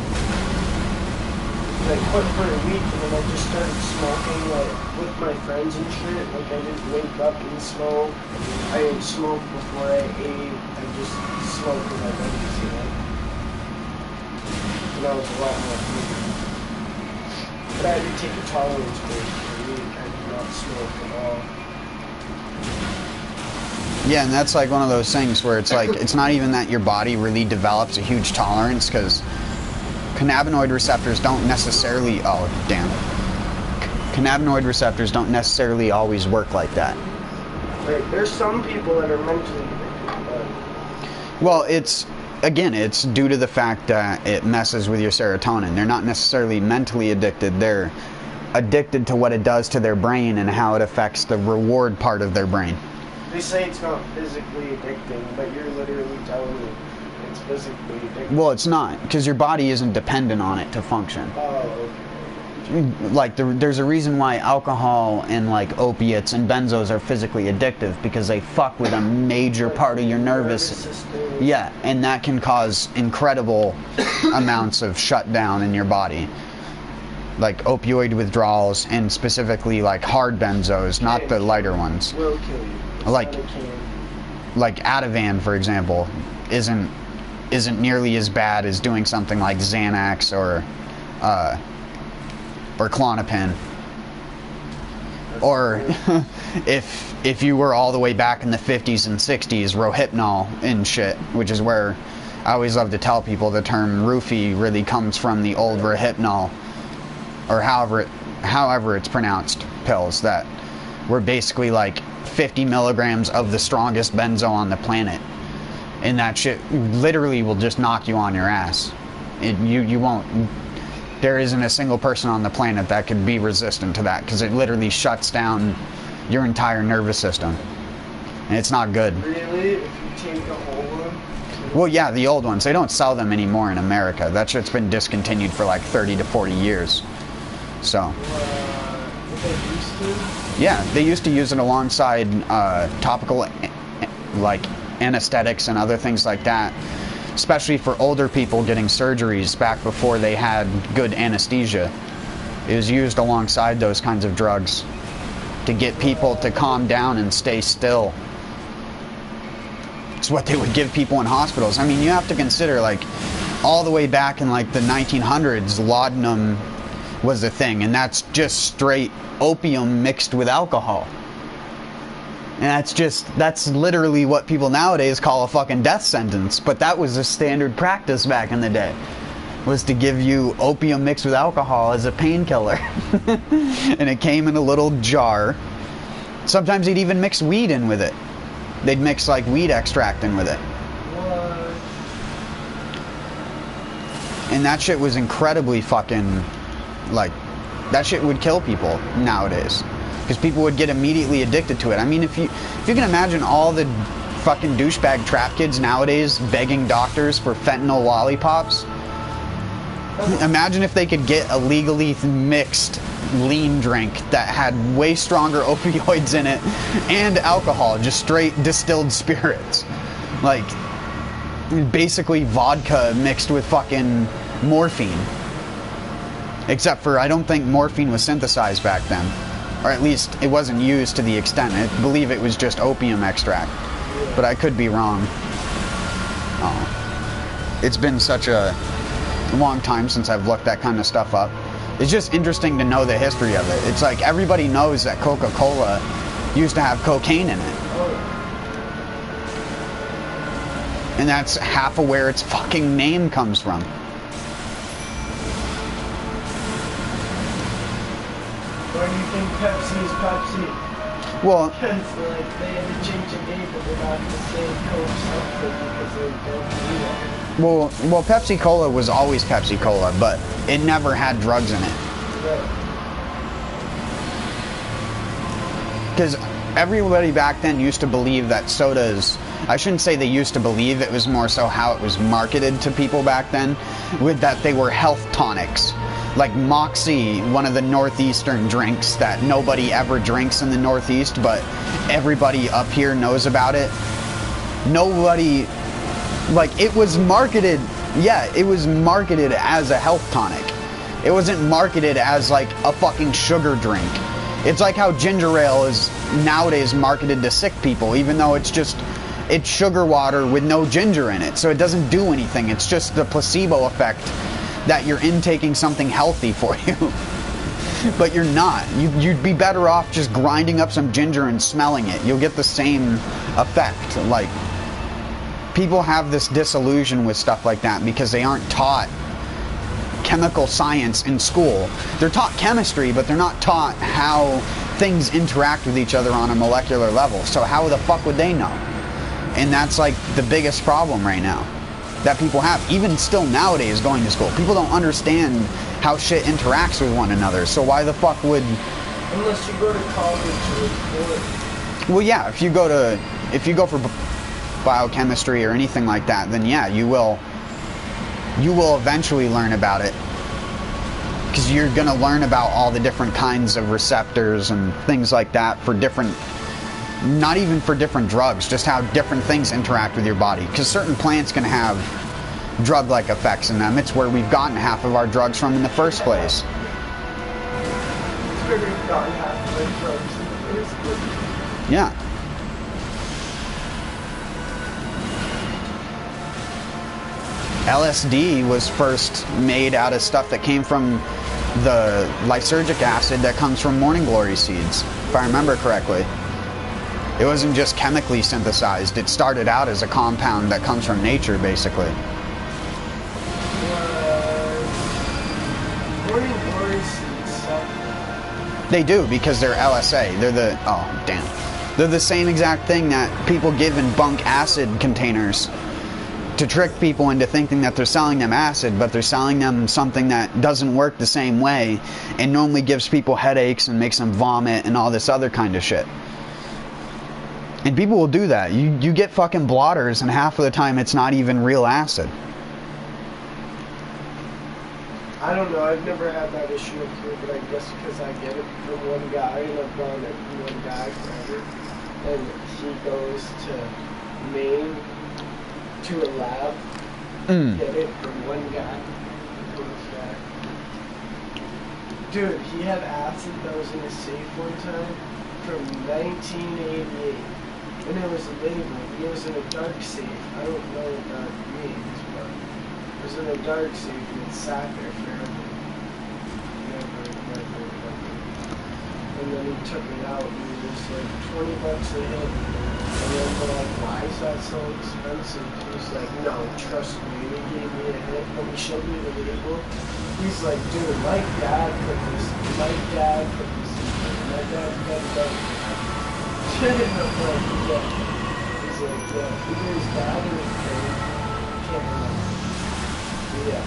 [SPEAKER 3] I quit for a week, and then I just started smoking like with my friends and shit. Like I didn't wake up and smoke. I didn't smoke before I ate. I just smoked with my buddies, you know. And that was a lot more fun. But I had to take a tolerance break for a week. I did not smoke at all.
[SPEAKER 1] Yeah, and that's like one of those things where it's like, it's not even that your body really develops a huge tolerance, because cannabinoid receptors don't necessarily, oh damn, cannabinoid receptors don't necessarily always work like that.
[SPEAKER 3] Right, there's some people that are mentally addicted,
[SPEAKER 1] Well, it's, again, it's due to the fact that it messes with your serotonin. They're not necessarily mentally addicted, they're addicted to what it does to their brain and how it affects the reward part of their brain.
[SPEAKER 3] They say it's not physically addicting, but you're literally telling me it's physically addicting.
[SPEAKER 1] Well, it's not, because your body isn't dependent on it to function.
[SPEAKER 3] Oh,
[SPEAKER 1] Like, there's a reason why alcohol and, like, opiates and benzos are physically addictive, because they fuck with a major part of your nervous
[SPEAKER 3] system.
[SPEAKER 1] Yeah, and that can cause incredible amounts of shutdown in your body. Like opioid withdrawals, and specifically like hard benzos, not the lighter ones.
[SPEAKER 3] Will kill you.
[SPEAKER 1] Like Ativan, for example, isn't nearly as bad as doing something like Xanax or Klonopin. Or if you were all the way back in the 50s and 60s, Rohypnol and shit, which is where I always love to tell people the term roofie really comes from the old Rohypnol, or however it's pronounced, pills that were basically like 50 milligrams of the strongest benzo on the planet, and that shit literally will just knock you on your ass. You won't. There isn't a single person on the planet that could be resistant to that, because it literally shuts down your entire nervous system, and it's not good.
[SPEAKER 3] Really? If you take a whole one?
[SPEAKER 1] Well, yeah, the old ones. They don't sell them anymore in America. That shit's been discontinued for like 30 to 40 years. So.
[SPEAKER 3] They used to?
[SPEAKER 1] Yeah, they used to use it alongside topical, like, anesthetics and other things like that. Especially for older people getting surgeries back before they had good anesthesia. It was used alongside those kinds of drugs to get people to calm down and stay still. It's what they would give people in hospitals. I mean, you have to consider, like, all the way back in, like, the 1900s, laudanum was a thing, and that's just straight opium mixed with alcohol. And that's literally what people nowadays call a fucking death sentence. But that was a standard practice back in the day, was to give you opium mixed with alcohol as a painkiller. And it came in a little jar. Sometimes they'd even mix weed in with it. They'd mix like weed extract in with it.
[SPEAKER 3] What?
[SPEAKER 1] And that shit was incredibly fucking, like, that shit would kill people nowadays. Because people would get immediately addicted to it. I mean, if you can imagine all the fucking douchebag trap kids nowadays begging doctors for fentanyl lollipops. Imagine if they could get a legally mixed lean drink that had way stronger opioids in it and alcohol, just straight distilled spirits. Like, basically vodka mixed with fucking morphine. Except for, I don't think morphine was synthesized back then. Or at least it wasn't used to the extent. I believe it was just opium extract. But I could be wrong. Oh. It's been such a long time since I've looked that kind of stuff up. It's just interesting to know the history of it. It's like everybody knows that Coca-Cola used to have cocaine in it. And that's half of where its fucking name comes from.
[SPEAKER 3] Why do you think Pepsi is Pepsi?
[SPEAKER 1] Well,
[SPEAKER 3] Because like they had to change the name, but they're not the same Coke something because they don't do it.
[SPEAKER 1] Well, Pepsi Cola was always Pepsi Cola, but it never had drugs in it. Because everybody back then used to believe that sodas, I shouldn't say they used to believe, it was more so how it was marketed to people back then, with that they were health tonics. Like Moxie, one of the northeastern drinks that nobody ever drinks in the Northeast, but everybody up here knows about it. Nobody, like, it was marketed, yeah, it was marketed as a health tonic. It wasn't marketed as like a fucking sugar drink. It's like how ginger ale is nowadays marketed to sick people, even though it's sugar water with no ginger in it, so it doesn't do anything. It's just the placebo effect that you're intaking something healthy for you. But you're not. You'd be better off just grinding up some ginger and smelling it. You'll get the same effect. Like, people have this disillusion with stuff like that because they aren't taught chemical science in school. They're taught chemistry, but they're not taught how things interact with each other on a molecular level. So how the fuck would they know? And that's like the biggest problem right now that people have, even still nowadays going to school. People don't understand how shit interacts with one another. So why the fuck would...
[SPEAKER 3] Unless you go to college or...
[SPEAKER 1] Well, yeah, if you go for biochemistry or anything like that, then yeah, you will eventually learn about it. Because you're going to learn about all the different kinds of receptors and things like that for different, not even for different drugs, just how different things interact with your body. Because certain plants can have drug-like effects in them. It's where we've gotten half of our drugs from in the first place.
[SPEAKER 3] It's where we've gotten half of our drugs in the first place.
[SPEAKER 1] Yeah. LSD was first made out of stuff that came from the lysergic acid that comes from morning glory seeds, if I remember correctly. It wasn't just chemically synthesized. It started out as a compound that comes from nature, basically.
[SPEAKER 3] Morning glory seeds suck.
[SPEAKER 1] They do, because they're LSA. They're the... Oh, damn. They're the same exact thing that people give in bunk acid containers to trick people into thinking that they're selling them acid, but they're selling them something that doesn't work the same way and normally gives people headaches and makes them vomit and all this other kind of shit. And people will do that. You get fucking blotters, and half of the time it's not even real acid.
[SPEAKER 3] I don't know, I've never had that issue up here, but I guess because I get it from one guy, and I've gone it from one guy forever, and he goes to Maine to a lab, get it from one guy. Dude, he had acid that was in his safe one time from 1988, and it was labeled. It was in a dark safe. I don't know what that means, but it was in a dark safe and it sat there forever. Never. And then he took it out and it was like $20 a hit. And then they're like, why is that so expensive? He's like, no, trust me. He gave me a hit. When he showed me the label, he's like, dude, my dad put this. My dad put this. My dad got it done. I'm like, yeah. He's like, yeah. Either his dad or his parents. Can't remember. Yeah.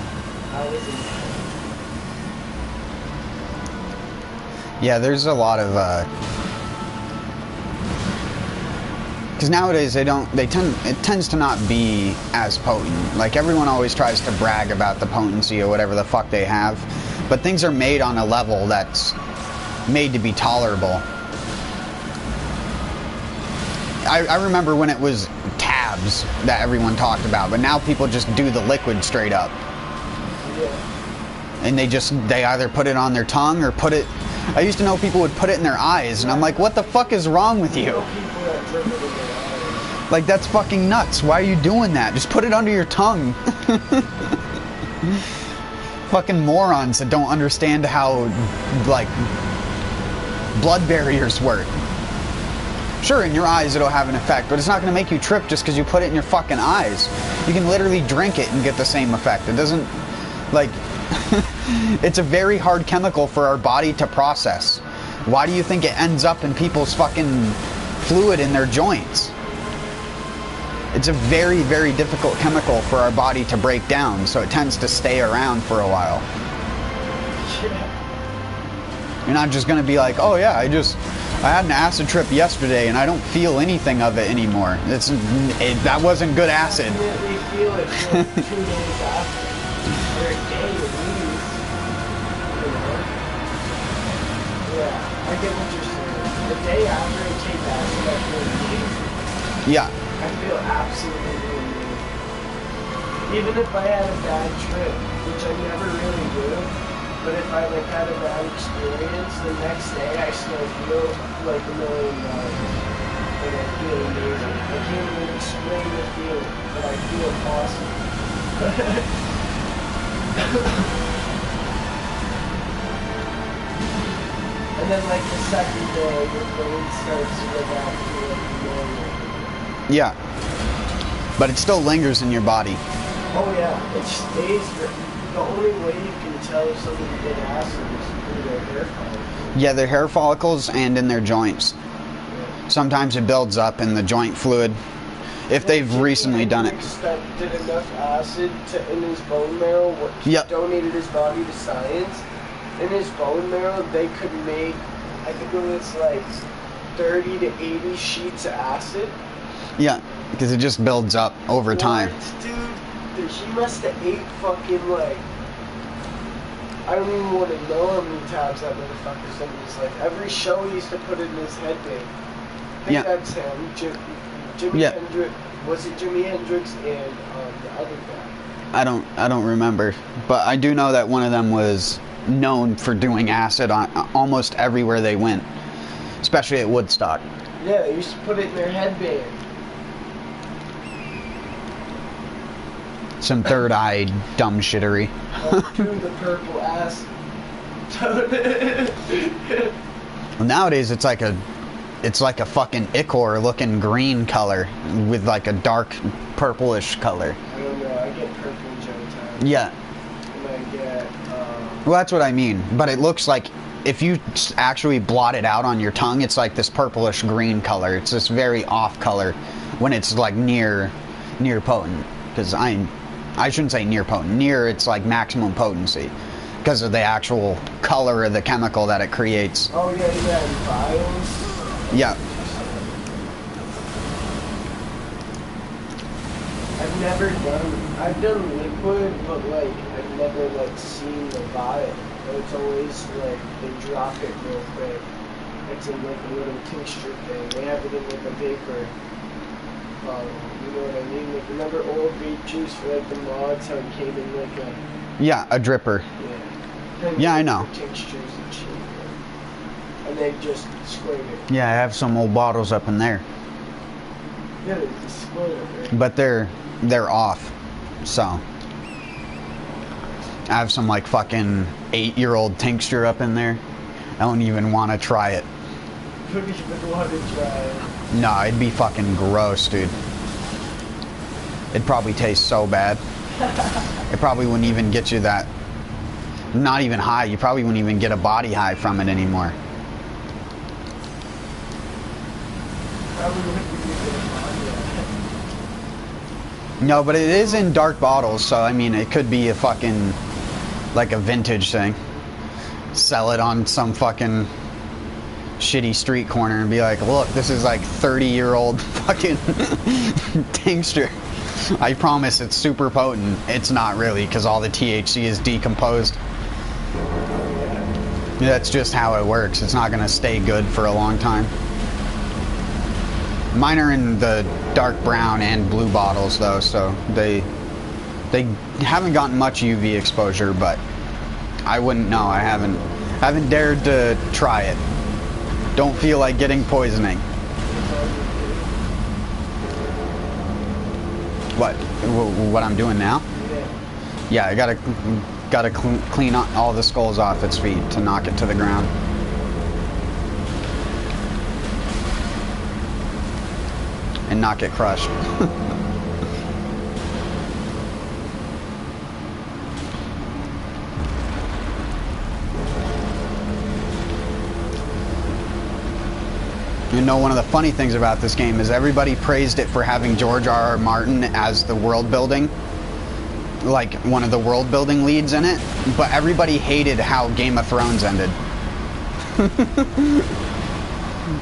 [SPEAKER 3] I was in the
[SPEAKER 1] Yeah, there's a lot of... Because nowadays it tends to not be as potent. Like, everyone always tries to brag about the potency or whatever the fuck they have, but things are made on a level that's made to be tolerable. I remember when it was tabs that everyone talked about, but now people just do the liquid straight up. And they either put it on their tongue or put it... I used to know people would put it in their eyes, and I'm like, what the fuck is wrong with you? Like, that's fucking nuts. Why are you doing that? Just put it under your tongue. Fucking morons that don't understand how, like, blood barriers work. Sure, in your eyes it'll have an effect, but it's not going to make you trip just because you put it in your fucking eyes. You can literally drink it and get the same effect. It doesn't, like... It's a very hard chemical for our body to process. Why do you think it ends up in people's fucking fluid in their joints? It's a very, very difficult chemical for our body to break down, so it tends to stay around for a while. You're not just going to be like, oh yeah, I had an acid trip yesterday and I don't feel anything of it anymore. That wasn't good acid.
[SPEAKER 3] I definitely feel it for 2 days after. Or a day at least. You know? Yeah, I get what you're saying. The day after I take acid, I feel amazing.
[SPEAKER 1] Yeah.
[SPEAKER 3] I feel absolutely amazing. Even if I had a bad trip, which I never really do, but if I had a bad experience, the next day I still feel like $1 million. And I feel amazing. I can't even explain the feeling, but I feel awesome. And then like the second day, your brain starts to go back to like normal.
[SPEAKER 1] Yeah. But it still lingers in your body.
[SPEAKER 3] Oh yeah, it stays. The only way you can tell if somebody did acid is through their hair follicles.
[SPEAKER 1] Yeah, their hair follicles and in their joints.
[SPEAKER 3] Yeah.
[SPEAKER 1] Sometimes it builds up in the joint fluid. If they've recently done it.
[SPEAKER 3] That did enough acid in his bone marrow.
[SPEAKER 1] Yep.
[SPEAKER 3] Donated his body to science. In his bone marrow, they could make, I think it was like 30 to 80 sheets of acid.
[SPEAKER 1] Yeah, because it just builds up over time.
[SPEAKER 3] What, dude? He must have ate fucking like, I don't even want to know how many times that motherfucker said it was like every show he used to put it in his headband. I think that's him. Jimi Hendrix. Was it Jimi Hendrix and the other guy?
[SPEAKER 1] I don't remember, but I do know that one of them was known for doing acid on almost everywhere they went, especially at Woodstock.
[SPEAKER 3] Yeah, they used to put it in their headband.
[SPEAKER 1] Some third-eyed dumb shittery.
[SPEAKER 3] To the purple acid.
[SPEAKER 1] Well, nowadays it's like a fucking ichor looking green color with like a dark purplish color.
[SPEAKER 3] I don't know, I get purple Giantland.
[SPEAKER 1] Yeah.
[SPEAKER 3] And I get,
[SPEAKER 1] Well, that's what I mean. But it looks like if you actually blot it out on your tongue, it's like this purplish green color. It's this very off color when it's like near potent. Because I shouldn't say near potent. Near, it's like maximum potency. Because of the actual color of the chemical that it creates.
[SPEAKER 3] oh yeah, and vials.
[SPEAKER 1] Yeah.
[SPEAKER 3] I've done liquid, but like, I've never like seen the vial. It's always like, they drop it real quick. It's in like a little tincture thing. They have it in like a vapor. You know what I mean? Like, remember old vape juice for like the mods, how it came in like a...
[SPEAKER 1] Yeah, a dripper.
[SPEAKER 3] Yeah.
[SPEAKER 1] Yeah, I know.
[SPEAKER 3] Tinctures and shit. And they just squirt it.
[SPEAKER 1] Yeah, I have some old bottles up in there.
[SPEAKER 3] Yeah, they just squirt it, right?
[SPEAKER 1] But they're off. So I have some like fucking 8-year-old tincture up in there. I don't even want to try it.
[SPEAKER 3] Couldn't even want to try it.
[SPEAKER 1] No, it'd be fucking gross, dude. It'd probably taste so bad. It probably wouldn't even get you that... Not even high. You probably wouldn't even get a body high from it anymore.
[SPEAKER 3] Probably wouldn't be good on
[SPEAKER 1] No, but it is in dark bottles, so I mean, it could be a fucking... like a vintage thing. Sell it on some fucking shitty street corner and be like, look, this is like 30-year-old fucking tincture. I promise it's super potent. It's not really, because all the THC is decomposed. That's just how it works. It's not going to stay good for a long time. Mine are in the dark brown and blue bottles, though, so they haven't gotten much UV exposure, but I wouldn't know. I haven't dared to try it. Don't feel like getting poisoning. What I'm doing now? Yeah, I gotta clean all the skulls off its feet to knock it to the ground. And not get crushed. You know, one of the funny things about this game is everybody praised it for having George R.R. Martin as the world building, like one of the world building leads in it, but everybody hated how Game of Thrones ended.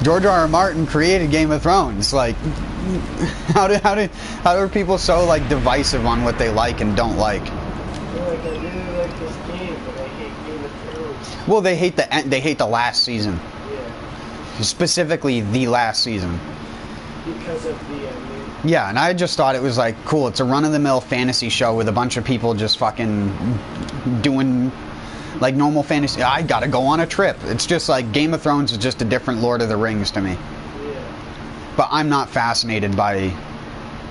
[SPEAKER 1] George R.R. Martin created Game of Thrones. Like, how are people so like divisive on what they like and don't like?
[SPEAKER 3] Like, I really like this game, but I hate Game of Thrones.
[SPEAKER 1] Well, they hate the last season. Specifically the last season.
[SPEAKER 3] Because of the ending.
[SPEAKER 1] Yeah, and I just thought it was like, cool, it's a run-of-the-mill fantasy show with a bunch of people just fucking doing like normal fantasy. I gotta go on a trip. It's just like Game of Thrones is just a different Lord of the Rings to me.
[SPEAKER 3] Yeah.
[SPEAKER 1] But I'm not fascinated by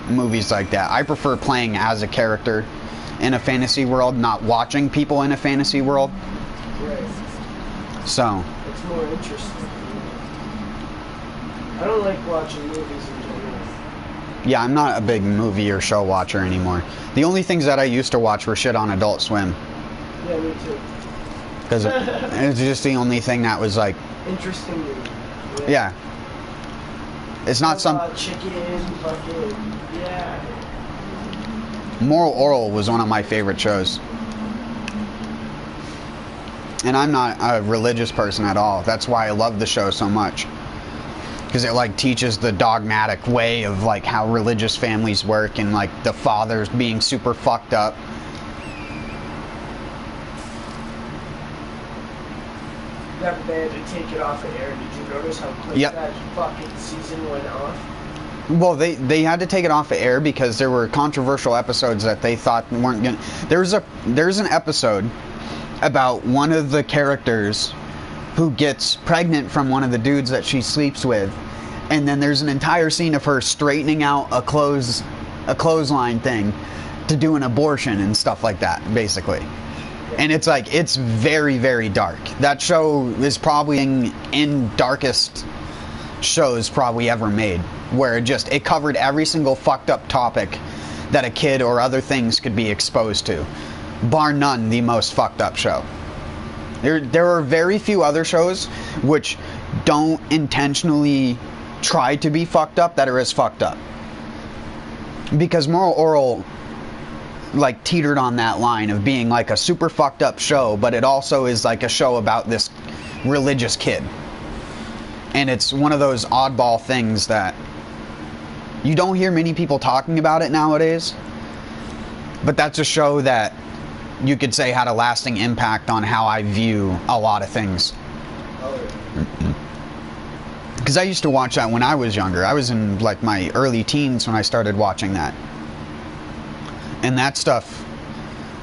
[SPEAKER 1] movies like that. I prefer playing as a character in a fantasy world, not watching people in a fantasy world.
[SPEAKER 3] Right.
[SPEAKER 1] So...
[SPEAKER 3] It's more interesting. I don't like watching movies in general.
[SPEAKER 1] Yeah, I'm not a big movie or show watcher anymore. The only things that I used to watch were shit on Adult Swim.
[SPEAKER 3] Yeah, me too.
[SPEAKER 1] Because it's just the only thing that was like...
[SPEAKER 3] Interesting movie.
[SPEAKER 1] Yeah. It's not some...
[SPEAKER 3] Chicken, fucking... Yeah.
[SPEAKER 1] Moral Oral was one of my favorite shows. And I'm not a religious person at all. That's why I love the show so much. Because it like teaches the dogmatic way of like how religious families work and like the fathers being super fucked up.
[SPEAKER 3] Yeah, but they had to take it off of air. Did you notice how quick that fucking season went off?
[SPEAKER 1] Well, they had to take it off of air because there were controversial episodes that they thought weren't gonna... There's an episode about one of the characters who gets pregnant from one of the dudes that she sleeps with, and then there's an entire scene of her straightening out a clothesline thing to do an abortion and stuff like that, basically. And it's like, it's very, very dark. That show is probably in darkest shows probably ever made, where it covered every single fucked up topic that a kid or other things could be exposed to. Bar none, the most fucked up show. There are very few other shows which don't intentionally try to be fucked up that are as fucked up. Because Moral Oral like teetered on that line of being like a super fucked up show, but it also is like a show about this religious kid. And it's one of those oddball things that you don't hear many people talking about it nowadays. But that's a show that you could say had a lasting impact on how I view a lot of things. Because I used to watch that when I was younger. I was in like my early teens when I started watching that. And that stuff,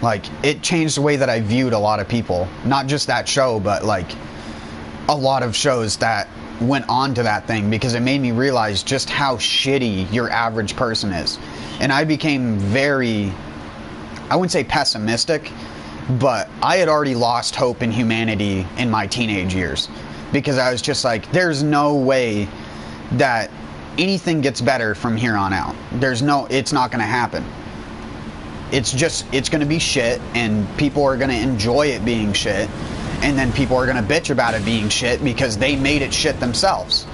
[SPEAKER 1] like, it changed the way that I viewed a lot of people. Not just that show, but like a lot of shows that went on to that thing, because it made me realize just how shitty your average person is. And I became very, I wouldn't say pessimistic, but I had already lost hope in humanity in my teenage years, because I was just like, there's no way that anything gets better from here on out. It's not going to happen. It's going to be shit, and people are going to enjoy it being shit, and then people are going to bitch about it being shit because they made it shit themselves.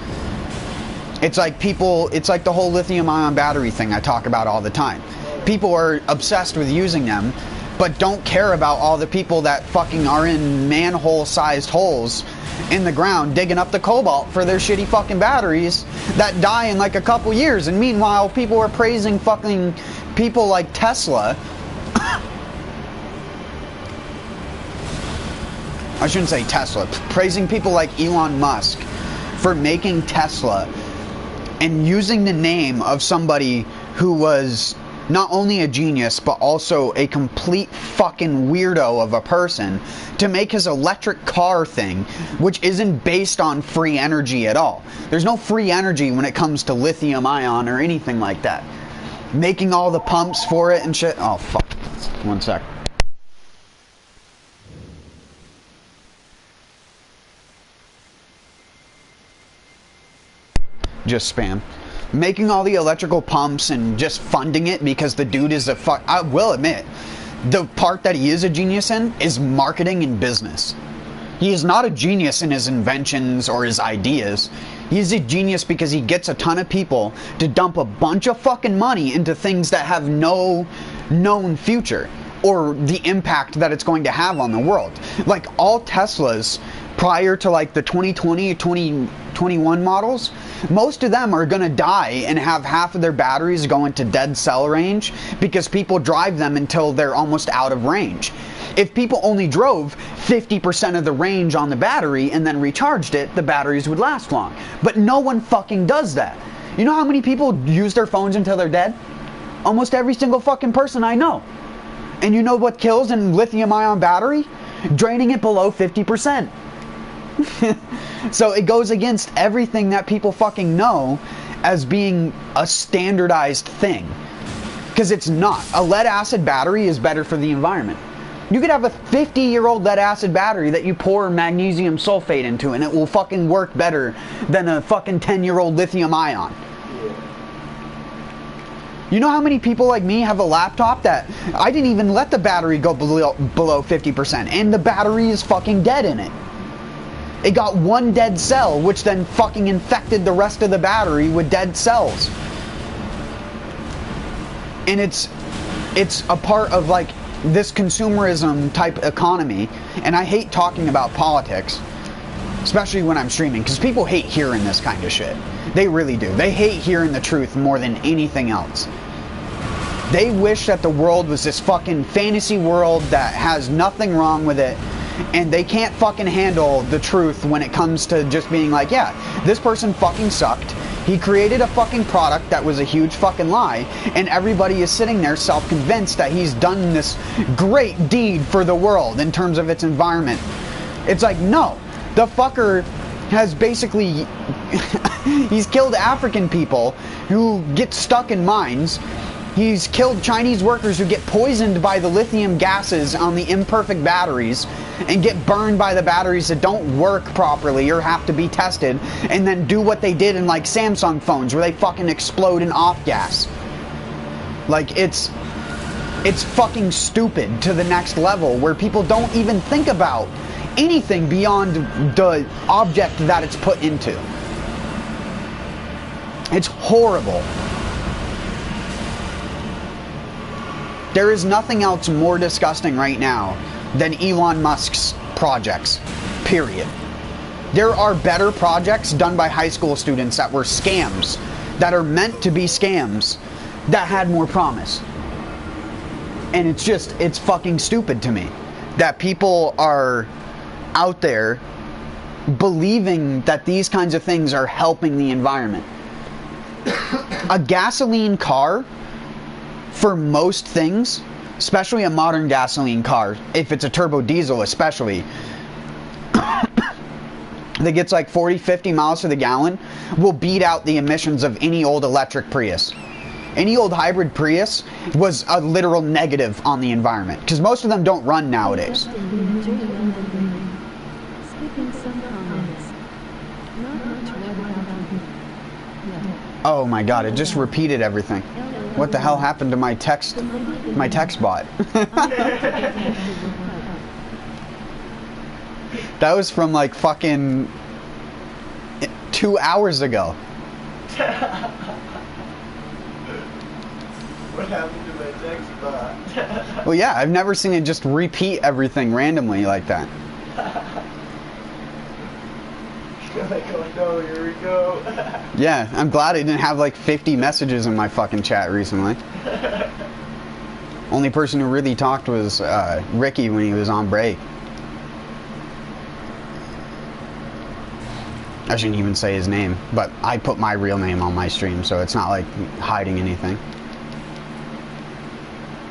[SPEAKER 1] It's like the whole lithium-ion battery thing I talk about all the time. People are obsessed with using them, but don't care about all the people that fucking are in manhole-sized holes in the ground digging up the cobalt for their shitty fucking batteries that die in like a couple years. And meanwhile, people are praising fucking people like Tesla. I shouldn't say Tesla. Praising people like Elon Musk for making Tesla and using the name of somebody who was not only a genius, but also a complete fucking weirdo of a person to make his electric car thing, which isn't based on free energy at all. There's no free energy when it comes to lithium ion or anything like that. Making all the pumps for it and shit. Oh, fuck. 1 sec. Just spam. Making all the electrical pumps and just funding it because the dude is a fuck. I will admit, the part that he is a genius in is marketing and business. He is not a genius in his inventions or his ideas. He's a genius because he gets a ton of people to dump a bunch of fucking money into things that have no known future or the impact that it's going to have on the world. Like all Teslas prior to like the 2020, 2021 models, most of them are going to die and have half of their batteries go into dead cell range because people drive them until they're almost out of range. If people only drove 50% of the range on the battery and then recharged it, the batteries would last long. But no one fucking does that. You know how many people use their phones until they're dead? Almost every single fucking person I know. And you know what kills a lithium-ion battery? Draining it below 50%. So it goes against everything that people fucking know as being a standardized thing. Because it's not. A lead-acid battery is better for the environment. You could have a 50-year-old lead-acid battery that you pour magnesium sulfate into, and it will fucking work better than a fucking 10-year-old lithium-ion. You know how many people like me have a laptop that I didn't even let the battery go below 50%, and the battery is fucking dead in it. It got one dead cell, which then fucking infected the rest of the battery with dead cells. And it's a part of like this consumerism type economy, and I hate talking about politics, especially when I'm streaming, because people hate hearing this kind of shit. They really do. They hate hearing the truth more than anything else. They wish that the world was this fucking fantasy world that has nothing wrong with it, and they can't fucking handle the truth when it comes to just being like, yeah, this person fucking sucked. He created a fucking product that was a huge fucking lie, and everybody is sitting there self-convinced that he's done this great deed for the world in terms of its environment. It's like, no. The fucker has basically... he's killed African people who get stuck in mines. He's killed Chinese workers who get poisoned by the lithium gases on the imperfect batteries and get burned by the batteries that don't work properly or have to be tested, and then do what they did in like Samsung phones where they fucking explode in off gas. Like, it's fucking stupid to the next level where people don't even think about anything beyond the object that it's put into. It's horrible. There is nothing else more disgusting right now than Elon Musk's projects, period. There are better projects done by high school students that were scams, that are meant to be scams, that had more promise. And it's fucking stupid to me that people are out there believing that these kinds of things are helping the environment. A gasoline car, for most things, especially a modern gasoline car, if it's a turbo diesel especially, that gets like 40, 50 miles to the gallon, will beat out the emissions of any old electric Prius. Any old hybrid Prius was a literal negative on the environment, because most of them don't run nowadays.
[SPEAKER 2] Skipping some comments. Not much
[SPEAKER 1] Oh my god, it just repeated everything. What the hell happened to my text bot? That was from like fucking 2 hours ago.
[SPEAKER 3] What happened to my text bot?
[SPEAKER 1] Well, yeah, I've never seen it just repeat everything randomly like that.
[SPEAKER 3] Like, oh no, here we go.
[SPEAKER 1] Yeah, I'm glad I didn't have like 50 messages in my fucking chat recently. Only person who really talked was Ricky when he was on break. I shouldn't even say his name, but I put my real name on my stream, so it's not like hiding anything.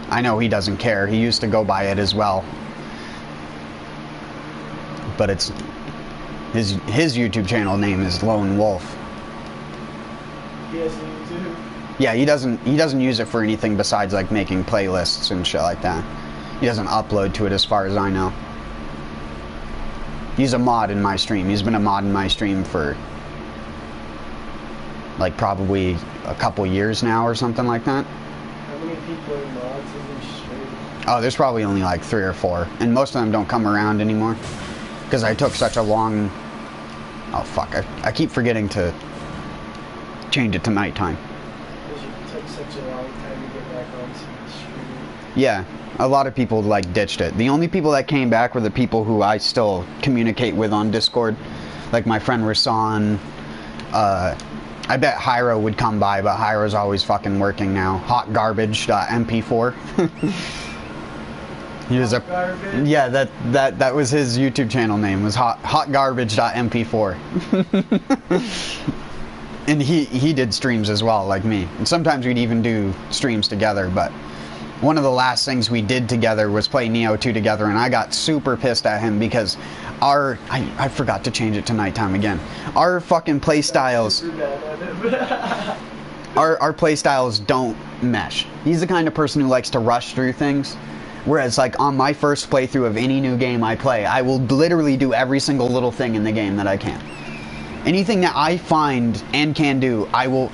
[SPEAKER 1] I know he doesn't care. He used to go by it as well. But it's... His YouTube channel name is Lone Wolf.
[SPEAKER 3] He has YouTube?
[SPEAKER 1] Yeah, he doesn't use it for anything besides like making playlists and shit like that. He doesn't upload to it as far as I know. He's a mod in my stream. He's been a mod in my stream for like probably a couple years now or something like that.
[SPEAKER 3] How many people are mods in your stream?
[SPEAKER 1] Oh, there's probably only like 3 or 4, and most of them don't come around anymore because I took such a long... Oh fuck, I keep forgetting to change it to nighttime.
[SPEAKER 3] Because you took such a long time to get back onto the stream.
[SPEAKER 1] Yeah, a lot of people like ditched it. The only people that came back were the people who I still communicate with on Discord. Like my friend Rasan. I bet Hyro would come by, but Hyro's always fucking working now. Hotgarbage.mp4. He was
[SPEAKER 3] Garbage?
[SPEAKER 1] Yeah, that was his YouTube channel name, was hotgarbage.mp4. And he did streams as well, like me. And sometimes we'd even do streams together, but one of the last things we did together was play Neo 2 together, and I got super pissed at him because I forgot to change it to nighttime again. Our fucking play styles our play styles don't mesh. He's the kind of person who likes to rush through things. Whereas, like, on my first playthrough of any new game I play, I will literally do every single little thing in the game that I can. Anything that I find and can do, I will...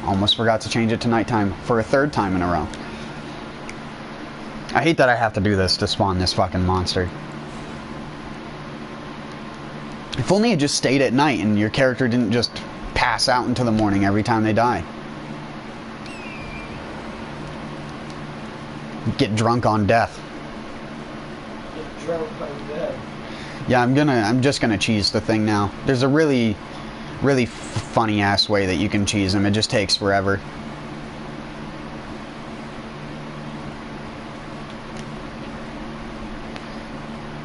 [SPEAKER 1] Almost forgot to change it to nighttime for a third time in a row. I hate that I have to do this to spawn this fucking monster. If only it just stayed at night and your character didn't just pass out into the morning every time they die. Get drunk on death.
[SPEAKER 3] Get drunk on death.
[SPEAKER 1] Yeah, I'm just gonna cheese the thing now. There's a really funny ass way that you can cheese them. It just takes forever.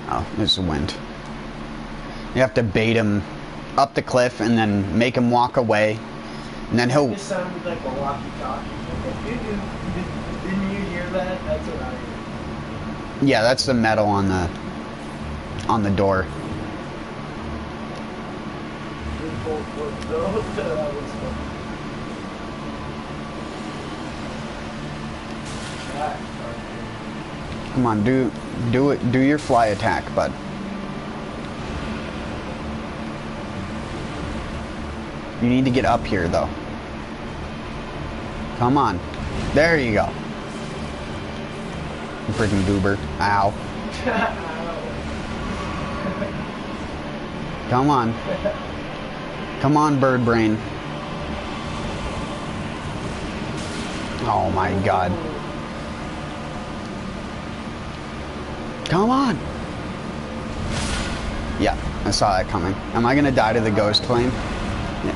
[SPEAKER 1] Oh, there's the wind. You have to bait him up the cliff and then make him walk away, and then he'll...
[SPEAKER 3] This sounded like a walkie-talkie. Didn't you hear that? That's what I heard.
[SPEAKER 1] Yeah, that's the metal on the door. Come on, do it. Do your fly attack, bud. You need to get up here, though. Come on. There you go. You freaking goober. Ow. Come on. Come on, bird brain. Oh my god. Come on. Yeah, I saw that coming. Am I gonna die to the ghost flame? Yeah.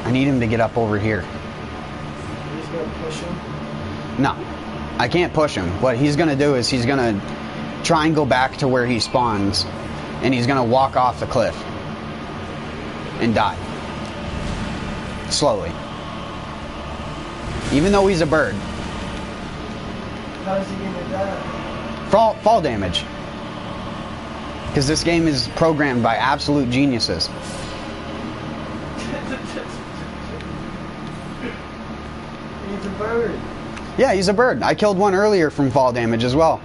[SPEAKER 1] I need him to get up over here.
[SPEAKER 3] He's gonna push him?
[SPEAKER 1] No, I can't push him. What he's gonna do is he's gonna try and go back to where he spawns, and he's gonna walk off the cliff and die. Slowly. Even though he's a bird.
[SPEAKER 3] How's he gonna die?
[SPEAKER 1] Fall damage. Because this game is programmed by absolute geniuses.
[SPEAKER 3] He's a bird.
[SPEAKER 1] Yeah, he's a bird. I killed one earlier from fall damage as well.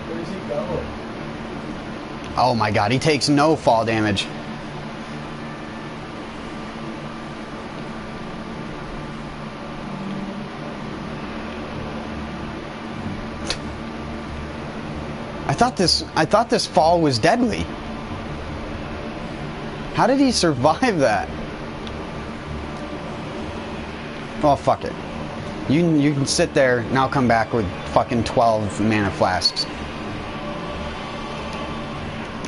[SPEAKER 3] Where's he going?
[SPEAKER 1] Oh my god, he takes no fall damage. I thought this fall was deadly. How did he survive that? Well, fuck it. You can sit there and I'll come back with fucking 12 mana flasks.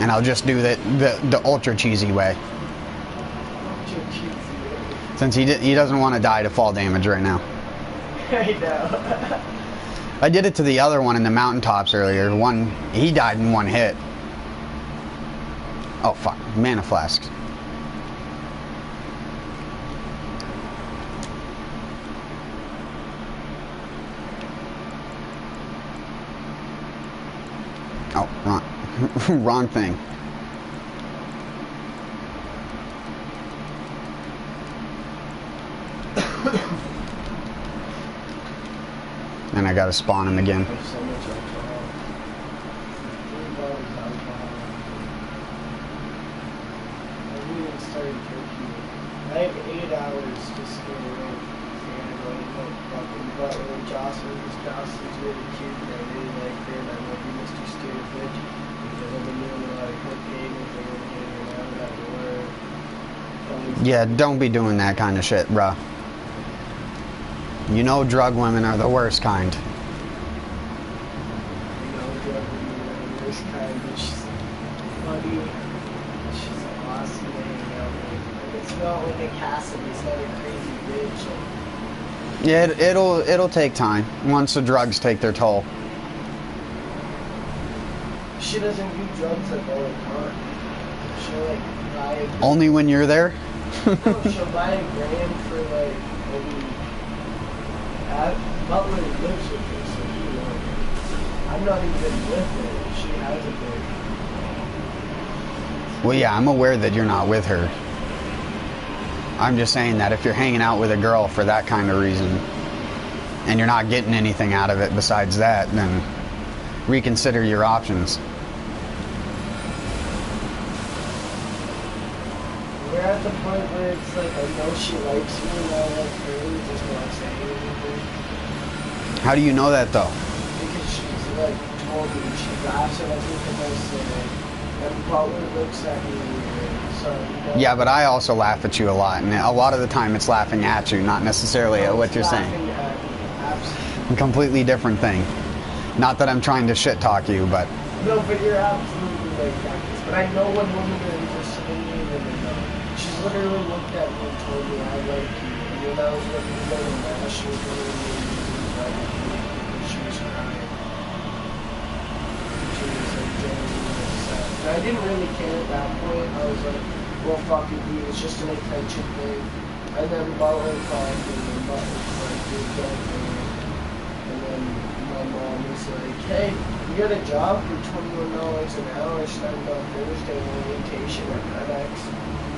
[SPEAKER 1] And I'll just do the ultra cheesy way. Since he doesn't want to die to fall damage right now.
[SPEAKER 3] I know.
[SPEAKER 1] I did it to the other one in the mountaintops earlier. He died in one hit. Oh fuck, mana flasks. Oh, wrong, wrong thing. And I gotta spawn him again.
[SPEAKER 3] There's so much alcohol. I really started drinking. I have 8 hours to skate away. And I really hope fucking Butler and Jocelyn's really cute and I really like her and I love you, Mr. Skater Bitch. Because I've been doing a lot of cocaine and things and getting out of that work.
[SPEAKER 1] Yeah, don't be doing that kind of shit, bruh. You know drug women are the worst kind.
[SPEAKER 3] You know, drug women are the worst kind, but she's funny. She's awesome to hang out with. It's not like a Cassidy, it's not a crazy bitch.
[SPEAKER 1] Yeah, it'll take time once the drugs take their toll.
[SPEAKER 3] She doesn't do drugs like all the time. She'll like buy.
[SPEAKER 1] Only when you're there?
[SPEAKER 3] No, she'll buy $1,000 for like maybe. Butler lives with her, so you know. I'm not even with her. She has a big.
[SPEAKER 1] Well, yeah, I'm aware that you're not with her. I'm just saying that if you're hanging out with a girl for that kind of reason, and you're not getting anything out of it besides that, then reconsider your options.
[SPEAKER 3] We're at the point where it's like, I know she likes me, and I like her, we just not saying anything.
[SPEAKER 1] How do you know that, though?
[SPEAKER 3] Because she's like told me, she laughs at everything I say, and Butler looks at me weird, so you know.
[SPEAKER 1] Yeah, but I also laugh at you a lot, and a lot of the time it's laughing at you, not necessarily at what you're saying. A completely different thing. Not that I'm trying to shit talk you, but...
[SPEAKER 3] No, but you're absolutely like that. But I know when women are interested in me, then they know. She's literally looked at me and told me, I like you. And when I was looking at her now, she was literally like, she was crying. She was like genuinely upset. And I didn't really care at that point. I was like, well, fuck it, dude. It's just an attention thing. And then Butler called me, and Butler was like, dude, don't do it. And then my mom was like, hey, you got a job for $21 an hour starting on Thursday orientation at FedEx.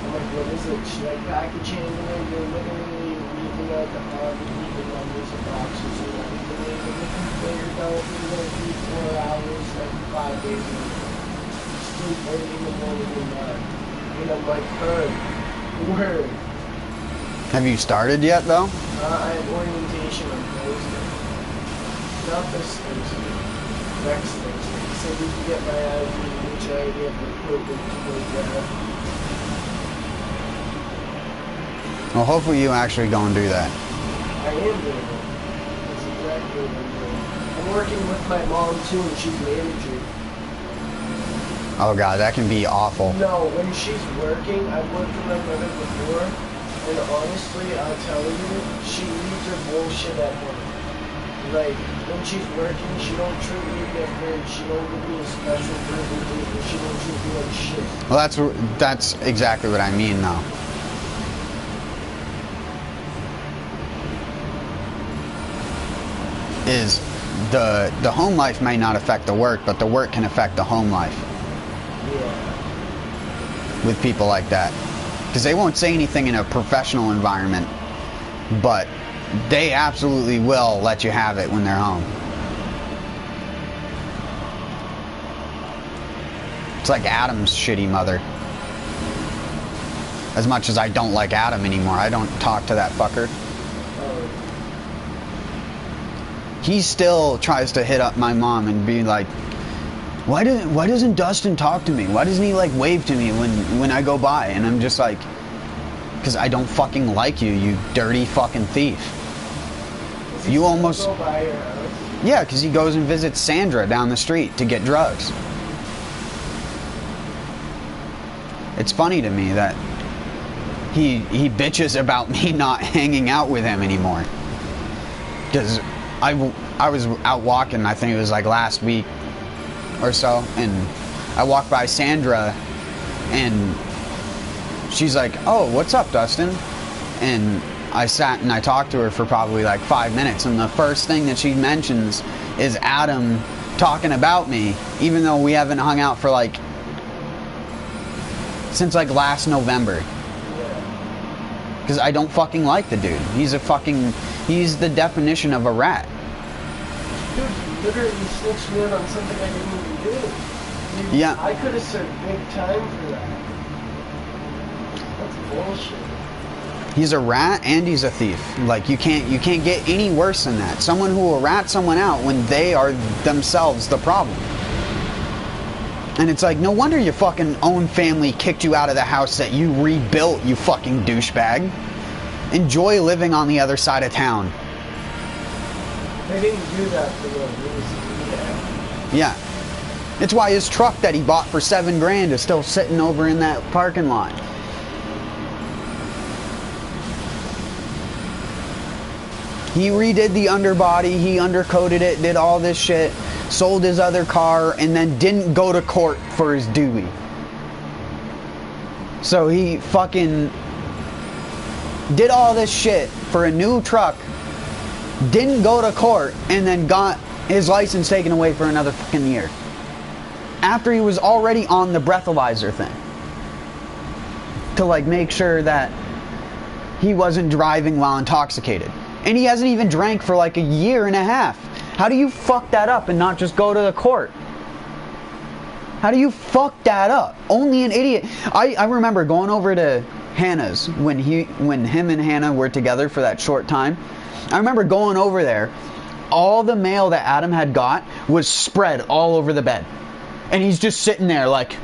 [SPEAKER 3] I'm like, what is it? She's like, package handler, you're literally leaving out the leaving numbers of boxes and everything. And the conveyor belt, you're going to do 4 hours, like 5 days a week. Sleep early in the morning and night. And I'm like, word.
[SPEAKER 1] Have you started yet, though?
[SPEAKER 3] I have orientation on Thursday. Not this Thursday. Next Thursday. So we can get my ID, which I already have recruited to go get.
[SPEAKER 1] Well, hopefully you actually go and do that.
[SPEAKER 3] I am doing it. That's exactly what I'm doing. I'm working with my mom too, and she's manager.
[SPEAKER 1] Oh god, that can be awful.
[SPEAKER 3] No, when she's working, I've worked with my mother before, and honestly, I'll tell you, she leaves her bullshit at work. Like, when she's working, she don't treat me different, she don't give me a special presentation, she don't treat me like shit.
[SPEAKER 1] Well, that's exactly what I mean, though. Is the home life may not affect the work, but the work can affect the home life.
[SPEAKER 3] Yeah.
[SPEAKER 1] With people like that. Because they won't say anything in a professional environment, but they absolutely will let you have it when they're home. It's like Adam's shitty mother. As much as I don't like Adam anymore, I don't talk to that fucker. He still tries to hit up my mom and be like, why doesn't Dustin talk to me? Why doesn't he like wave to me when I go by? And I'm just like, because I don't fucking like you, you dirty fucking thief. You almost...
[SPEAKER 3] Go by your house?
[SPEAKER 1] Yeah, because he goes and visits Sandra down the street to get drugs. It's funny to me that he bitches about me not hanging out with him anymore. Because I was out walking, I think it was like last week or so, and I walked by Sandra, and she's like, oh, what's up, Dustin? And I sat and I talked to her for probably like 5 minutes, and the first thing that she mentions is Adam talking about me, even though we haven't hung out for like since like last November. Because I don't fucking like the dude. He's the definition of a rat.
[SPEAKER 3] Dude, you literally snitched me in on something I didn't even do. Dude,
[SPEAKER 1] Yeah.
[SPEAKER 3] I could have served big time for that. That's bullshit.
[SPEAKER 1] He's a rat and he's a thief. Like, you can't get any worse than that. Someone who will rat someone out when they are themselves the problem. And it's like, no wonder your fucking own family kicked you out of the house that you rebuilt, you fucking douchebag. Enjoy living on the other side of town.
[SPEAKER 3] They didn't do that for no reason.
[SPEAKER 1] Yeah. It's why his truck that he bought for $7 grand is still sitting over in that parking lot. He redid the underbody, he undercoated it, did all this shit, sold his other car, and then didn't go to court for his Dewey. So he fucking did all this shit for a new truck, didn't go to court, and then got his license taken away for another fucking year. After he was already on the breathalyzer thing. To like make sure that he wasn't driving while intoxicated. And he hasn't even drank for like a year and a half. How do you fuck that up and not just go to the court? How do you fuck that up? Only an idiot. I remember going over to Hannah's when him and Hannah were together for that short time. I remember going over there. All the mail that Adam had got was spread all over the bed. And he's just sitting there like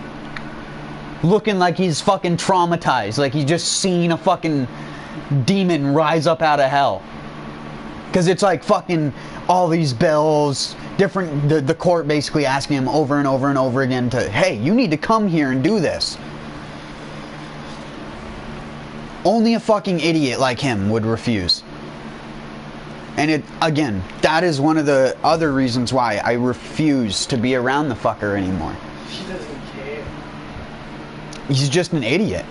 [SPEAKER 1] looking like he's fucking traumatized. Like he's just seen a fucking demon rise up out of hell. Because it's like fucking all these bills, different, the court basically asking him over and over and over again to, hey, you need to come here and do this. Only a fucking idiot like him would refuse. And it, again, that is one of the other reasons why I refuse to be around the fucker anymore.
[SPEAKER 3] He doesn't care.
[SPEAKER 1] He's just an idiot.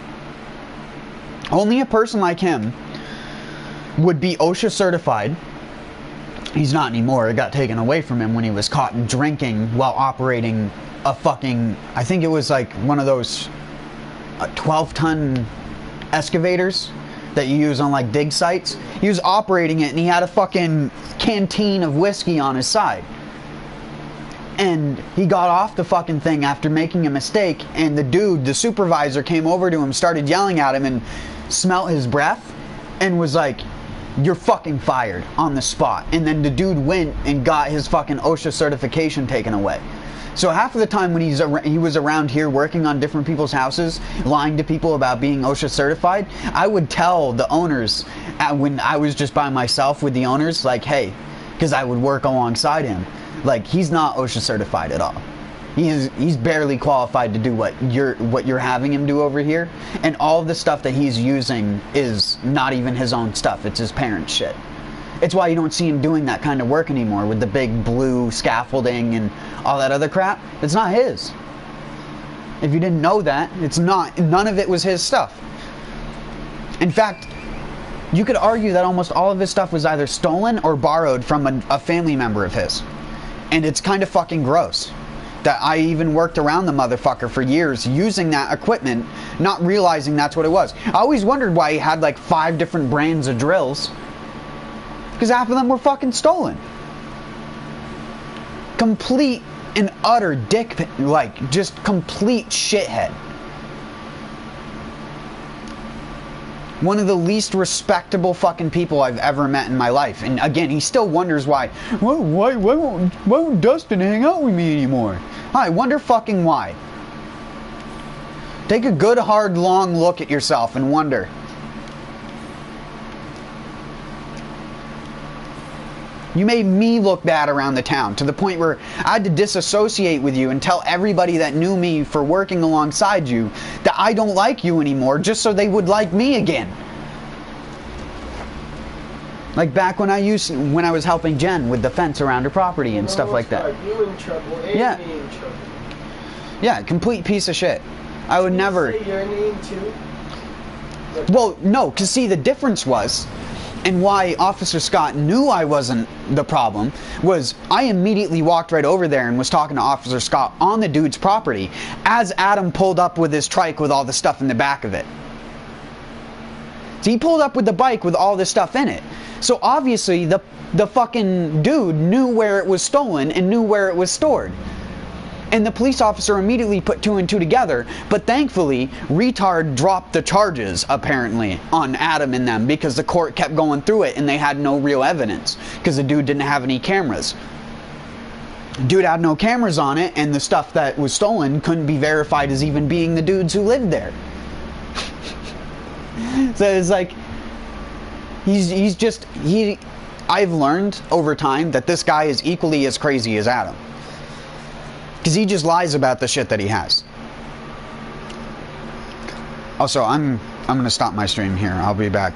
[SPEAKER 1] Only a person like him would be OSHA certified. He's not anymore. It got taken away from him when he was caught drinking while operating a fucking, I think it was like one of those 12-ton excavators that you use on like dig sites. He was operating it and he had a fucking canteen of whiskey on his side. And he got off the fucking thing after making a mistake, and the dude, the supervisor, came over to him, started yelling at him, and smelt his breath and was like, you're fucking fired on the spot. And then the dude went and got his fucking OSHA certification taken away. So half of the time when he was around here working on different people's houses, lying to people about being OSHA certified, I would tell the owners, when I was just by myself with the owners, like, hey, because I would work alongside him, like, he's not OSHA certified at all. He's barely qualified to do what you're having him do over here, and all of the stuff that he's using is not even his own stuff. It's his parents' shit. It's why you don't see him doing that kind of work anymore with the big blue scaffolding and all that other crap. It's not his. If you didn't know that, it's not. None of it was his stuff. In fact, you could argue that almost all of his stuff was either stolen or borrowed from a family member of his. And it's kind of fucking gross that I even worked around the motherfucker for years using that equipment, not realizing that's what it was. I always wondered why he had like 5 different brands of drills. Because half of them were fucking stolen. Complete and utter dick, like, just complete shithead. One of the least respectable fucking people I've ever met in my life. And again, he still wonders why won't Dustin hang out with me anymore? I wonder fucking why. Take a good, hard, long look at yourself and wonder. You made me look bad around the town, to the point where I had to disassociate with you and tell everybody that knew me for working alongside you that I don't like you anymore, just so they would like me again. Like back when I was helping Jen with the fence around her property and stuff like that.
[SPEAKER 3] You in trouble and
[SPEAKER 1] yeah.
[SPEAKER 3] me in trouble.
[SPEAKER 1] Yeah, complete piece of shit. I would never.
[SPEAKER 3] Say your name too?
[SPEAKER 1] Well, no, because see, the difference was, and why Officer Scott knew I wasn't the problem, was I immediately walked right over there and was talking to Officer Scott on the dude's property as Adam pulled up with his trike with all the stuff in the back of it. So he pulled up with the bike with all this stuff in it. So obviously the fucking dude knew where it was stolen and knew where it was stored. And the police officer immediately put 2 and 2 together, but thankfully, retard dropped the charges, apparently, on Adam and them, because the court kept going through it and they had no real evidence, because the dude didn't have any cameras. Dude had no cameras on it, and the stuff that was stolen couldn't be verified as even being the dudes who lived there. So it's like, I've learned over time that this guy is equally as crazy as Adam. Because he just lies about the shit that he has. Also, I'm going to stop my stream here. I'll be back.